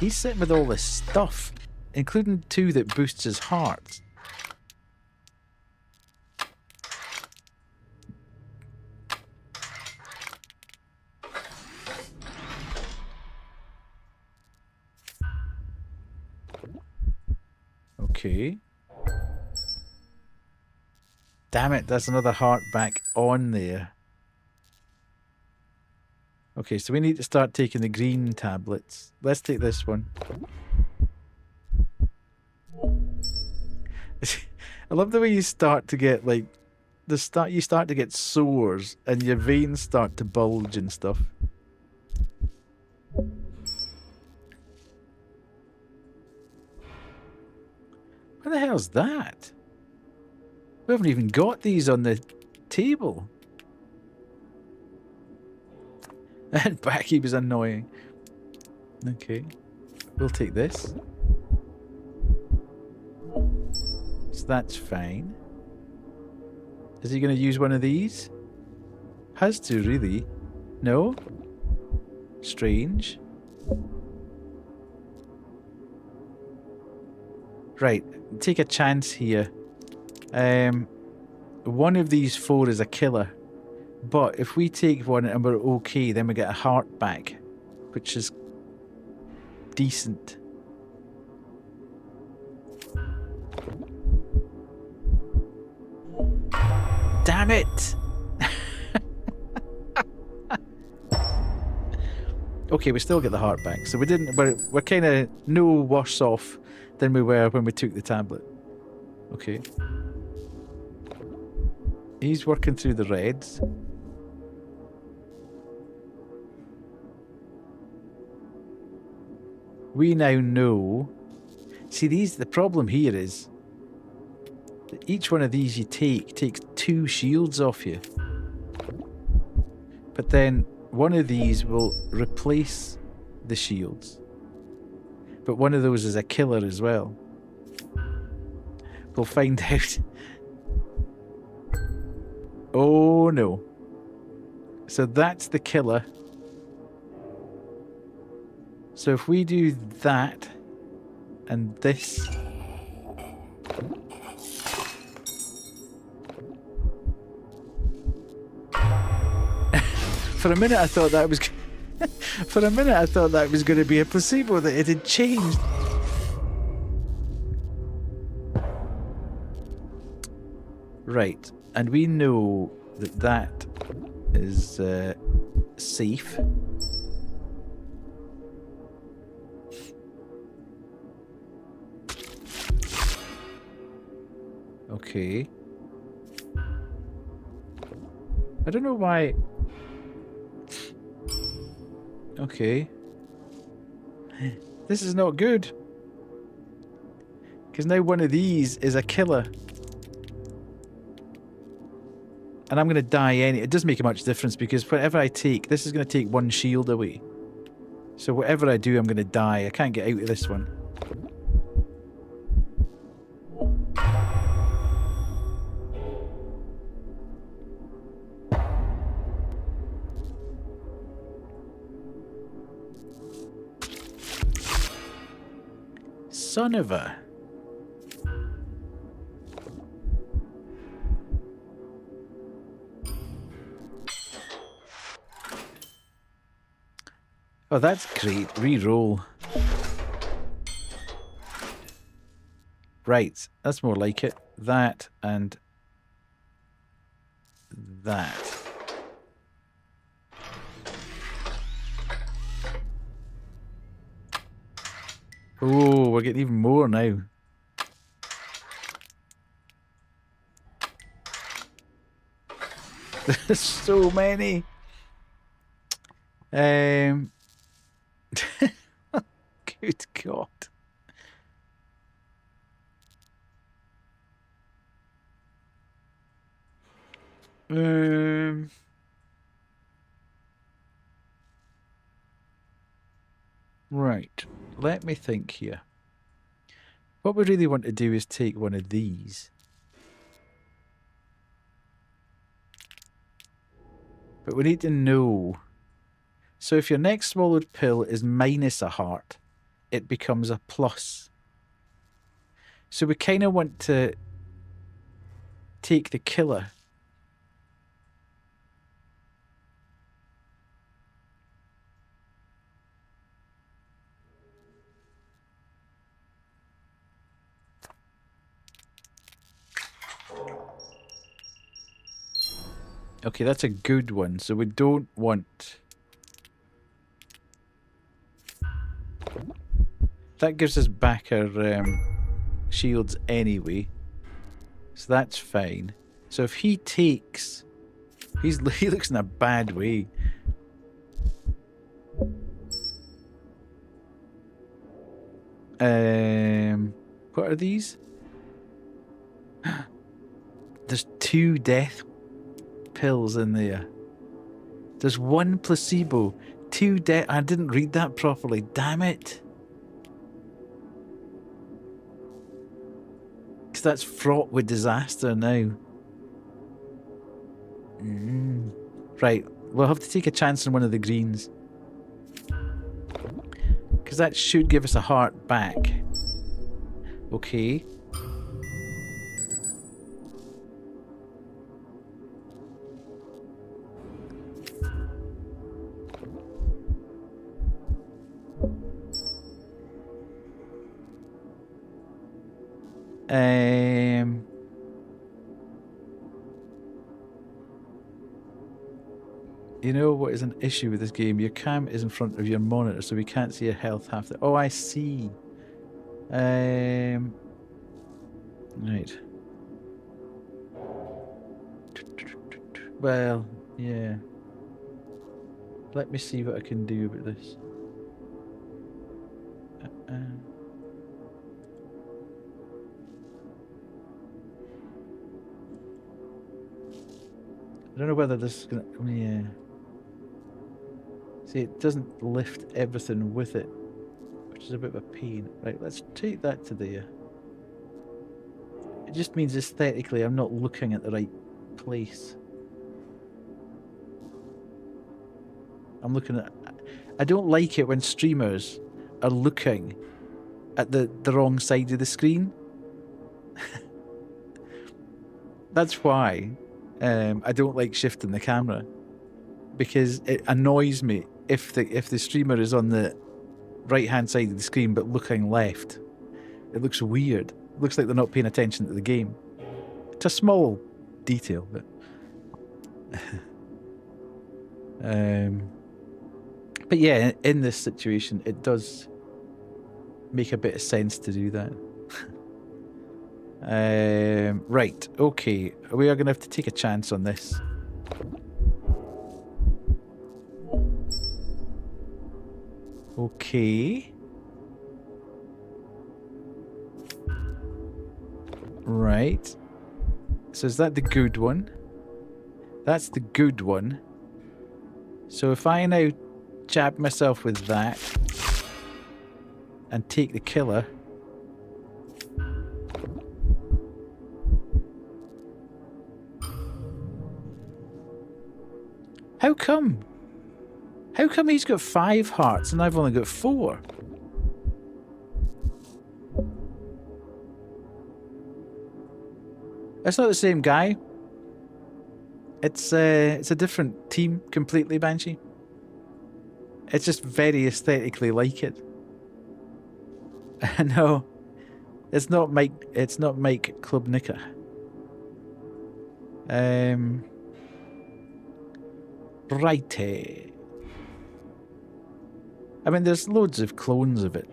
He's sitting with all this stuff, including 2 that boosts his heart. Okay. Damn it, that's another heart back on there. Okay, so we need to start taking the green tablets. Let's take this one. I love the way you start to get like you start to get sores and your veins start to bulge and stuff. What the hell's that? We haven't even got these on the table. And Backy was annoying. Okay. We'll take this. So that's fine. Is he going to use one of these? Has to, really. No? Strange. Right. Take a chance here. One of these 4 is a killer. But if we take one and we're okay, then we get a heart back, which is decent. Damn it! Okay, we still get the heart back, so we're kind of no worse off than we were when we took the tablet. Okay. He's working through the reds. We now know... See, the problem here is that each one of these you takes 2 shields off you. But then one of these will replace the shields. But one of those is a killer as well. We'll find out. Oh no. So that's the killer. So if we do that and this. For a minute I thought that was for a minute I thought that was going to be a placebo, that it had changed. Right, and we know that that is safe. Okay. I don't know why. Okay. This is not good. Because now one of these is a killer. And I'm going to die it doesn't make much difference because whatever I take, this is going to take one shield away. So whatever I do, I'm going to die. I can't get out of this one. Son of a... Oh, that's great. Reroll. Right, that's more like it. That and that. Oh, we're getting even more now. There's so many. Good God. Right. Let me think here. What we really want to do is take one of these. But we need to know. So if your next swallowed pill is minus a heart, it becomes a plus. So we kind of want to take the killer. Okay, that's a good one. So we don't want... That gives us back our shields anyway. So that's fine. So if he takes... he looks in a bad way. What are these? There's 2 death pills in there. There's 1 placebo. 2 death... I didn't read that properly. Damn it. Because that's fraught with disaster now. Right. We'll have to take a chance on one of the greens. Because that should give us a heart back. Okay. You know what is an issue with this game? Your cam is in front of your monitor, so we can't see your health half the... Oh, I see. Right. Well, yeah. Let me see what I can do about this. I don't know whether this is gonna... Yeah. See, it doesn't lift everything with it, which is a bit of a pain. Right, let's take that to there. It just means aesthetically I'm not looking at the right place. I'm looking at... I don't like it when streamers are looking at the wrong side of the screen. That's why I don't like shifting the camera, because it annoys me if the streamer is on the right hand side of the screen but looking left. It looks weird. It looks like they're not paying attention to the game. It's a small detail, but but yeah, in this situation it does make a bit of sense to do that. Right, okay. We are going to have to take a chance on this. Okay. Right. So is that the good one? That's the good one. So if I now jab myself with that and take the killer... How come? How come he's got 5 hearts and I've only got 4? It's not the same guy. It's a different team completely, Banshee. It's just very aesthetically like it. No, it's not Mike. It's not Mike Klubnica. Righty. I mean, there's loads of clones of it.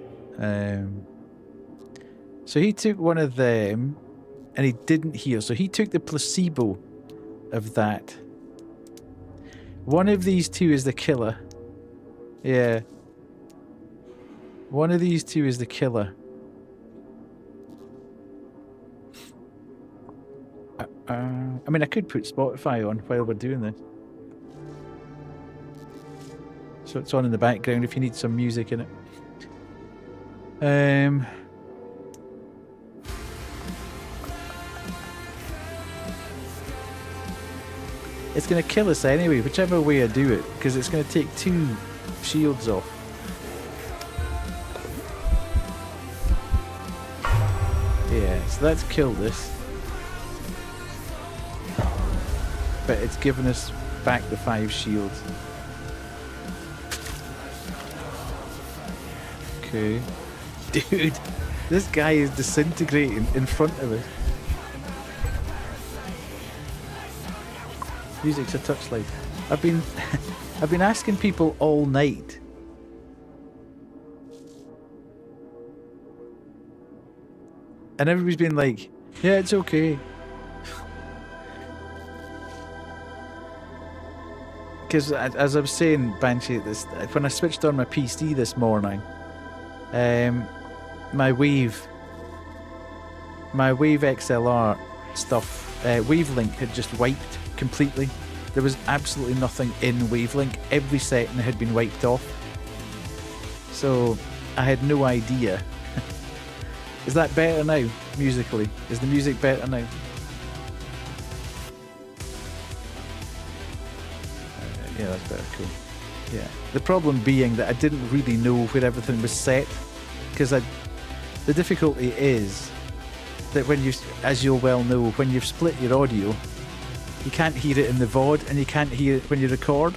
So he took one of them, and he didn't heal. So he took the placebo of that. One of these two is the killer. Yeah. One of these two is the killer. I mean, I could put Spotify on while we're doing this. So it's on in the background if you need some music in it. It's going to kill us anyway, whichever way I do it, because it's going to take 2 shields off. Yeah, so that's killed us. But it's given us back the 5 shields. Okay. Dude, this guy is disintegrating in front of us. Music's a touchlight. I've been asking people all night. And everybody's been like, yeah, it's okay. Because as I was saying, Banshee, when I switched on my PC this morning, my Wave XLR stuff, Wavelink had just wiped completely. There was absolutely nothing in Wavelink. Every setting had been wiped off. So I had no idea. Is that better now, musically? Is the music better now? Yeah, that's better, cool. Yeah. The problem being that I didn't really know where everything was set. Because the difficulty is that when you, as you'll well know, when you've split your audio, you can't hear it in the VOD and you can't hear it when you record.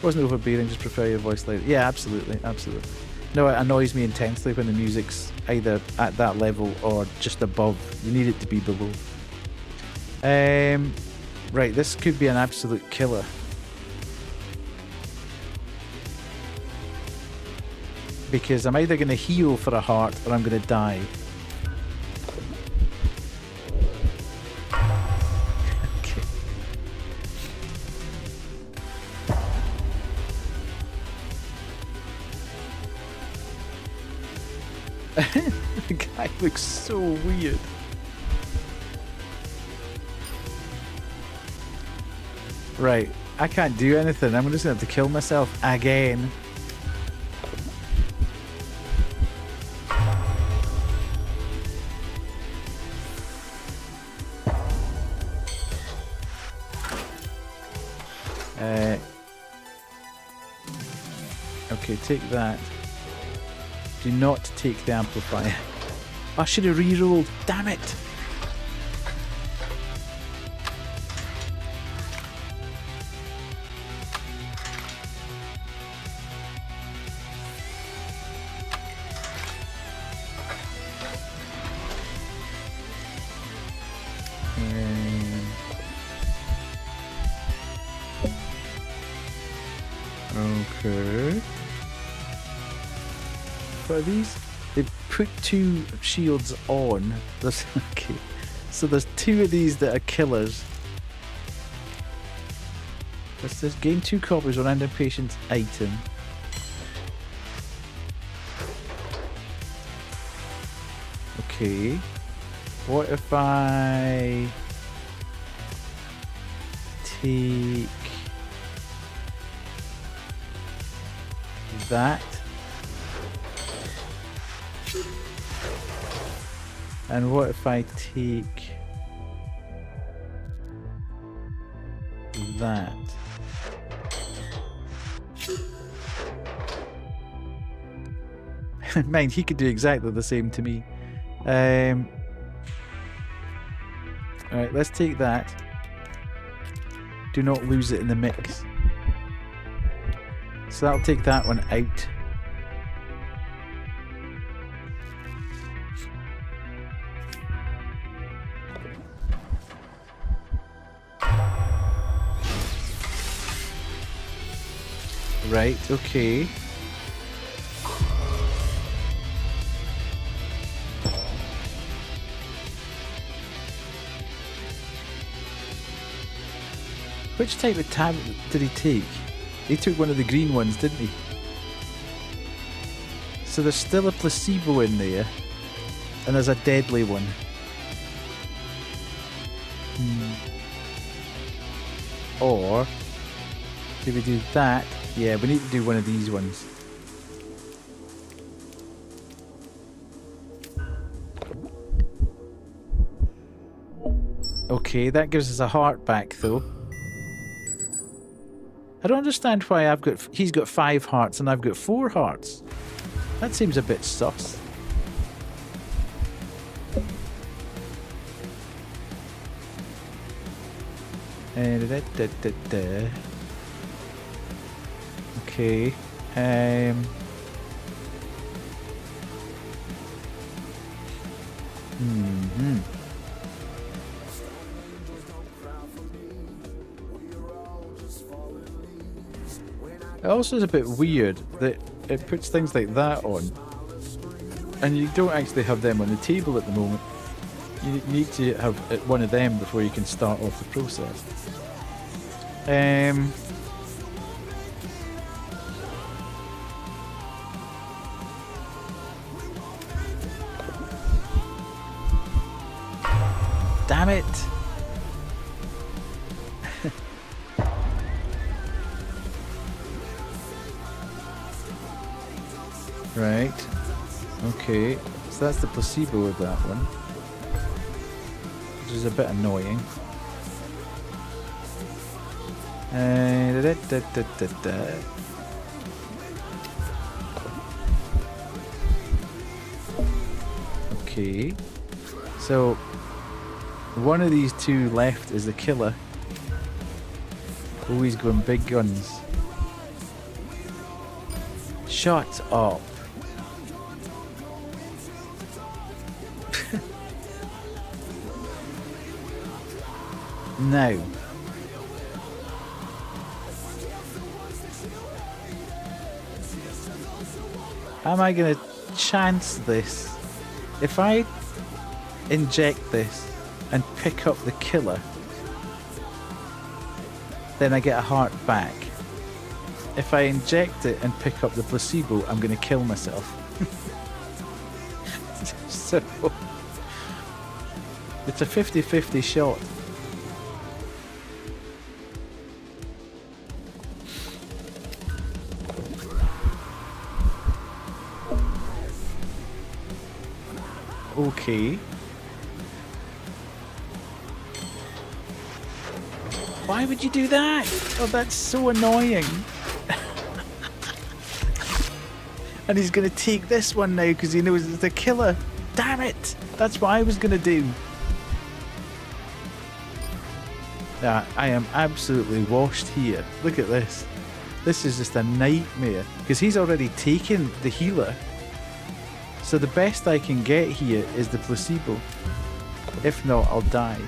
Wasn't overbearing, just prefer your voice later. Yeah, absolutely, absolutely. No, it annoys me intensely when the music's either at that level or just above. You need it to be below. Right, this could be an absolute killer. Because I'm either going to heal for a heart or I'm going to die. Okay. The guy looks so weird. Right, I can't do anything. I'm just going to have to kill myself again. Okay, take that. Do not take the amplifier. I should have re-rolled. Damn it! Okay. What are these? They put 2 shields on. There's, okay. So there's 2 of these that are killers. Let's just gain 2 copies of random patient's item. Okay. What if I take that? And what if I take that? Mind, he could do exactly the same to me. Alright, let's take that. Do not lose it in the mix. So that'll take that one out. Right, okay. Which type of tablet did he take? He took one of the green ones, didn't he? So there's still a placebo in there, and there's a deadly one. Or, did we do that? Yeah, we need to do one of these ones. Okay, that gives us a heart back though. I don't understand why he's got 5 hearts and I've got 4 hearts. That seems a bit sus. Okay. It also is a bit weird that it puts things like that on, and you don't actually have them on the table at the moment. You need to have one of them before you can start off the process. Damn it! Right. Okay. So that's the placebo of that one, which is a bit annoying. Okay. So one of these 2 left is the killer. Oh, he's going big guns. Shut up. Now. How am I going to chance this? If I inject this and pick up the killer, then I get a heart back. If I inject it and pick up the placebo, I'm going to kill myself. So, it's a 50-50 shot. Okay. Why would you do that? Oh, that's so annoying. And he's going to take this one now because he knows it's the killer. Damn it! That's what I was going to do. Yeah, I am absolutely washed here. Look at this. This is just a nightmare because he's already taken the healer. So the best I can get here is the placebo. If not, I'll die.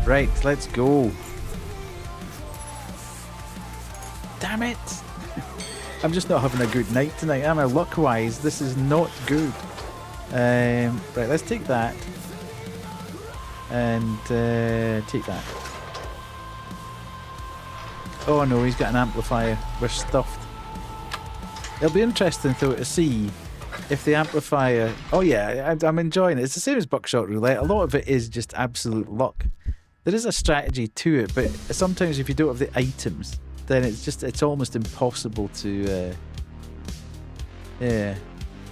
Right, let's go. Damn it! I'm just not having a good night tonight, am I? Luck-wise, this is not good. Right, let's take that. And take that. Oh no, he's got an amplifier. We're stuffed. It'll be interesting though to see if the amplifier... Oh yeah, I'm enjoying it. It's the same as Buckshot Roulette. A lot of it is just absolute luck. There is a strategy to it, but sometimes if you don't have the items, then it's almost impossible to... yeah,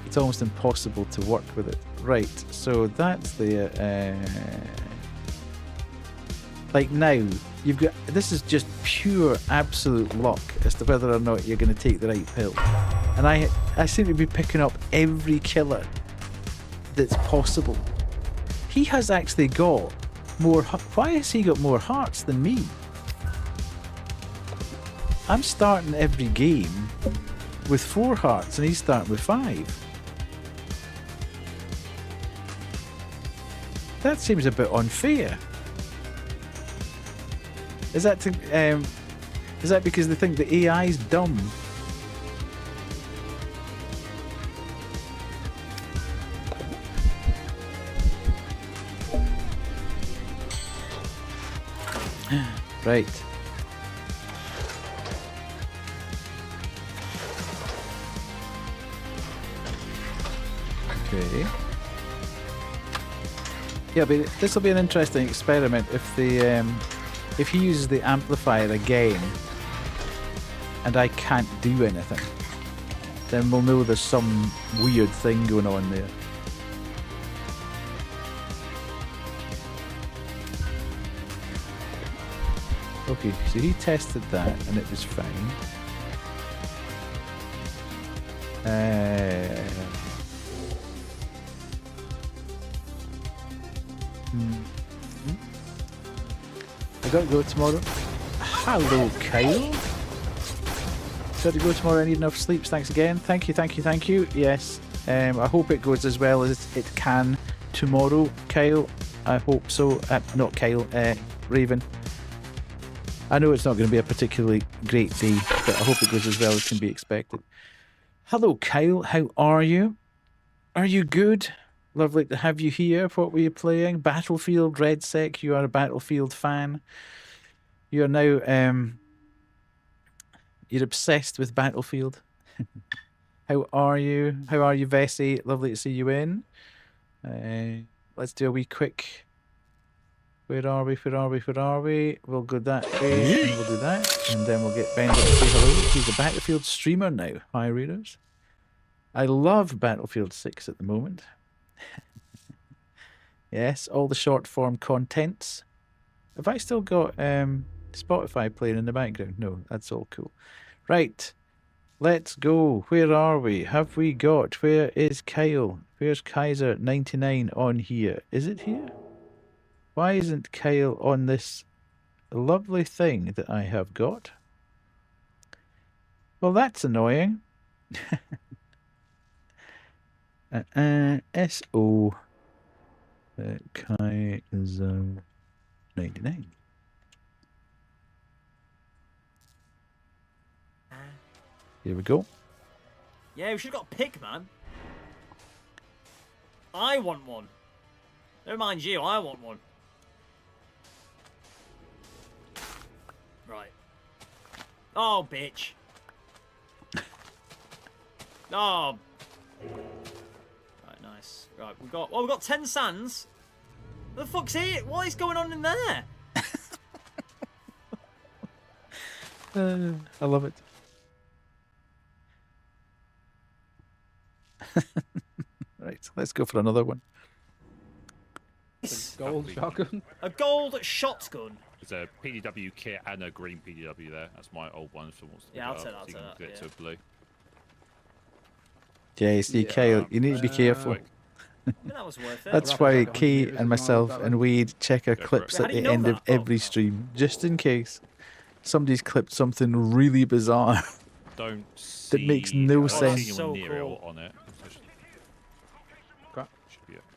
it's almost impossible to work with it. Right, so that's the... like now, you've got... This is just pure absolute luck as to whether or not you're going to take the right pill. And I seem to be picking up every killer that's possible. He has actually got more... Why has he got more hearts than me? I'm starting every game with 4 hearts and he's starting with 5. That seems a bit unfair. Is that because they think the AI's dumb? Right. Okay. Yeah, but this will be an interesting experiment if he uses the amplifier again and I can't do anything, then we'll know there's some weird thing going on there. Okay, so he tested that and it was fine. I gotta go tomorrow. Hello, Kyle. Got to go tomorrow. I need enough sleep. Thanks again. Thank you. Yes. I hope it goes as well as it can tomorrow, Kyle. I hope so. Not Kyle. Raven. I know it's not going to be a particularly great day, but I hope it goes as well as can be expected. Hello, Kyle. How are you? Are you good? Lovely to have you here. What were you playing? Battlefield, RedSec. You are a Battlefield fan. You are now, you're obsessed with Battlefield. How are you? How are you, Vessi? Lovely to see you in. Let's do a wee quick... Where are we? We'll go that way, and we'll do that, and then we'll get Bender to say hello. He's a Battlefield streamer now. Hi, readers. I love Battlefield 6 at the moment. Yes, all the short form contents. Have I still got Spotify playing in the background? No, that's all cool. Right, let's go. Where are we? Have we got... Where is Kyle? Where's Kaiser99 on here? Is it here? Why isn't Kyle on this lovely thing that I have got? Well, that's annoying. SO Kaiser 99. Here we go. Yeah, we should have got a pig, man. I want one. Never mind you, I want one. Right. Oh, bitch. Oh. Right, nice. Right, we've got 10 sands. What the fuck's here? What is going on in there? I love it. Right, let's go for another one. Gold shotgun. A gold shotgun. There's a PDW kit and a green PDW there. That's my old one. So yeah, I'll take that. Get to blue. Yeah, see, Kyle, you need to be careful. I mean, that was worth it. That's why Kate and myself and Wade check our clips at the end of every stream, just in case somebody's clipped something really bizarre that makes no sense. So cool. On it.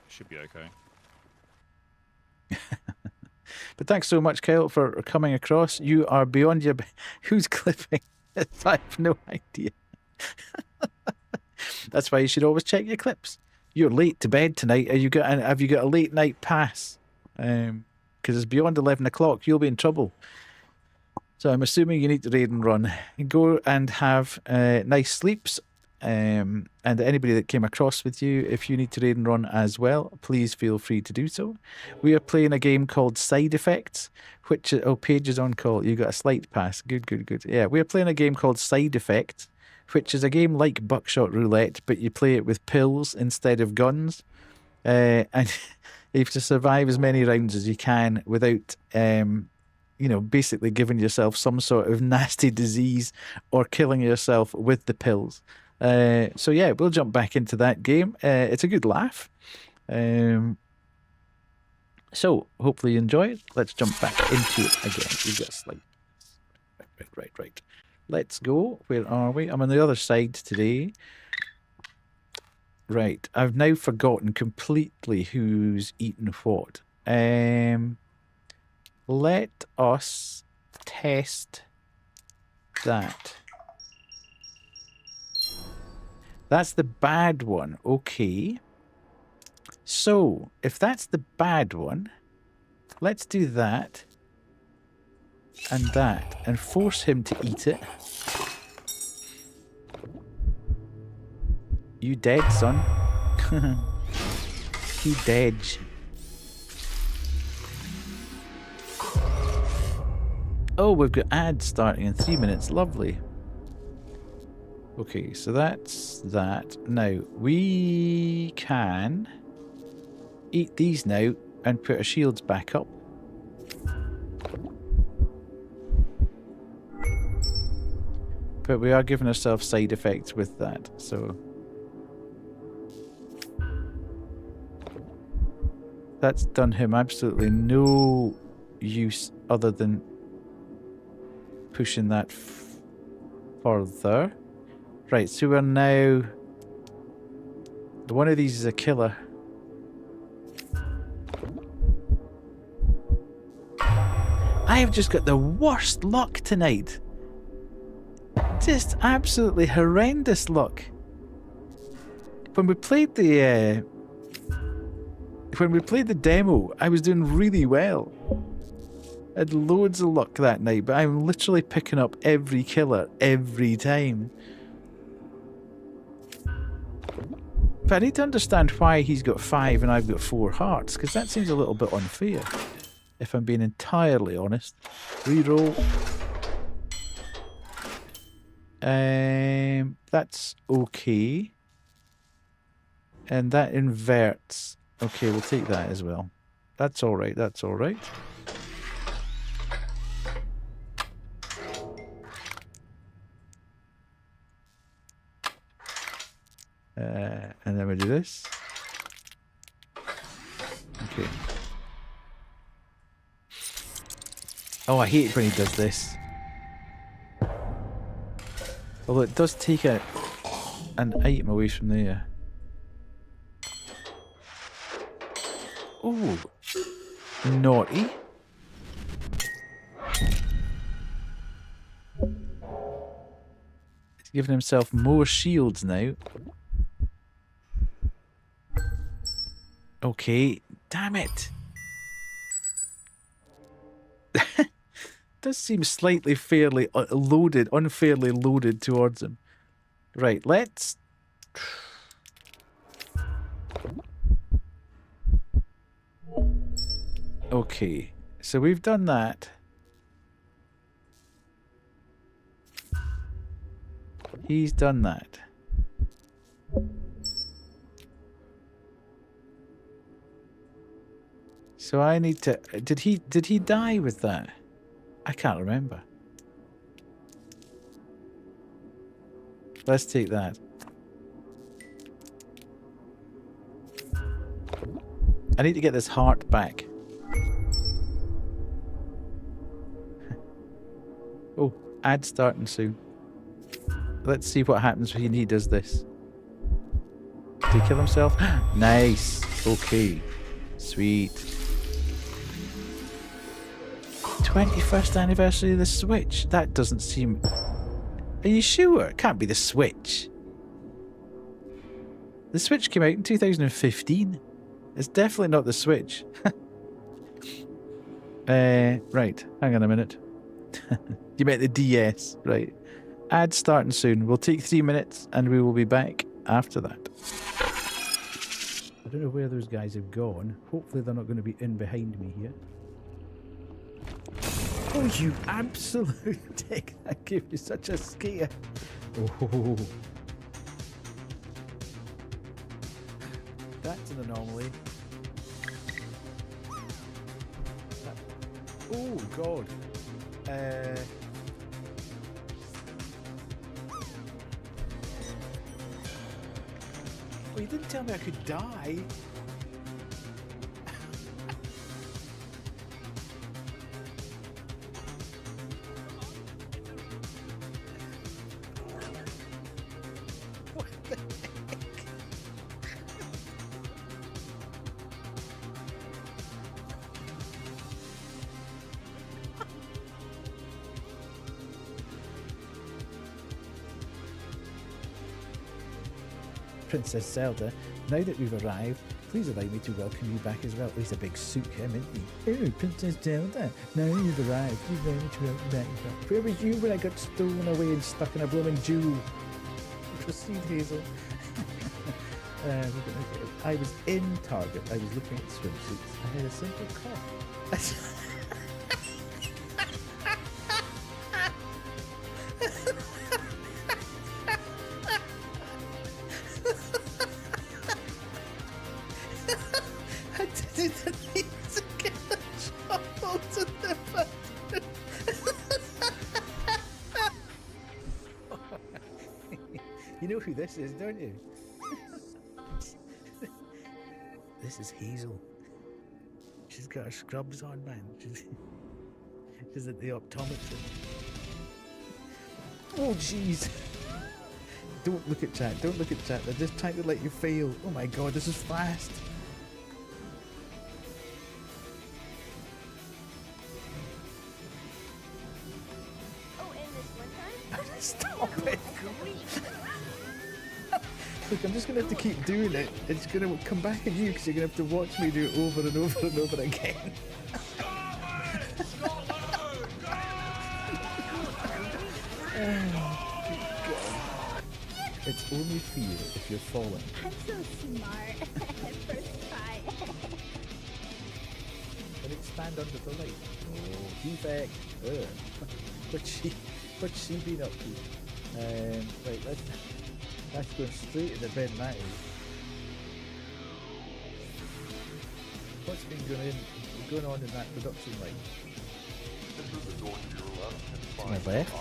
Should be okay. But thanks so much, Kyle, for coming across. You are beyond your... Who's clipping? I have no idea. That's why you should always check your clips. You're late to bed tonight. Have you got a late night pass? Because it's beyond 11 o'clock. You'll be in trouble. So I'm assuming you need to raid and run. Go and have nice sleeps. And anybody that came across with you, if you need to raid and run as well, please feel free to do so. We are playing a game called Side Effects, which... Oh, Paige is on call. You got a slight pass. Good, good, good. Yeah, we are playing a game called Side Effects, which is a game like Buckshot Roulette, but you play it with pills instead of guns. And you have to survive as many rounds as you can without... you know, basically giving yourself some sort of nasty disease or killing yourself with the pills. So yeah, we'll jump back into that game. It's a good laugh. So hopefully you enjoy it. Let's jump back into it again. We've got a slide. Right. Let's go. Where are we? I'm on the other side today. Right. I've now forgotten completely who's eaten what. Let us test that. That's the bad one. Okay. So, if that's the bad one, let's do that and that and force him to eat it. You dead, son. He dead. Oh, we've got ads starting in 3 minutes. Lovely. Okay, so that's that. Now, we can eat these now and put our shields back up. But we are giving ourselves side effects with that, so... That's done him absolutely no use other than pushing that further. Right, so we're now... One of these is a killer. I have just got the worst luck tonight. Just absolutely horrendous luck. When we played the demo, I was doing really well. I had loads of luck that night, but I'm literally picking up every killer every time. But I need to understand why he's got 5 and I've got 4 hearts, because that seems a little bit unfair, if I'm being entirely honest. Reroll. That's okay. And that inverts. Okay, we'll take that as well. That's alright, that's alright. And then we do this. Okay. Oh, I hate it when he does this. Although it does take an item away from there. Oh, naughty. He's giving himself more shields now. Okay, damn it. Does seem slightly unfairly loaded towards him. Right, let's... Okay, so we've done that. He's done that. So I need to... Did he die with that? I can't remember. Let's take that. I need to get this heart back. Oh, ad starting soon. Let's see what happens when he does this. Did he kill himself? Nice. Okay. Sweet. 21st anniversary of the Switch. That doesn't seem... Are you sure? It can't be the Switch. The Switch came out in 2015. It's definitely not the Switch. Right, hang on a minute. You meant the DS, right. Ad starting soon. We'll take 3 minutes and we will be back after that. I don't know where those guys have gone. Hopefully they're not going to be in behind me here. Oh, you absolute dick. That gave you such a scare. Oh. That's an anomaly. Oh, God. Well, you didn't tell me I could die. What the heck? Princess Zelda, now that we've arrived, please allow me to welcome you back as well. Oh, he's a big suit, him, isn't he? Oh, Princess Zelda, now you've arrived, please allow me to welcome you back as well. Where was you when I got stolen away and stuck in a blooming jewel? Proceed, Hazel. I was in Target. I was looking at swimsuits. I had a simple cough. You know who this is, don't you? This is Hazel. She's got her scrubs on, man. She's at the optometrist. Oh, jeez. Don't look at chat. Don't look at chat. They're just trying to let you fail. Oh my god, this is fast. Oh, and this one time? Stop it. Look, I'm just going to have to keep doing it. It's going to come back at you because you're going to have to watch me do it over and over and over again. It's only fear if you're falling. I'm so smart at first try. Can it stand under the light? Oh, defect. What's she been up to? Right, that's going straight to the bin, that is. What's been going on in that production line? Enter the door to your left and To find my the left? ID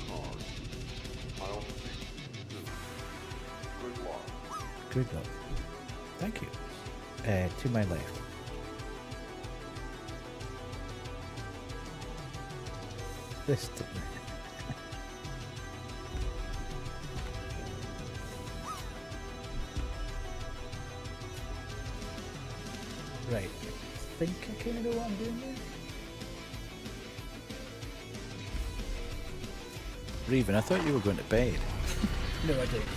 card. I'll see you. Good luck. Good luck. Thank you. To my left. This took me. Right. I think I kind of know what I'm doing there. Raven, I thought you were going to bed. No, I didn't.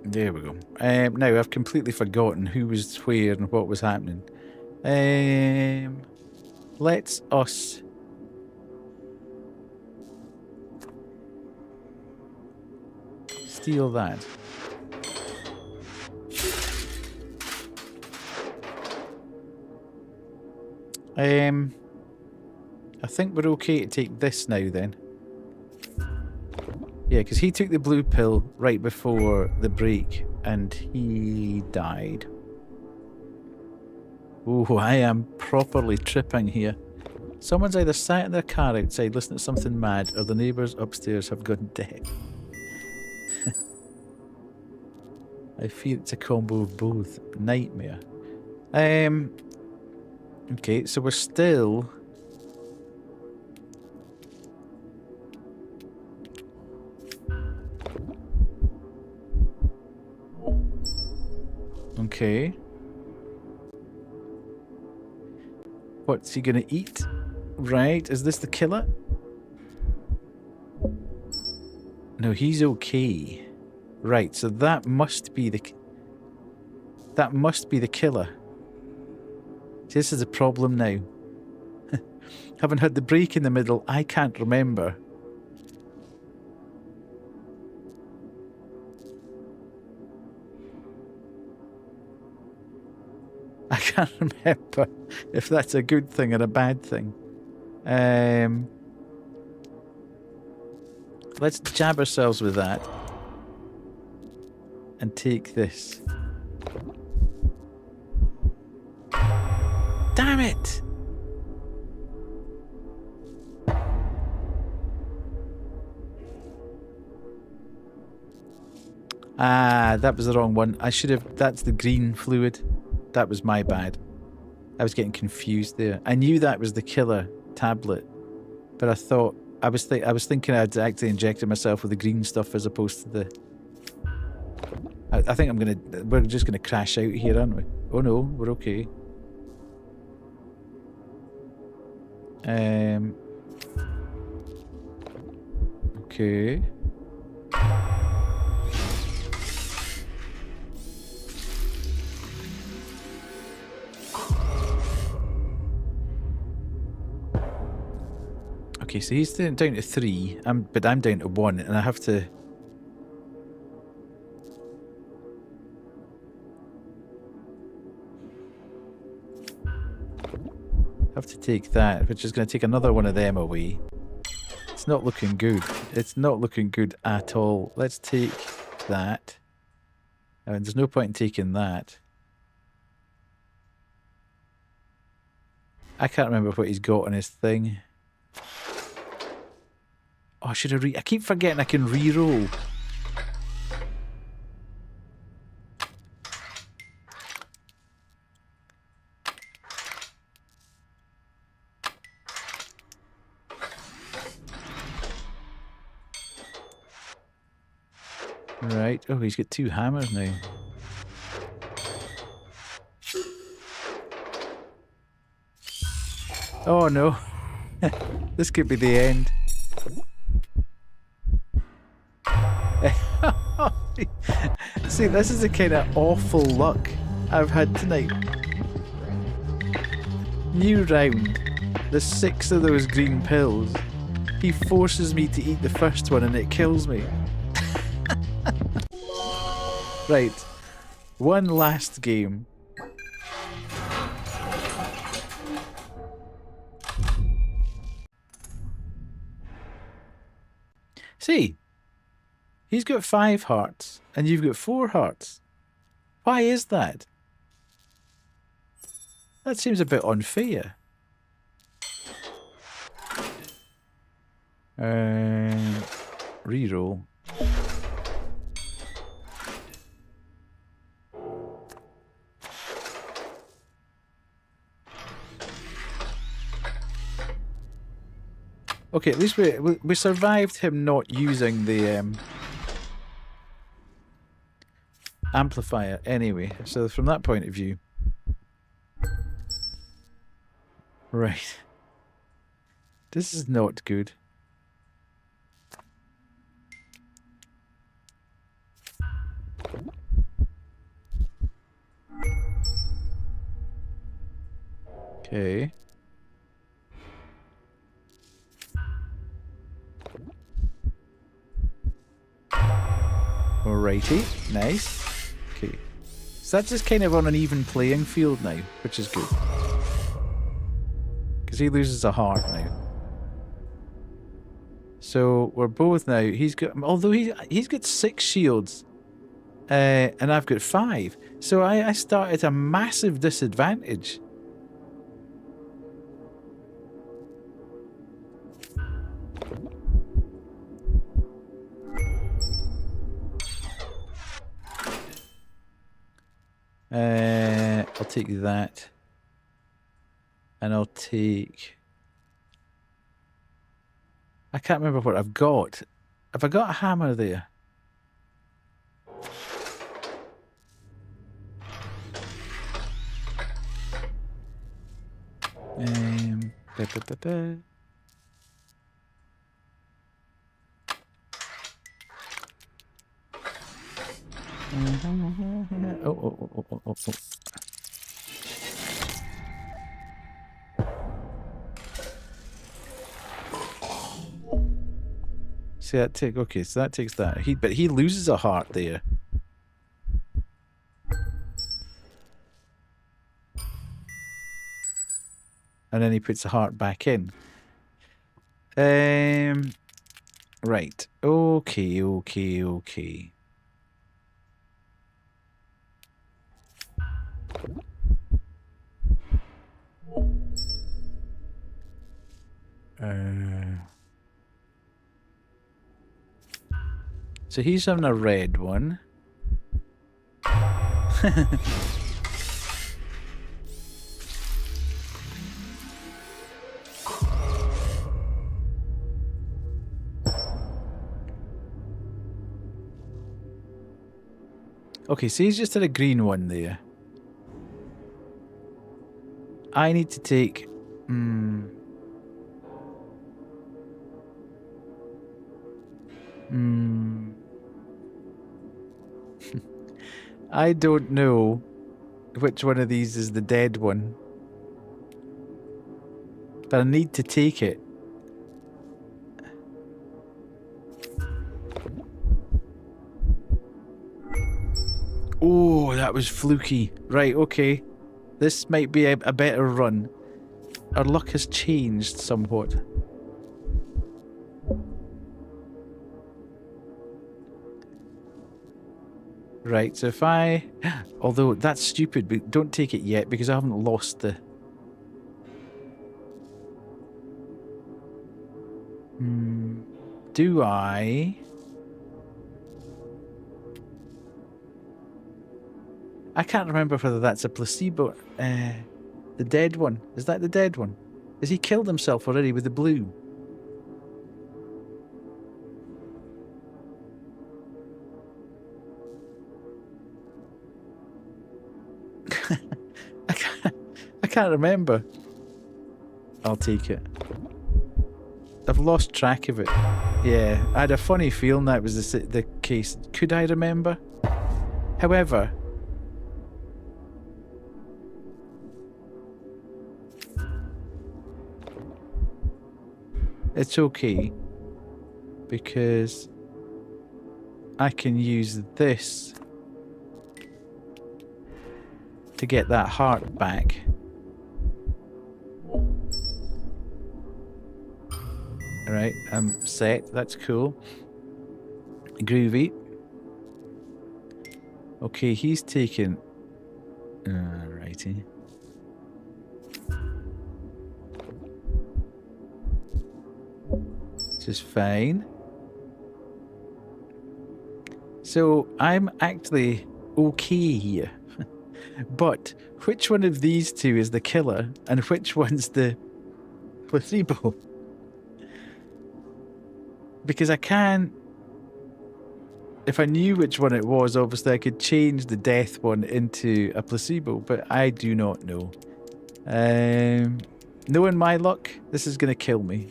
There we go. Now, I've completely forgotten who was where and what was happening. Let's us... steal that. I think we're okay to take this now then. Yeah, because he took the blue pill right before the break and he died. Oh, I am properly tripping here. Someone's either sat in their car outside listening to something mad or the neighbours upstairs have gone deaf. I fear it's a combo of both. Nightmare. Okay, so we're still... Okay. What's he gonna eat? Right, is this the killer? No, he's okay. Right, so that must be the killer. See, this is a problem now. Haven't had the break in the middle. I can't remember. I can't remember if that's a good thing or a bad thing. Let's jab ourselves with that. And take this. Damn it! Ah, that was the wrong one. I should have... That's the green fluid. That was my bad. I was getting confused there. I knew that was the killer tablet, but I thought... I was thinking I'd actually injected myself with the green stuff as opposed to the... I think we're just gonna crash out here, aren't we? Oh no, we're okay. Okay. Okay, so he's down to 3, but I'm down to 1, and I have to... take that, which is going to take another one of them away. It's not looking good. It's not looking good at all. Let's take that. There's no point in taking that. I can't remember what he's got on his thing. Oh, I should have I keep forgetting I can re-roll. Right. Oh, he's got 2 hammers now. Oh no. This could be the end. See, this is the kind of awful luck I've had tonight. New round. There's 6 of those green pills. He forces me to eat the first one and it kills me. Right. One last game. See, he's got 5 hearts and you've got 4 hearts. Why is that? That seems a bit unfair. Reroll. Okay, at least we survived him not using the amplifier anyway. So from that point of view, right. This is not good. Okay. Alrighty, nice. Okay. So that's just kind of on an even playing field now, which is good. Because he loses a heart now. So we're both now, he's got, although he's got 6 shields, and I've got 5. So I start at a massive disadvantage. I'll take that. And I'll take... I can't remember what I've got. Have I got a hammer there? Ba, ba, ba, ba. Oh. See that take? Okay, so that takes that. But he loses a heart there. And then he puts the heart back in. Right. Okay. So he's having a red one. Okay, so he's just had a green one there. I need to take... I don't know which one of these is the dead one. But I need to take it. Oh, that was fluky. Right, okay. This might be a better run. Our luck has changed somewhat. Right, so if I... Although, that's stupid, but don't take it yet because I haven't lost the... Do I... I can't remember whether that's a placebo. The dead one. Is that the dead one? Has he killed himself already with the blue? I can't remember. I'll take it. I've lost track of it. Yeah, I had a funny feeling that was the case. Could I remember? However... It's okay, because I can use this to get that heart back. Alright, I'm set. That's cool. Groovy. Okay, he's taken... Alrighty. Just fine. So I'm actually okay here. But which one of these two is the killer and which one's the placebo? Because I can... If I knew which one it was, obviously I could change the death one into a placebo, but I do not know. Knowing my luck, this is going to kill me.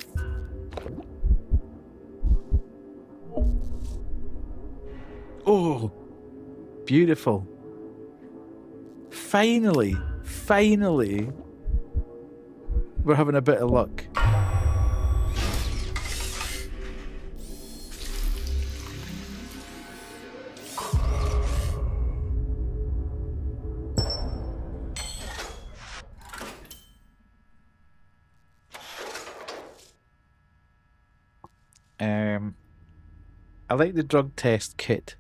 Oh, beautiful. Finally, we're having a bit of luck. I like the drug test kit.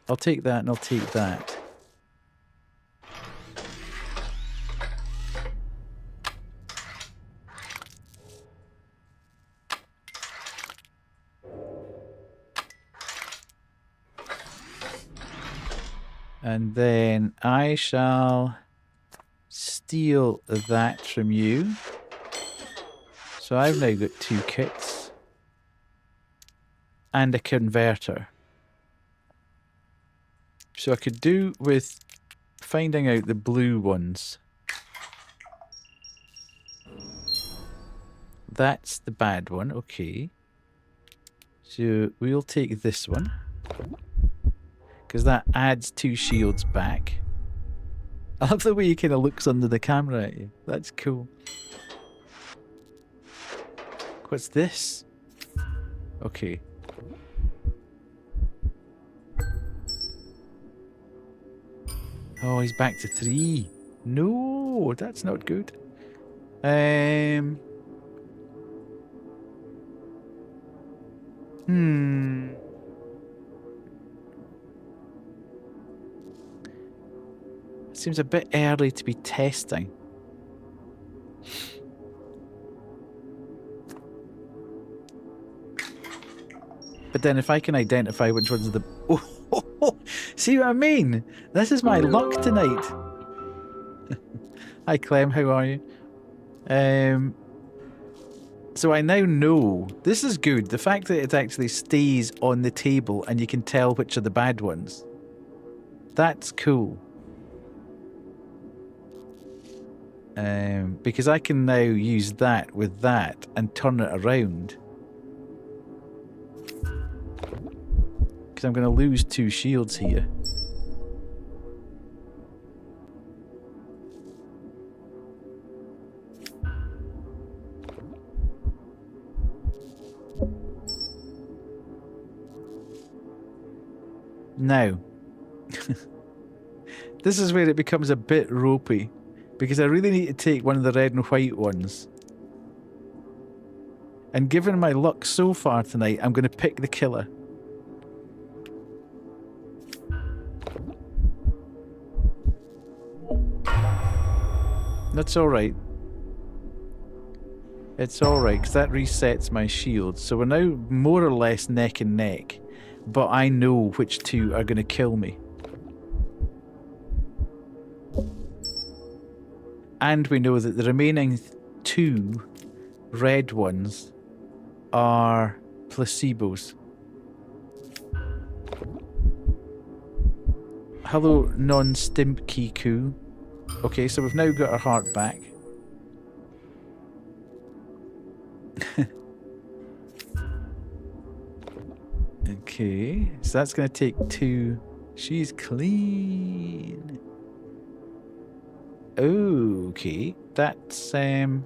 I'll take that and I'll take that. And then I shall steal that from you. So I've now got 2 kits. And a converter. So I could do with finding out the blue ones. that's the bad one. Okay. So we'll take this one. Because that adds 2 shields back. I love the way he kind of looks under the camera at you. That's cool. What's this? Okay. Oh, he's back to 3. No, that's not good. Seems a bit early to be testing. But then if I can identify which ones are the... Oh, see what I mean? This is my luck tonight. Hi Clem, how are you? So I now know. This is good. The fact that it actually stays on the table and you can tell which are the bad ones. That's cool. Because I can now use that with that and turn it around. Because I'm going to lose 2 shields here. Now, this is where it becomes a bit ropey. Because I really need to take one of the red and white ones. And given my luck so far tonight, I'm going to pick the killer. That's alright. It's alright, because that resets my shield. So we're now more or less neck and neck. But I know which 2 are going to kill me. And we know that the remaining 2 red ones are placebos. Hello, non-Stimpkiku. Okay, so we've now got our heart back. Okay, so that's going to take 2. She's clean. Okay, that's right,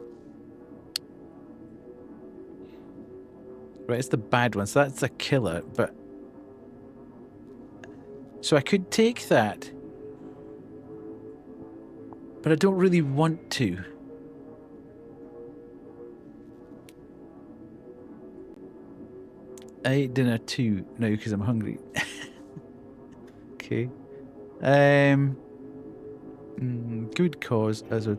it's the bad one, so that's the killer, but so I could take that, but I don't really want to. I ate dinner too now because I'm hungry. Okay. Good cause as a...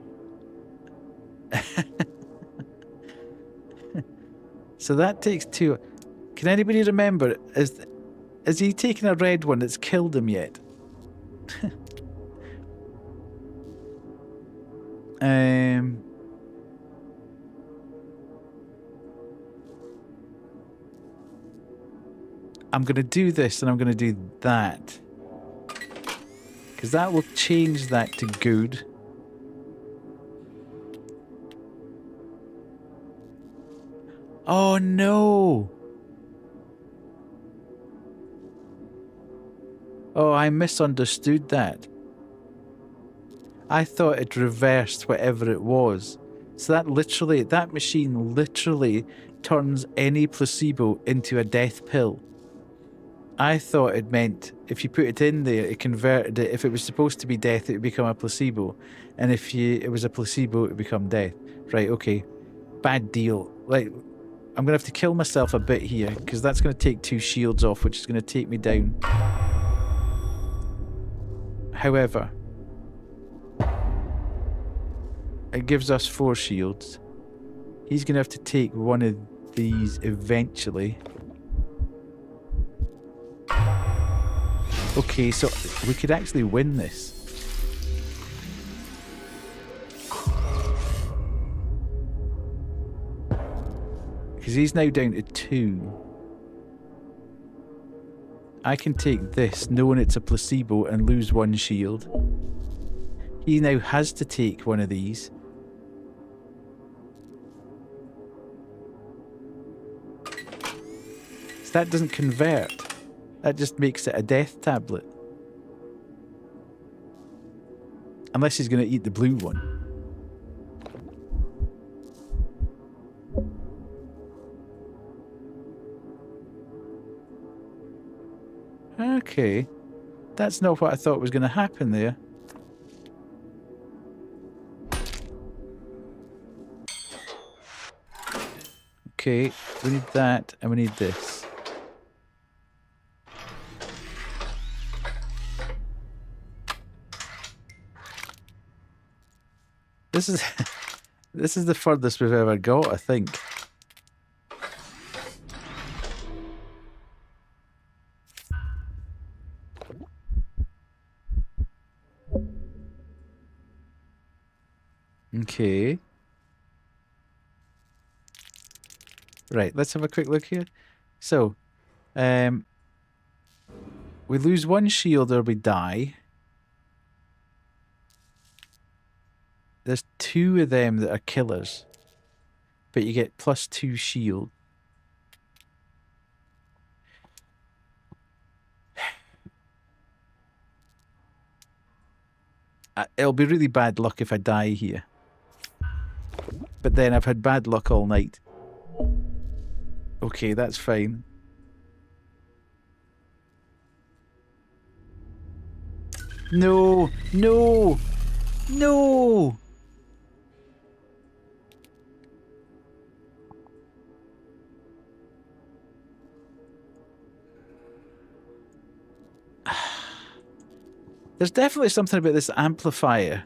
So that takes 2. Can anybody remember, has he taken a red one that's killed him yet? I'm going to do this and I'm going to do that. Because that will change that to good. Oh no! Oh, I misunderstood that. I thought it reversed whatever it was. So that machine literally turns any placebo into a death pill. I thought it meant if you put it in there, it converted it. If it was supposed to be death, it would become a placebo. And if it was a placebo, it would become death. Right, okay. Bad deal. Like, I'm going to have to kill myself a bit here, because that's going to take 2 shields off, which is going to take me down. However, it gives us 4 shields. He's going to have to take one of these eventually. Okay, so we could actually win this. Because he's now down to 2. I can take this, knowing it's a placebo, and lose 1 shield. He now has to take one of these. That doesn't convert. That just makes it a death tablet. Unless he's going to eat the blue one. Okay. That's not what I thought was going to happen there. Okay, we need that and we need this. This is this is the furthest we've ever got, I think. Okay. Right, let's have a quick look here. So, we lose one shield or we die. There's 2 of them that are killers. But you get +2 shield. It'll be really bad luck if I die here. But then I've had bad luck all night. Okay, that's fine. No! No! No! There's definitely something about this amplifier.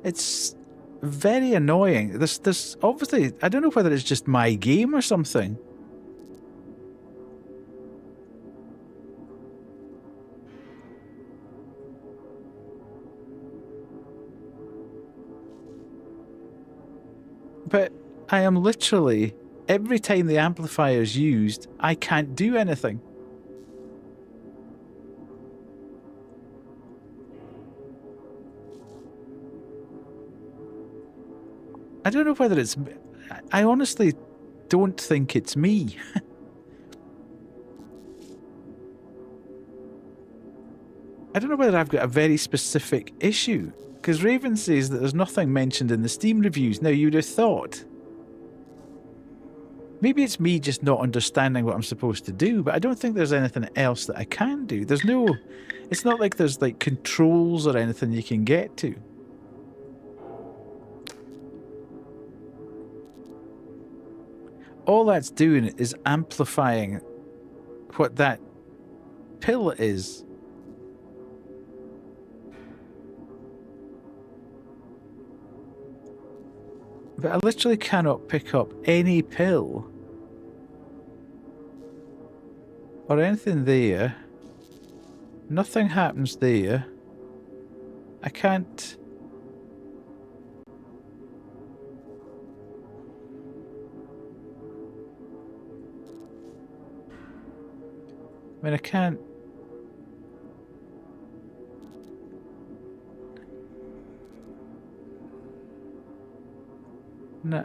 It's very annoying. There's obviously, I don't know whether it's just my game or something. But I am literally, every time the amplifier is used, I can't do anything. I don't know whether it's... I honestly don't think it's me. I don't know whether I've got a very specific issue. Because Raven says that there's nothing mentioned in the Steam reviews. Now, you'd have thought... Maybe it's me just not understanding what I'm supposed to do, but I don't think there's anything else that I can do. There's no... It's not like there's, like, controls or anything you can get to. All that's doing is amplifying what that pill is. But I literally cannot pick up any pill or anything there. Nothing happens there. I can't... I mean, I can't... No.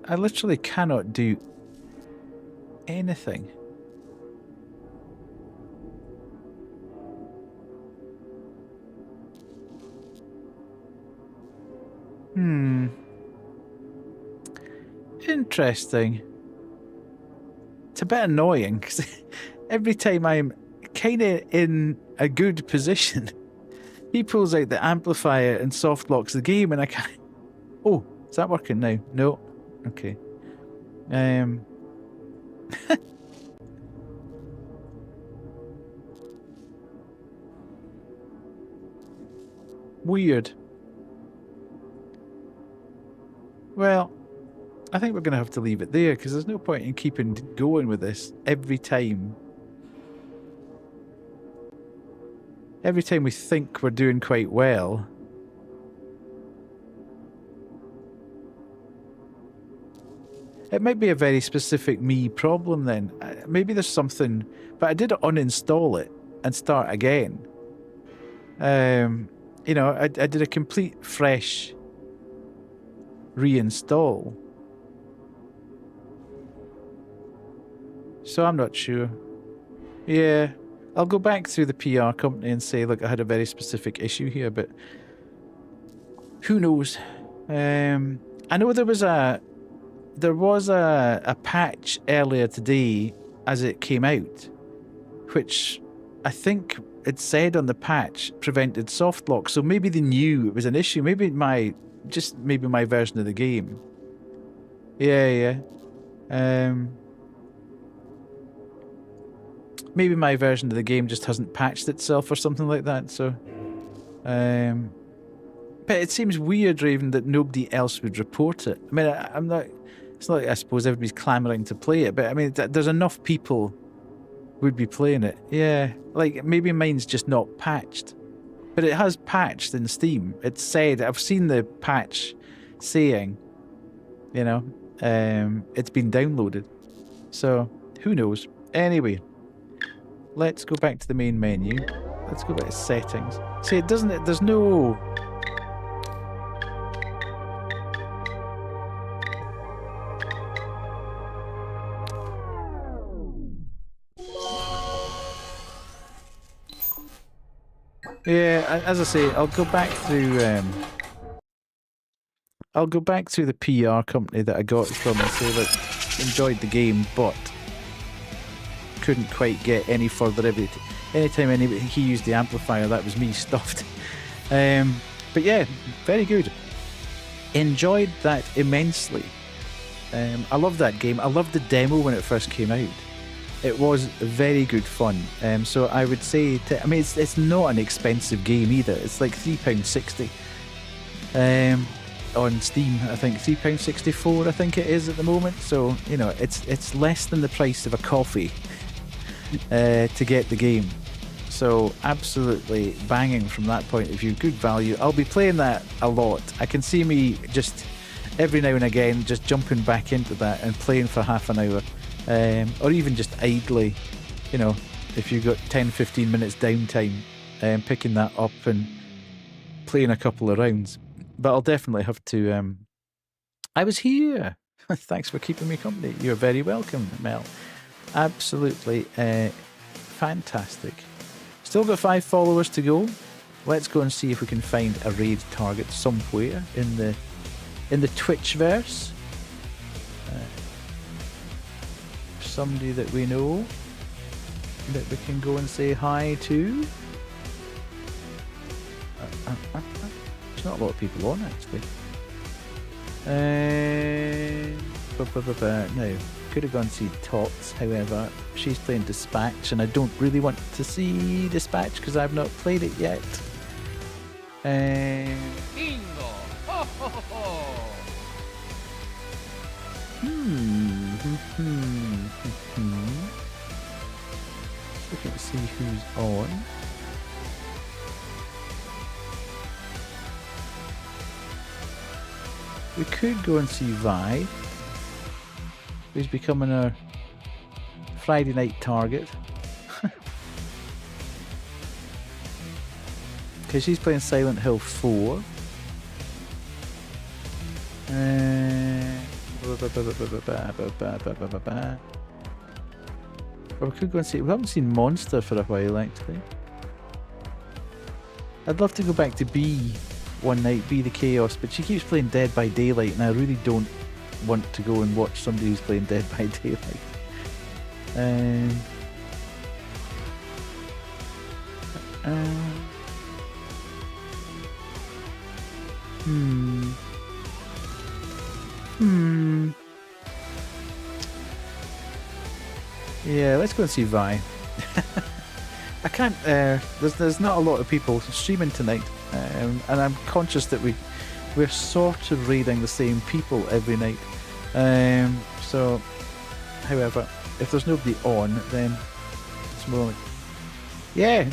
I literally cannot do anything. Interesting. It's a bit annoying because every time I'm kind of in a good position, he pulls out the amplifier and soft locks the game, and I can't. Oh, is that working now? No. Okay. Weird. Well, I think we're going to have to leave it there because there's no point in keeping going with this every time. Every time we think we're doing quite well. It might be a very specific me problem then. Maybe there's something... But I did uninstall it and start again. you know, I did a complete fresh reinstall. So I'm not sure. Yeah, I'll go back through the PR company and say, look, I had a very specific issue here, but who knows? I know there was a patch earlier today as it came out, which I think it said on the patch prevented soft lock. So maybe they knew it was an issue. Maybe my version of the game. Yeah. Maybe my version of the game just hasn't patched itself or something like that. So, but it seems weird, Raven, that nobody else would report it. I mean, I'm not. It's not like I suppose everybody's clamoring to play it, but I mean, there's enough people would be playing it. Yeah, like maybe mine's just not patched, but it has patched in Steam. It said, I've seen the patch saying, you know, it's been downloaded. So who knows? Anyway, let's go back to the main menu. Let's go back to settings. See, it doesn't. There's no. Yeah, as I say, I'll go back through the PR company that I got from and say, look, enjoyed the game, but couldn't quite get any further. Anytime he used the amplifier, that was me stuffed. But yeah, very good. Enjoyed that immensely. I love that game. I loved the demo when it first came out. It was very good fun. So I would say, I mean, it's not an expensive game either. It's like £3.60 on Steam. I think £3.64. I think it is at the moment. So you know, it's less than the price of a coffee to get the game. So absolutely banging from that point of view. Good value. I'll be playing that a lot. I can see me just every now and again just jumping back into that and playing for half an hour. Or even just idly, you know, if you've got 10-15 minutes downtime, picking that up and playing a couple of rounds. But I'll definitely have to. I was here. Thanks for keeping me company. You're very welcome, Mel. Absolutely fantastic. Still got 5 followers to go. Let's go and see if we can find a raid target somewhere in the Twitchverse. Somebody that we know that we can go and say hi to. There's not a lot of people on actually. No, could have gone and see Tots. However, she's playing Dispatch, and I don't really want to see Dispatch because I've not played it yet. Bingo! Ho ho ho! Looking to see who's on. We could go and see Vi, who's becoming our Friday night target. Okay, she's playing Silent Hill 4. Or we could go and see. We haven't seen Monster for a while, actually. I'd love to go back to B one night, Be the Chaos, but she keeps playing Dead by Daylight, and I really don't want to go and watch somebody who's playing Dead by Daylight. Yeah, let's go and see Vi. I can't. There's not a lot of people streaming tonight, and I'm conscious that we're sort of raiding the same people every night. So, however, if there's nobody on, then it's more like, yeah.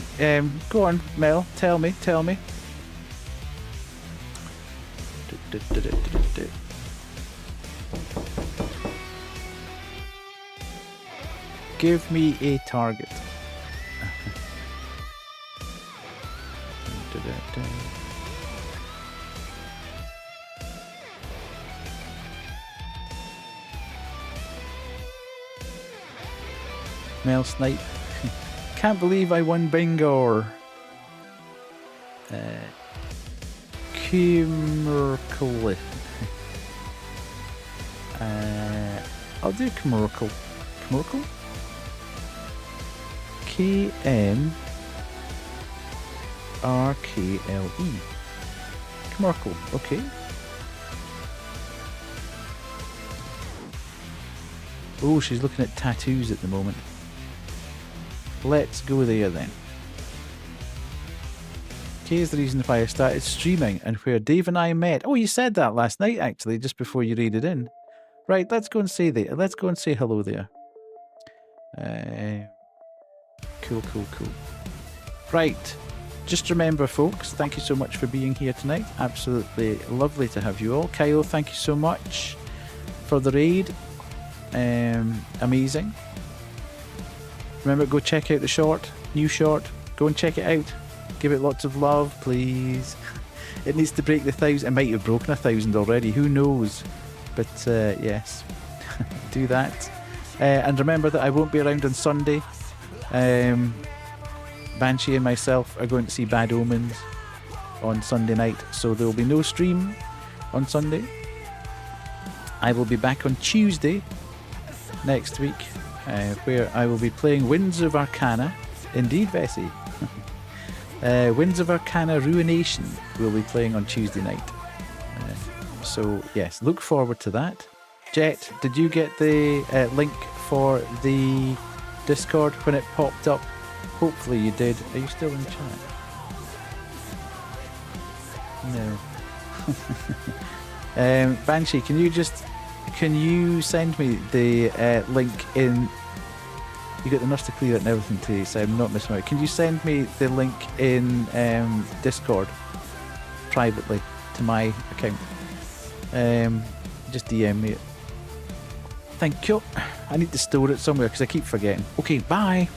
Go on, Mel. Tell me. Give me a target. Mel Snipe. Can't believe I won bingo. Kummerkle. I'll do Kummerkle. Kummerkle? K-M-R-K-L-E. Kummerkle, okay. Oh, she's looking at tattoos at the moment. Let's go there then. K is the reason why I started streaming and where Dave and I met. Oh, you said that last night actually, just before you read it in. Right, let's go and say that. Let's go and say hello there. Cool. Right, just remember folks, thank you so much for being here tonight. Absolutely lovely to have you all. Kyle, thank you so much for the raid. Amazing. Remember, go check out the short, new short. Go and check it out. Give it lots of love, please. It needs to break the 1,000. It might have broken 1,000 already. Who knows? But yes, do that. And remember that I won't be around on Sunday. Banshee and myself are going to see Bad Omens on Sunday night, so there will be no stream on Sunday. I will be back on Tuesday next week, where I will be playing Winds of Arcana. Indeed, Bessie. Winds of Arcana Ruination we'll be playing on Tuesday night. So, yes, look forward to that. Jet, did you get the link for the Discord when it popped up? Hopefully you did. Are you still in chat? No. Banshee, can you send me the link in? You got the nurse to clear it and everything today, so I'm not missing out. Can you send me the link in Discord privately to my account? Just DM me it. Thank you. I need to store it somewhere because I keep forgetting. Okay, bye.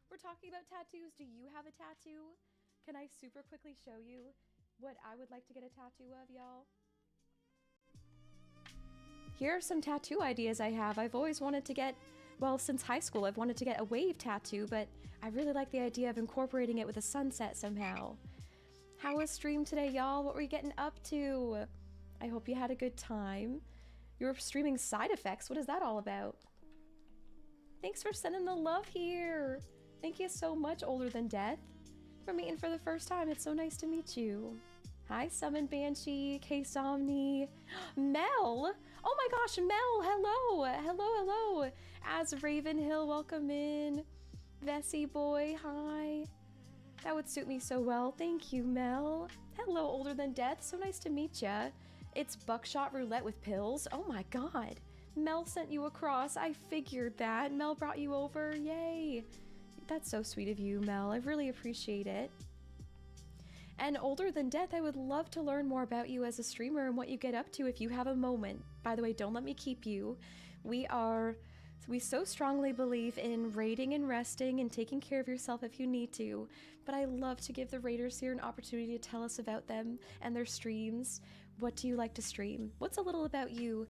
We're talking about tattoos. Do you have a tattoo? Can I super quickly show you what I would like to get a tattoo of, y'all? Here are some tattoo ideas I have. I've always wanted to get, well, since high school, I've wanted to get a wave tattoo, but I really like the idea of incorporating it with a sunset somehow. How was stream today, y'all? What were you getting up to? I hope you had a good time. You were streaming side effects. What is that all about? Thanks for sending the love here. Thank you so much, Older Than Death. We're meeting for the first time. It's so nice to meet you. Hi, Summon Banshee, K-Somni, Mel. Oh my gosh, Mel, hello. Hello. As Ravenhill, welcome in. Vessie boy, hi. That would suit me so well. Thank you, Mel. Hello, Older Than Death. So nice to meet ya. It's buckshot roulette with pills. Oh my god. Mel sent you across. I figured that. Mel brought you over. Yay. That's so sweet of you, Mel. I really appreciate it. And Older Than Death, I would love to learn more about you as a streamer and what you get up to if you have a moment. By the way, don't let me keep you. We so strongly believe in raiding and resting and taking care of yourself if you need to, but I love to give the raiders here an opportunity to tell us about them and their streams. What do you like to stream? What's a little about you